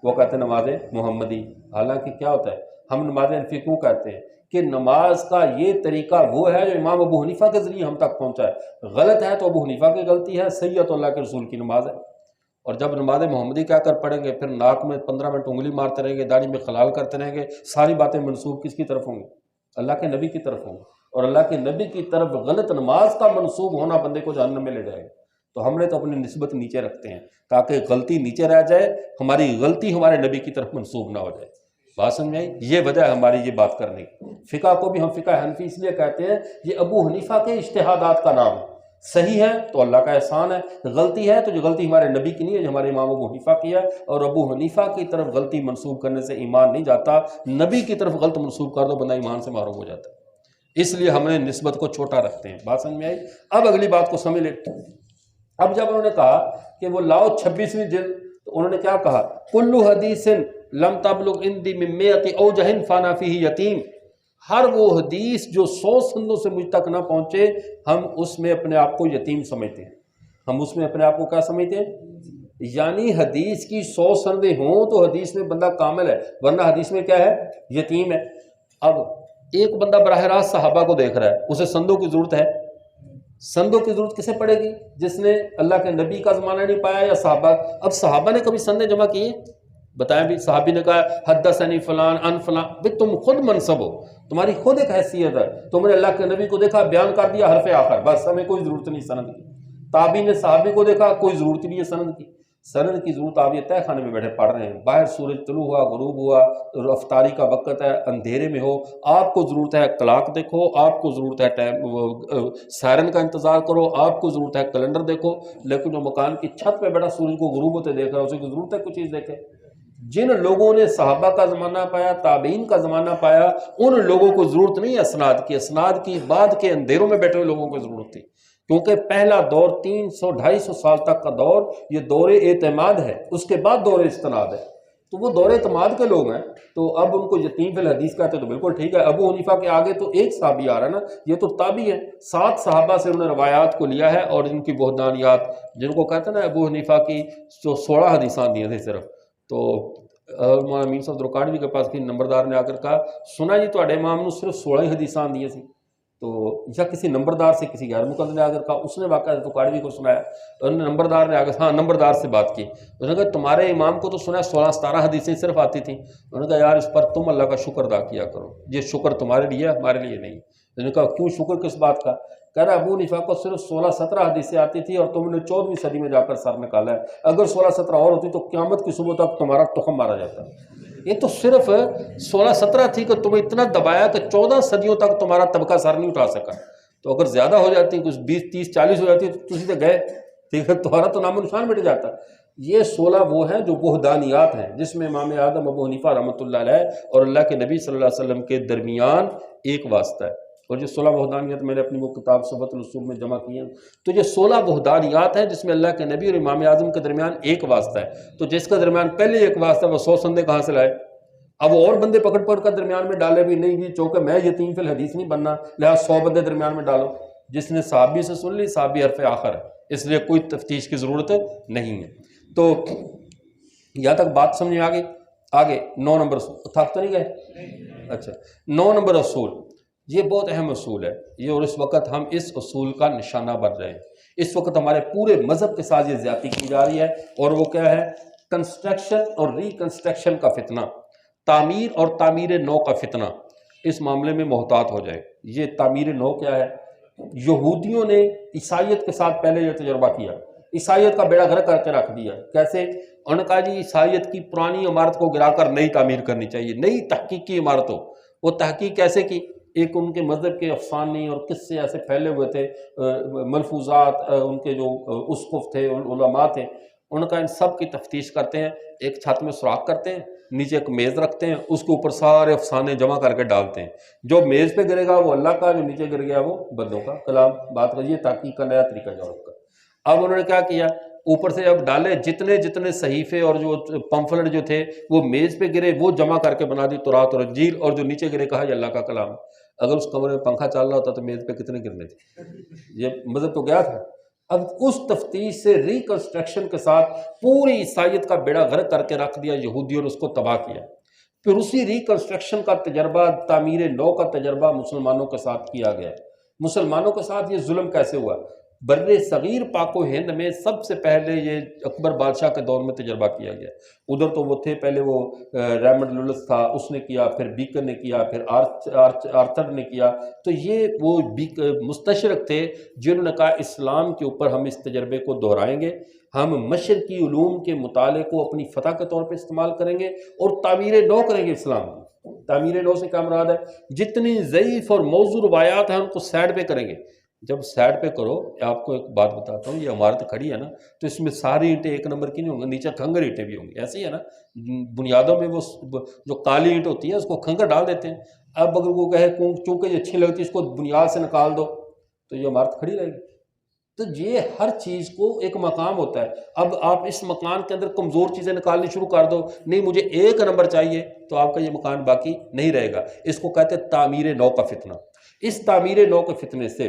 Speaker 1: وہ کہتے ہیں نماز محمدی، حالانکہ کیا ہوتا ہے؟ ہم نماز حنفی کیوں کہتے ہیں؟ کہ نماز کا یہ طریقہ وہ ہے جو امام ابو حنیفہ کے ذریعے ہم تک پہنچا ہے، غلط ہے تو ابو حنیفہ کی غلطی ہے، صحیح ہے تو اللہ کے رسول کی نماز ہے۔ اور جب نماز محمدی کہہ کر پڑھیں گے، پھر ناک میں 15 منٹ انگلی مارتے رہیں گے، داڑھی میں خلال کرتے رہیں گے، ساری باتیں منسوب کس کی طرف ہوں گی؟ اللہ کے نبی کی طرف ہوں گی، اور اللہ کے نبی کی طرف غلط نماز کا منسوب ہونا بندے کو جہنم میں لے جائے گا۔ تو ہم نے تو اپنی نسبت نیچے رکھتے ہیں تاکہ غلطی نیچے رہ جائے، ہماری غلطی ہمارے نبی کی طرف منسوب نہ ہو جائے۔ بات سمجھ آئی؟ یہ وجہ ہے ہماری یہ بات کرنے کی۔ فقہ کو بھی ہم فقہ حنفی اس لیے کہتے ہیں، یہ ابو حنیفہ کے اجتہادات کا نام ہے۔ صحیح ہے تو اللہ کا احسان ہے، غلطی ہے تو جو غلطی ہمارے نبی کی نہیں ہے، جو ہمارے امام ابو حنیفہ کی ہے، اور ابو حنیفہ کی طرف غلطی منسوب کرنے سے ایمان نہیں جاتا، نبی کی طرف غلط منسوب کر دو بندہ ایمان سے محروم ہو جاتا ہے، اس لیے ہم نے نسبت کو چھوٹا رکھتے ہیں۔ بات سمجھ میں آئی؟ اب اگلی بات کو سمجھ لیں۔ اب جب انہوں نے کہا کہ وہ لاؤ 26ویں جلد، تو انہوں نے کیا کہا؟ کلو حدیث لم تبلغ عندی من مئۃ اوجہ فانا فیہ یتیم، ہر وہ حدیث جو 100 سندوں سے مجھ تک نہ پہنچے ہم اس میں اپنے آپ کو یتیم سمجھتے ہیں، ہم اس میں اپنے آپ کو کیا سمجھتے ہیں؟ یعنی حدیث کی 100 سندیں ہوں تو حدیث میں بندہ کامل ہے، ورنہ حدیث میں کیا ہے؟ یتیم ہے۔ اب ایک بندہ براہ راست صحابہ کو دیکھ رہا ہے، اسے سندوں کی ضرورت ہے؟ سندوں کی ضرورت کسے پڑے گی؟ جس نے اللہ کے نبی کا زمانہ نہیں پایا یا صحابہ۔ اب صحابہ نے کبھی سندیں جمع کی ہیں؟ بتائیں بھی، صحابی نے کہا حدثنی فلان ان فلان، بھئی تم خود منصب ہو، تمہاری خود ایک حیثیت ہے، تم نے اللہ کے نبی کو دیکھا بیان کر دیا حرف آخر، بس ہمیں کوئی ضرورت نہیں سند کی۔ تابعی نے صحابی کو دیکھا، کوئی ضرورت نہیں ہے سند کی۔ سند کی ضرورت آپ یہ طے خانے میں بیٹھے پڑھ رہے ہیں، باہر سورج طلوع ہوا غروب ہوا، افطاری کا وقت ہے، اندھیرے میں ہو، آپ کو ضرورت ہے کلاک دیکھو، آپ کو ضرورت ہے ٹائم سائرن کا انتظار کرو، آپ کو ضرورت ہے کیلنڈر دیکھو، لیکن جو مکان کی چھت پہ بیٹھا سورج کو غروب ہوتے دیکھ رہا ہے اسے کو ضرورت ہے کوئی چیز دیکھے؟ جن لوگوں نے صحابہ کا زمانہ پایا، تابعین کا زمانہ پایا، ان لوگوں کو ضرورت نہیں ہے اسناد کی، اسناد کی بعد کے اندھیروں میں بیٹھے ہوئے لوگوں کو ضرورت تھی، کیونکہ پہلا دور 300-250 سال تک کا دور یہ دور اعتماد ہے، اس کے بعد دور استناد ہے، تو وہ دور اعتماد کے لوگ ہیں، تو اب ان کو یتیم فی الحدیث کہتے ہیں تو بالکل ٹھیک ہے۔ ابو حنیفہ کے آگے تو ایک صحابی آ رہا ہے نا، یہ تو تابعی ہے، 7 صحابہ سے انہوں نے روایات کو لیا ہے، اور ان کی بہدانیات جن کو کہتے ہیں نا، ابو حنیفہ کی 16 حدیثاں دی تھے صرف، تو مولانا امین صاحب درکاڑوی کے پاس کی نمبردار نے آ کر کہا سنا جی تواڈے امام نے صرف 16 ہی حدیثاں دی سی، تو یا کسی نمبردار سے کسی غیر مقلد نے آ کر کہا، اس نے واقعہ درکاڑوی کو سنایا، انہوں نے نمبردار نے آ کر ہاں نمبردار سے بات کی، انہوں نے کہا تمہارے امام کو تو سنا ہے 16-17 حدیثیں صرف آتی تھیں، انہوں نے کہا یار اس پر تم اللہ کا شکر ادا کیا کرو، یہ شکر تمہارے لیے ہے ہمارے لیے نہیں۔ انہوں نے کہا کیوں شکر کس بات کا؟ کہہ رہا ابو حنیفہ کو صرف 16-17 حدیثیں آتی تھی اور تم نے 14ویں صدی میں جا کر سر نکالا ہے، اگر 16-17 اور ہوتی تو قیامت کی صبح تک تمہارا تخم مارا جاتا۔ یہ تو صرف 16-17 تھی کہ تمہیں اتنا دبایا کہ 14 صدیوں تک تمہارا طبقہ سر نہیں اٹھا سکا، تو اگر زیادہ ہو جاتی کچھ 20-30-40 ہو جاتی تو تسی تو گئے، ٹھیک ہے، تمہارا تو نام و نشان مٹ جاتا۔ یہ 16 وہ ہیں جو وحدانیات ہیں، جس میں امام اعظم ابو حنیفہ رحمۃ اللہ علیہ اور اللہ کے نبی صلی اللہ علیہ وسلم کے درمیان ایک واسطہ ہے، اور یہ 16 وحدانیات میں نے اپنی وہ کتاب صفوۃ الاصول میں جمع کی ہیں، تو یہ 16 وحدانیات ہیں جس میں اللہ کے نبی اور امام اعظم کے درمیان ایک واسطہ ہے، تو جس کے درمیان پہلے ایک واسطہ ہے وہ 100 سندیں کہاں سے لائے؟ اب اور بندے پکڑ کر درمیان میں ڈالے بھی نہیں جی، چونکہ میں یتیم فی الحدیث نہیں بننا، لہٰذا 100 بندے درمیان میں ڈالو، جس نے صحابی سے سن لی صحابی حرف آخر ہے، اس لیے کوئی تفتیش کی ضرورت نہیں ہے۔ تو یہاں تک بات سمجھ میں آگے 9 نمبر اصول تھک تو نہیں گئے؟ اچھا 9 نمبر اصول، یہ بہت اہم اصول ہے یہ، اور اس وقت ہم اس اصول کا نشانہ بن رہے ہیں، اس وقت ہمارے پورے مذہب کے ساتھ یہ زیادتی کی جا رہی ہے، اور وہ کیا ہے؟ کنسٹرکشن اور ریکنسٹرکشن کا فتنہ، تعمیر اور تعمیر نو کا فتنہ، اس معاملے میں محتاط ہو جائے۔ یہ تعمیر نو کیا ہے؟ یہودیوں نے عیسائیت کے ساتھ پہلے یہ تجربہ کیا، عیسائیت کا بیڑا غرق کر کے رکھ دیا۔ کیسے؟ انہوں نے کہا جی عیسائیت کی پرانی عمارت کو گرا کر نئی تعمیر کرنی چاہیے، نئی تحقیقی عمارت ہو۔ وہ تحقیق کیسے کی؟ ایک ان کے مذہب کے افسانے اور قصے ایسے پھیلے ہوئے تھے، ملفوظات، ان کے جو اسقف تھے، علماء تھے، انہوں نے کہا ان سب کی تفتیش کرتے ہیں، ایک چھت میں سوراخ کرتے ہیں، نیچے ایک میز رکھتے ہیں، اس کے اوپر سارے افسانے جمع کر کے ڈالتے ہیں، جو میز پہ گرے گا وہ اللہ کا، جو نیچے گر گیا وہ بندوں کا کلام۔ بات کریے تحقیق کا نیا طریقہ یورپ کا۔ اب انہوں نے کیا کیا؟ اوپر سے اب ڈالے جتنے صحیفے اور جو پمفلٹ جو تھے وہ میز پہ گرے، وہ جمع کر کے بنا دی تورات اور انجیل، اور جو نیچے گرے کہا یہ اللہ کا کلام۔ اگر اس کمرے میں پنکھا چل رہا ہوتا تو میز پہ کتنے گرنے تھے؟ یہ مذہب تو گیا تھا۔ اب اس تفتیش سے ریکنسٹرکشن کے ساتھ پوری عیسائیت کا بیڑا غرق کر کے رکھ دیا یہودیوں نے، اس کو تباہ کیا۔ پھر اسی ریکنسٹرکشن کا تجربہ، تعمیر نو کا تجربہ مسلمانوں کے ساتھ کیا گیا۔ مسلمانوں کے ساتھ یہ ظلم کیسے ہوا؟ بر صغیر پاک و ہند میں سب سے پہلے یہ اکبر بادشاہ کے دور میں تجربہ کیا گیا۔ ادھر تو وہ تھے، پہلے وہ ریمنڈ لولس تھا، اس نے کیا، پھر بیکر نے کیا، پھر آرتھر نے کیا، تو یہ وہ مستشرق تھے جنہوں نے کہا اسلام کے اوپر ہم اس تجربے کو دہرائیں گے، ہم مشرقی علوم کے مطالعے کو اپنی فتح کے طور پہ استعمال کریں گے اور تعمیر نو کریں گے اسلام کی۔ تعمیر نو سے کیا مراد ہے؟ جتنی ضعیف اور موضوع روایات ہیں ان کو سائڈ پہ کریں گے، جب سائڈ پہ کرو، آپ کو ایک بات بتاتا ہوں، یہ عمارت کھڑی ہے نا تو اس میں ساری اینٹیں ایک نمبر کی نہیں ہوں گی، نیچے کھنگر اینٹیں بھی ہوں گی، ایسے ہی ہے نا، بنیادوں میں وہ جو کالی اینٹ ہوتی ہے اس کو کھنگر ڈال دیتے ہیں۔ اب اگر وہ کہے چونکہ یہ اچھی لگتی ہے اس کو بنیاد سے نکال دو تو یہ عمارت کھڑی رہے گی۔ تو یہ ہر چیز کو ایک مقام ہوتا ہے۔ اب آپ اس مکان کے اندر کمزور چیزیں نکالنی شروع کر دو، نہیں مجھے ایک نمبر چاہیے، تو آپ کا یہ مکان باقی نہیں رہے گا۔ اس کو کہتے ہیں تعمیر نو کا فتنہ۔ اس تعمیر نو کے فتنے سے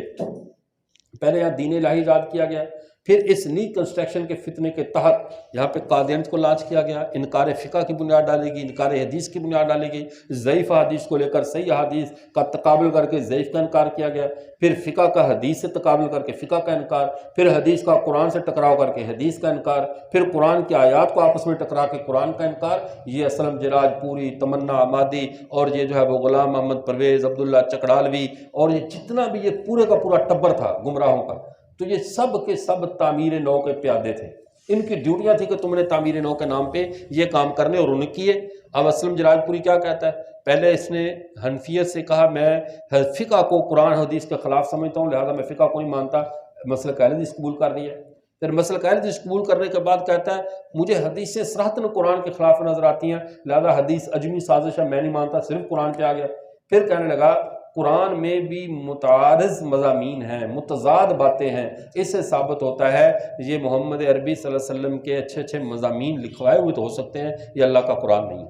Speaker 1: پہلے یہاں دین الہی ایجاد کیا گیا، پھر اس ری کنسٹرکشن کے فتنے کے تحت یہاں پہ قادیانیت کو لانچ کیا گیا، انکار فقہ کی بنیاد ڈالی گئی، انکار حدیث کی بنیاد ڈالی گئی، ضعیف حدیث کو لے کر صحیح حدیث کا تقابل کر کے ضعیف کا انکار کیا گیا، پھر فقہ کا حدیث سے تقابل کر کے فقہ کا انکار، پھر حدیث کا قرآن سے ٹکراؤ کر کے حدیث کا انکار، پھر قرآن کی آیات کو آپس میں ٹکرا کے قرآن کا انکار۔ یہ اسلم جراج پوری، تمنا عمادی، اور یہ جو ہے وہ غلام محمد پرویز، عبداللہ چکڑالوی، اور یہ جتنا بھی یہ پورے کا پورا ٹبر تھا گمراہوں کا، تو یہ سب کے سب تعمیر نو کے پیادے تھے۔ ان کی ڈیوٹیاں تھی کہ تم نے تعمیر نو کے نام پہ یہ کام کرنے، اور انہیں کیے۔ اب اسلم جراج پوری کیا کہتا ہے؟ پہلے اس نے حنفیت سے کہا میں فقہ کو قرآن حدیث کے خلاف سمجھتا ہوں، لہذا میں فقہ کو نہیں مانتا، مسلک اہل حدیث قبول کر دیا۔ پھر مسلک اہل حدیث قبول کرنے کے بعد کہتا ہے مجھے حدیثیں صراحتاً قرآن کے خلاف نظر آتی ہیں، لہذا حدیث اجمی سازش ہے، میں نہیں مانتا، صرف قرآن پہ آ گیا۔ پھر کہنے لگا قرآن میں بھی متعارض مضامین ہیں، متضاد باتیں ہیں، اس سے ثابت ہوتا ہے یہ محمد عربی صلی اللہ علیہ وسلم کے اچھے اچھے مضامین لکھوائے ہوئے تو ہو سکتے ہیں، یہ اللہ کا قرآن نہیں۔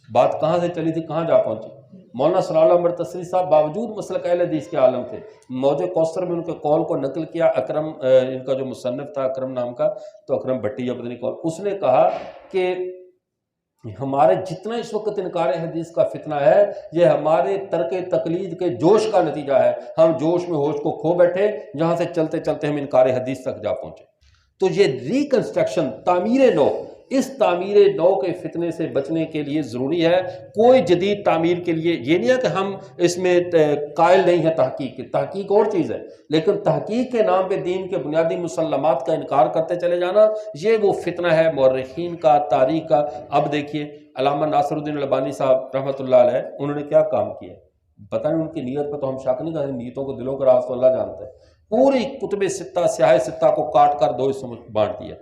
Speaker 1: بات کہاں سے چلی تھی، کہاں جا پہنچی؟ مولانا صلی اللہ عمر تصری صاحب باوجود مسلک اہل حدیث کے عالم تھے، موج کوثر میں ان کے قول کو نقل کیا۔ اکرم ان کا جو مصنف تھا اکرم نام کا، تو اکرم بھٹی یا پتہ نہیں کون، اس نے کہا کہ ہمارے جتنا اس وقت انکار حدیث کا فتنہ ہے یہ ہمارے ترک تقلید کے جوش کا نتیجہ ہے۔ ہم جوش میں ہوش کو کھو بیٹھے، جہاں سے چلتے چلتے ہم انکار حدیث تک جا پہنچے۔ تو یہ ریکنسٹرکشن، تعمیر نو، اس تعمیر نو کے فتنے سے بچنے کے لیے ضروری ہے۔ کوئی جدید تعمیر کے لیے یہ نہیں ہے کہ ہم اس میں قائل نہیں ہیں تحقیق کی، تحقیق اور چیز ہے، لیکن تحقیق کے نام پہ دین کے بنیادی مسلمات کا انکار کرتے چلے جانا، یہ وہ فتنہ ہے مورخین کا، تاریخ کا۔ اب دیکھیے علامہ ناصر الدین الالبانی صاحب رحمۃ اللہ علیہ، انہوں نے کیا کام کیا؟ پتہ نہیں ان کی نیت پہ تو ہم شک نہیں کرتے، نیتوں کو دلوں کا راز تو اللہ جانتا ہے۔ پوری کتب ستہ، سیاہ ستہ کو کاٹ کر دو حصوں میں بانٹ دیا،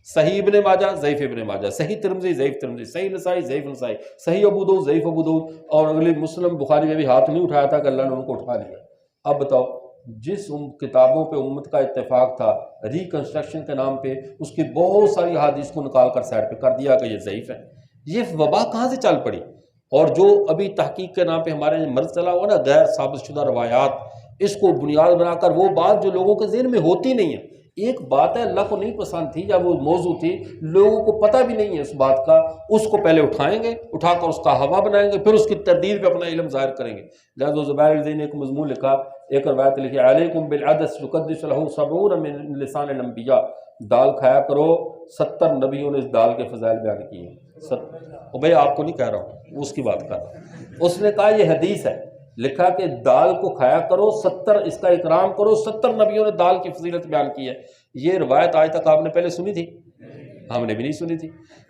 Speaker 1: صحیح ابن ماجہ، ضعیف ابن ماجہ، صحیح ترمذی، ضعیف ترمذی، صحیح نسائی، ضعیف نسائی، صحیح ابو داؤد، ضعیف ابو داؤد، اور اگلی مسلم بخاری میں بھی ہاتھ نہیں اٹھایا تھا کہ اللہ نے ان کو اٹھا لیا۔ اب بتاؤ جس کتابوں پہ امت کا اتفاق تھا ریکنسٹرکشن کے نام پہ، اس کی بہت ساری حدیث کو نکال کر سائڈ پہ کر دیا کہ یہ ضعیف ہے۔ یہ وبا کہاں سے چل پڑی؟ اور جو ابھی تحقیق کے نام پہ ہمارے مرض چلا ہوا نا، غیر ثابت شدہ روایات، اس کو بنیاد بنا کر وہ بات جو لوگوں کے ذہن میں ہوتی نہیں ہے، ایک بات ہے اللہ کو نہیں پسند تھی یا وہ موضوع تھی، لوگوں کو پتہ بھی نہیں ہے اس بات کا، اس کو پہلے اٹھائیں گے، اٹھا کر اس کا ہوا بنائیں گے، پھر اس کی تردید پہ اپنا علم ظاہر کریں گے۔ لہذا زبیر الدین نے ایک مضمون لکھا، ایک روایت لکھی، علیکم بالعدس یقدس لہ 70 من لسان الانبیاء، دال کھایا کرو، 70 نبیوں نے اس دال کے فضائل بیان کیے ہیں۔ اور بھئی آپ کو نہیں کہہ رہا ہوں، اس کی بات کر رہا ہوں۔ اس نے کہا یہ حدیث ہے، لکھا کہ دال کو کھایا کرو، 70 اس کا اکرام کرو، 70 نبیوں نے دال کی فضیلت بیان کی ہے۔ یہ روایت آج تک آپ نے پہلے سنی تھی؟ ہم نے بھی نہیں سنی تھی۔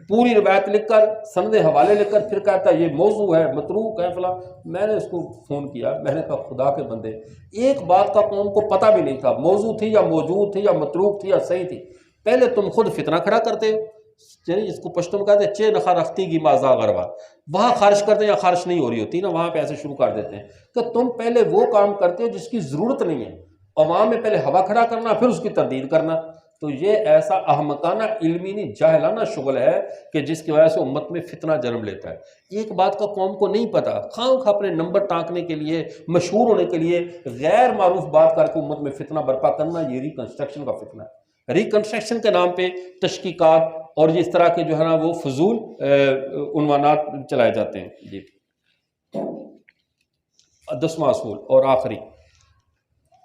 Speaker 1: پوری روایت لکھ کر، سند حوالے لکھ کر، پھر کہتا ہے یہ موضوع ہے، متروک ہے، فلاں۔ میں نے اس کو فون کیا، میں نے کہا خدا کے بندے، ایک بات کا قوم کو پتہ بھی نہیں تھا، موضوع تھی یا موجود تھی یا متروک تھی یا صحیح تھی، پہلے تم خود فتنہ کھڑا کرتے ہو، جس کو پشتو میں کہتے ہیں چے نخا رختی کی مازا غربا، وہاں خارش کرتے ہیں یا خارش نہیں ہو رہی ہوتی نا، وہاں پہ ایسے شروع کر دیتے ہیں کہ تم پہلے وہ کام کرتے ہو جس کی ضرورت نہیں ہے، عوام میں پہلے ہوا کھڑا کرنا، پھر اس کی تردید کرنا۔ تو یہ ایسا احمقانہ علمی نہیں جاہلانہ شغل ہے کہ جس کی وجہ سے امت میں فتنہ جنم لیتا ہے۔ ایک بات کا قوم کو نہیں پتا، خواہ خواہ اپنے نمبر ٹانکنے کے لیے، مشہور ہونے کے لیے غیر معروف بات کر کے امت میں فتنہ برپا کرنا، یہ ریکنسٹرکشن کا فتنہ ہے۔ ریکنسٹرکشن کے نام پہ تشقیقات اور اس طرح کے جو ہے نا وہ فضول عنوانات چلائے جاتے ہیں۔ جی 10واں اصول اور آخری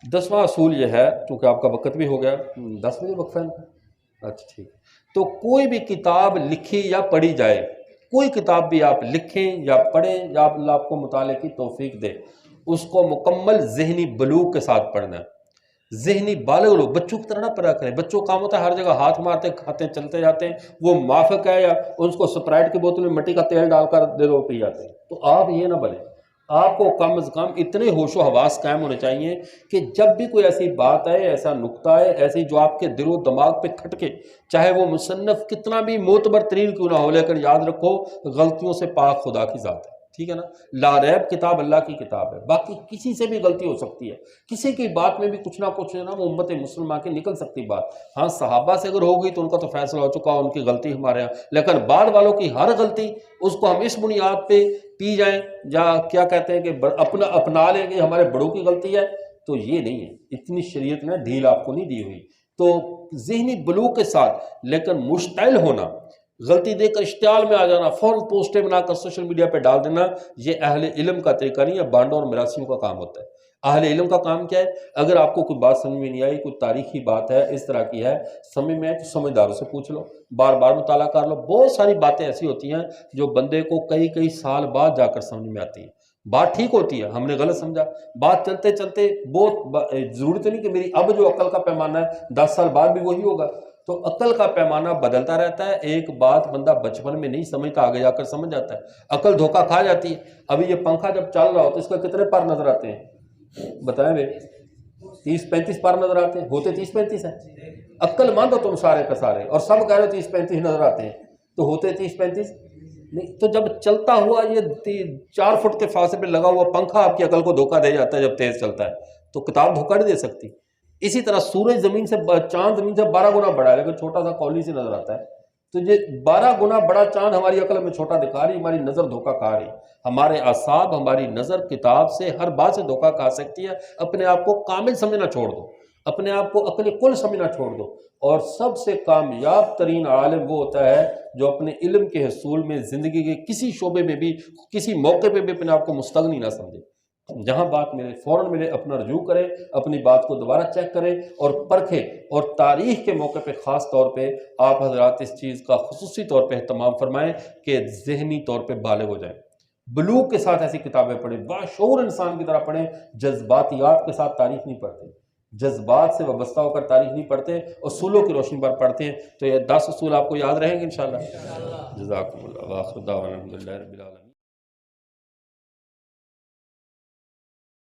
Speaker 1: 10واں اصول یہ ہے، چونکہ آپ کا وقت بھی ہو گیا، 10 بجے وقفہ ہے، اچھا ٹھیک، تو کوئی بھی کتاب لکھی یا پڑھی جائے، کوئی کتاب بھی آپ لکھیں یا پڑھیں یا اللہ آپ کو مطالعے کی توفیق دے، اس کو مکمل ذہنی بلوغ کے ساتھ پڑھنا ہے۔ ذہنی بالغ لوگ بچوں کی طرح نہ پڑھا کریں۔ بچوں کا کام ہوتا ہے ہر جگہ ہاتھ مارتے کھاتے ہیں، چلتے جاتے ہیں، وہ موافق ہے یا اس کو سپرائٹ کی بوتل میں مٹی کا تیل ڈال کر دے دو پی جاتے ہیں، تو آپ یہ نہ بنیں۔ آپ کو کم از کم اتنے ہوش و حواس قائم ہونے چاہیے کہ جب بھی کوئی ایسی بات آئے، ایسا نکتہ آئے، ایسی جو آپ کے دل و دماغ پہ کھٹکے، چاہے وہ مصنف کتنا بھی معتبر ترین کیوں نہ ہو، لیکن یاد رکھو غلطیوں سے پاک خدا کی ذات ہے، ٹھیک ہے نا؟ لا ریب کتاب اللہ کی کتاب ہے، باقی کسی سے بھی غلطی ہو سکتی ہے، کسی کی بات میں بھی کچھ نہ کچھ نا وہ امت مسلمہ کے نکل سکتی بات۔ ہاں صحابہ سے اگر ہوگی تو ان کا تو فیصلہ ہو چکا، ان کی غلطی ہمارے ہاں، لیکن بعد والوں کی ہر غلطی اس کو ہم اس بنیاد پہ پی جائیں یا کیا کہتے ہیں کہ اپنا لیں گے ہمارے بڑوں کی غلطی ہے، تو یہ نہیں ہے۔ اتنی شریعت نے ڈھیل آپ کو نہیں دی ہوئی۔ تو ذہنی بلوغ کے ساتھ لیکن مشتعل ہونا، غلطی دیکھ کر اشتعال میں آ جانا، فوراً پوسٹیں بنا کر سوشل میڈیا پہ ڈال دینا، یہ اہل علم کا طریقہ نہیں ہے، بانڈوں اور مراسیوں کا کام ہوتا ہے۔ اہل علم کا کام کیا ہے؟ اگر آپ کو کوئی بات سمجھ میں نہیں آئی، کوئی تاریخی بات ہے، اس طرح کی ہے، سمجھ میں آئے تو سمجھداروں سے پوچھ لو، بار بار مطالعہ کر لو۔ بہت ساری باتیں ایسی ہوتی ہیں جو بندے کو کئی سال بعد جا کر سمجھ میں آتی ہیں۔ بات ٹھیک ہوتی ہے، ہم نے غلط سمجھا، بات چلتے چلتے بہت ضرورت نہیں کہ میری اب جو عقل کا پیمانہ ہے 10 سال بعد بھی وہی ہوگا، تو عقل کا پیمانہ بدلتا رہتا ہے۔ ایک بات بندہ بچپن میں نہیں سمجھتا، آگے جا کر سمجھ جاتا ہے۔ عقل دھوکہ کھا جاتی ہے۔ ابھی یہ پنکھا جب چل رہا ہو تو اس کا کتنے پر نظر آتے ہیں؟ بتائیں بھائی، 30-35 پر نظر آتے ہیں، ہوتے 30-35 ہیں؟ عقل مند ہو تم سارے کا سارے اور سب کہہ رہے 30-35 نظر آتے ہیں، تو ہوتے 30-35 نہیں۔ تو جب چلتا ہوا یہ 4 فٹ کے فاصلے پہ لگا ہوا پنکھا آپ کی عقل کو دھوکہ دے جاتا ہے جب تیز چلتا ہے، تو کتاب دھوکہ نہیں دے سکتی۔ اسی طرح سورج زمین سے چاند زمین سے 12 گنا بڑا ہے، لیکن چھوٹا سا کالونی سے نظر آتا ہے، تو یہ 12 گنا بڑا چاند ہماری عقل میں چھوٹا دکھا رہی، ہماری نظر دھوکہ کھا رہی۔ ہمارے اعصاب، ہماری نظر کتاب سے ہر بات سے دھوکہ کھا سکتی ہے۔ اپنے آپ کو کامل سمجھنا چھوڑ دو، اپنے آپ کو عقل کل سمجھنا چھوڑ دو، اور سب سے کامیاب ترین عالم وہ ہوتا ہے جو اپنے علم کے حصول میں زندگی کے کسی شعبے میں بھی، کسی موقع پہ بھی اپنے آپ کو مستغنی نہ سمجھے۔ جہاں بات ملے فوراً ملے، اپنا رجوع کرے، اپنی بات کو دوبارہ چیک کرے اور پرکھے، اور تاریخ کے موقع پہ خاص طور پہ آپ حضرات اس چیز کا خصوصی طور پہ اہتمام فرمائیں کہ ذہنی طور پہ بالغ ہو جائیں، بلوغ کے ساتھ ایسی کتابیں پڑھیں، باشعور انسان کی طرح پڑھیں، جذباتیات کے ساتھ تاریخ نہیں پڑھتے، جذبات سے وابستہ ہو کر تاریخ نہیں پڑھتے، اصولوں کی روشنی پر پڑھتے ہیں۔ تو یہ 10 اصول آپ کو یاد رہیں گے انشاءاللہ۔ جزاکم اللہ، وآخر دعوانا الحمدللہ رب العالمین۔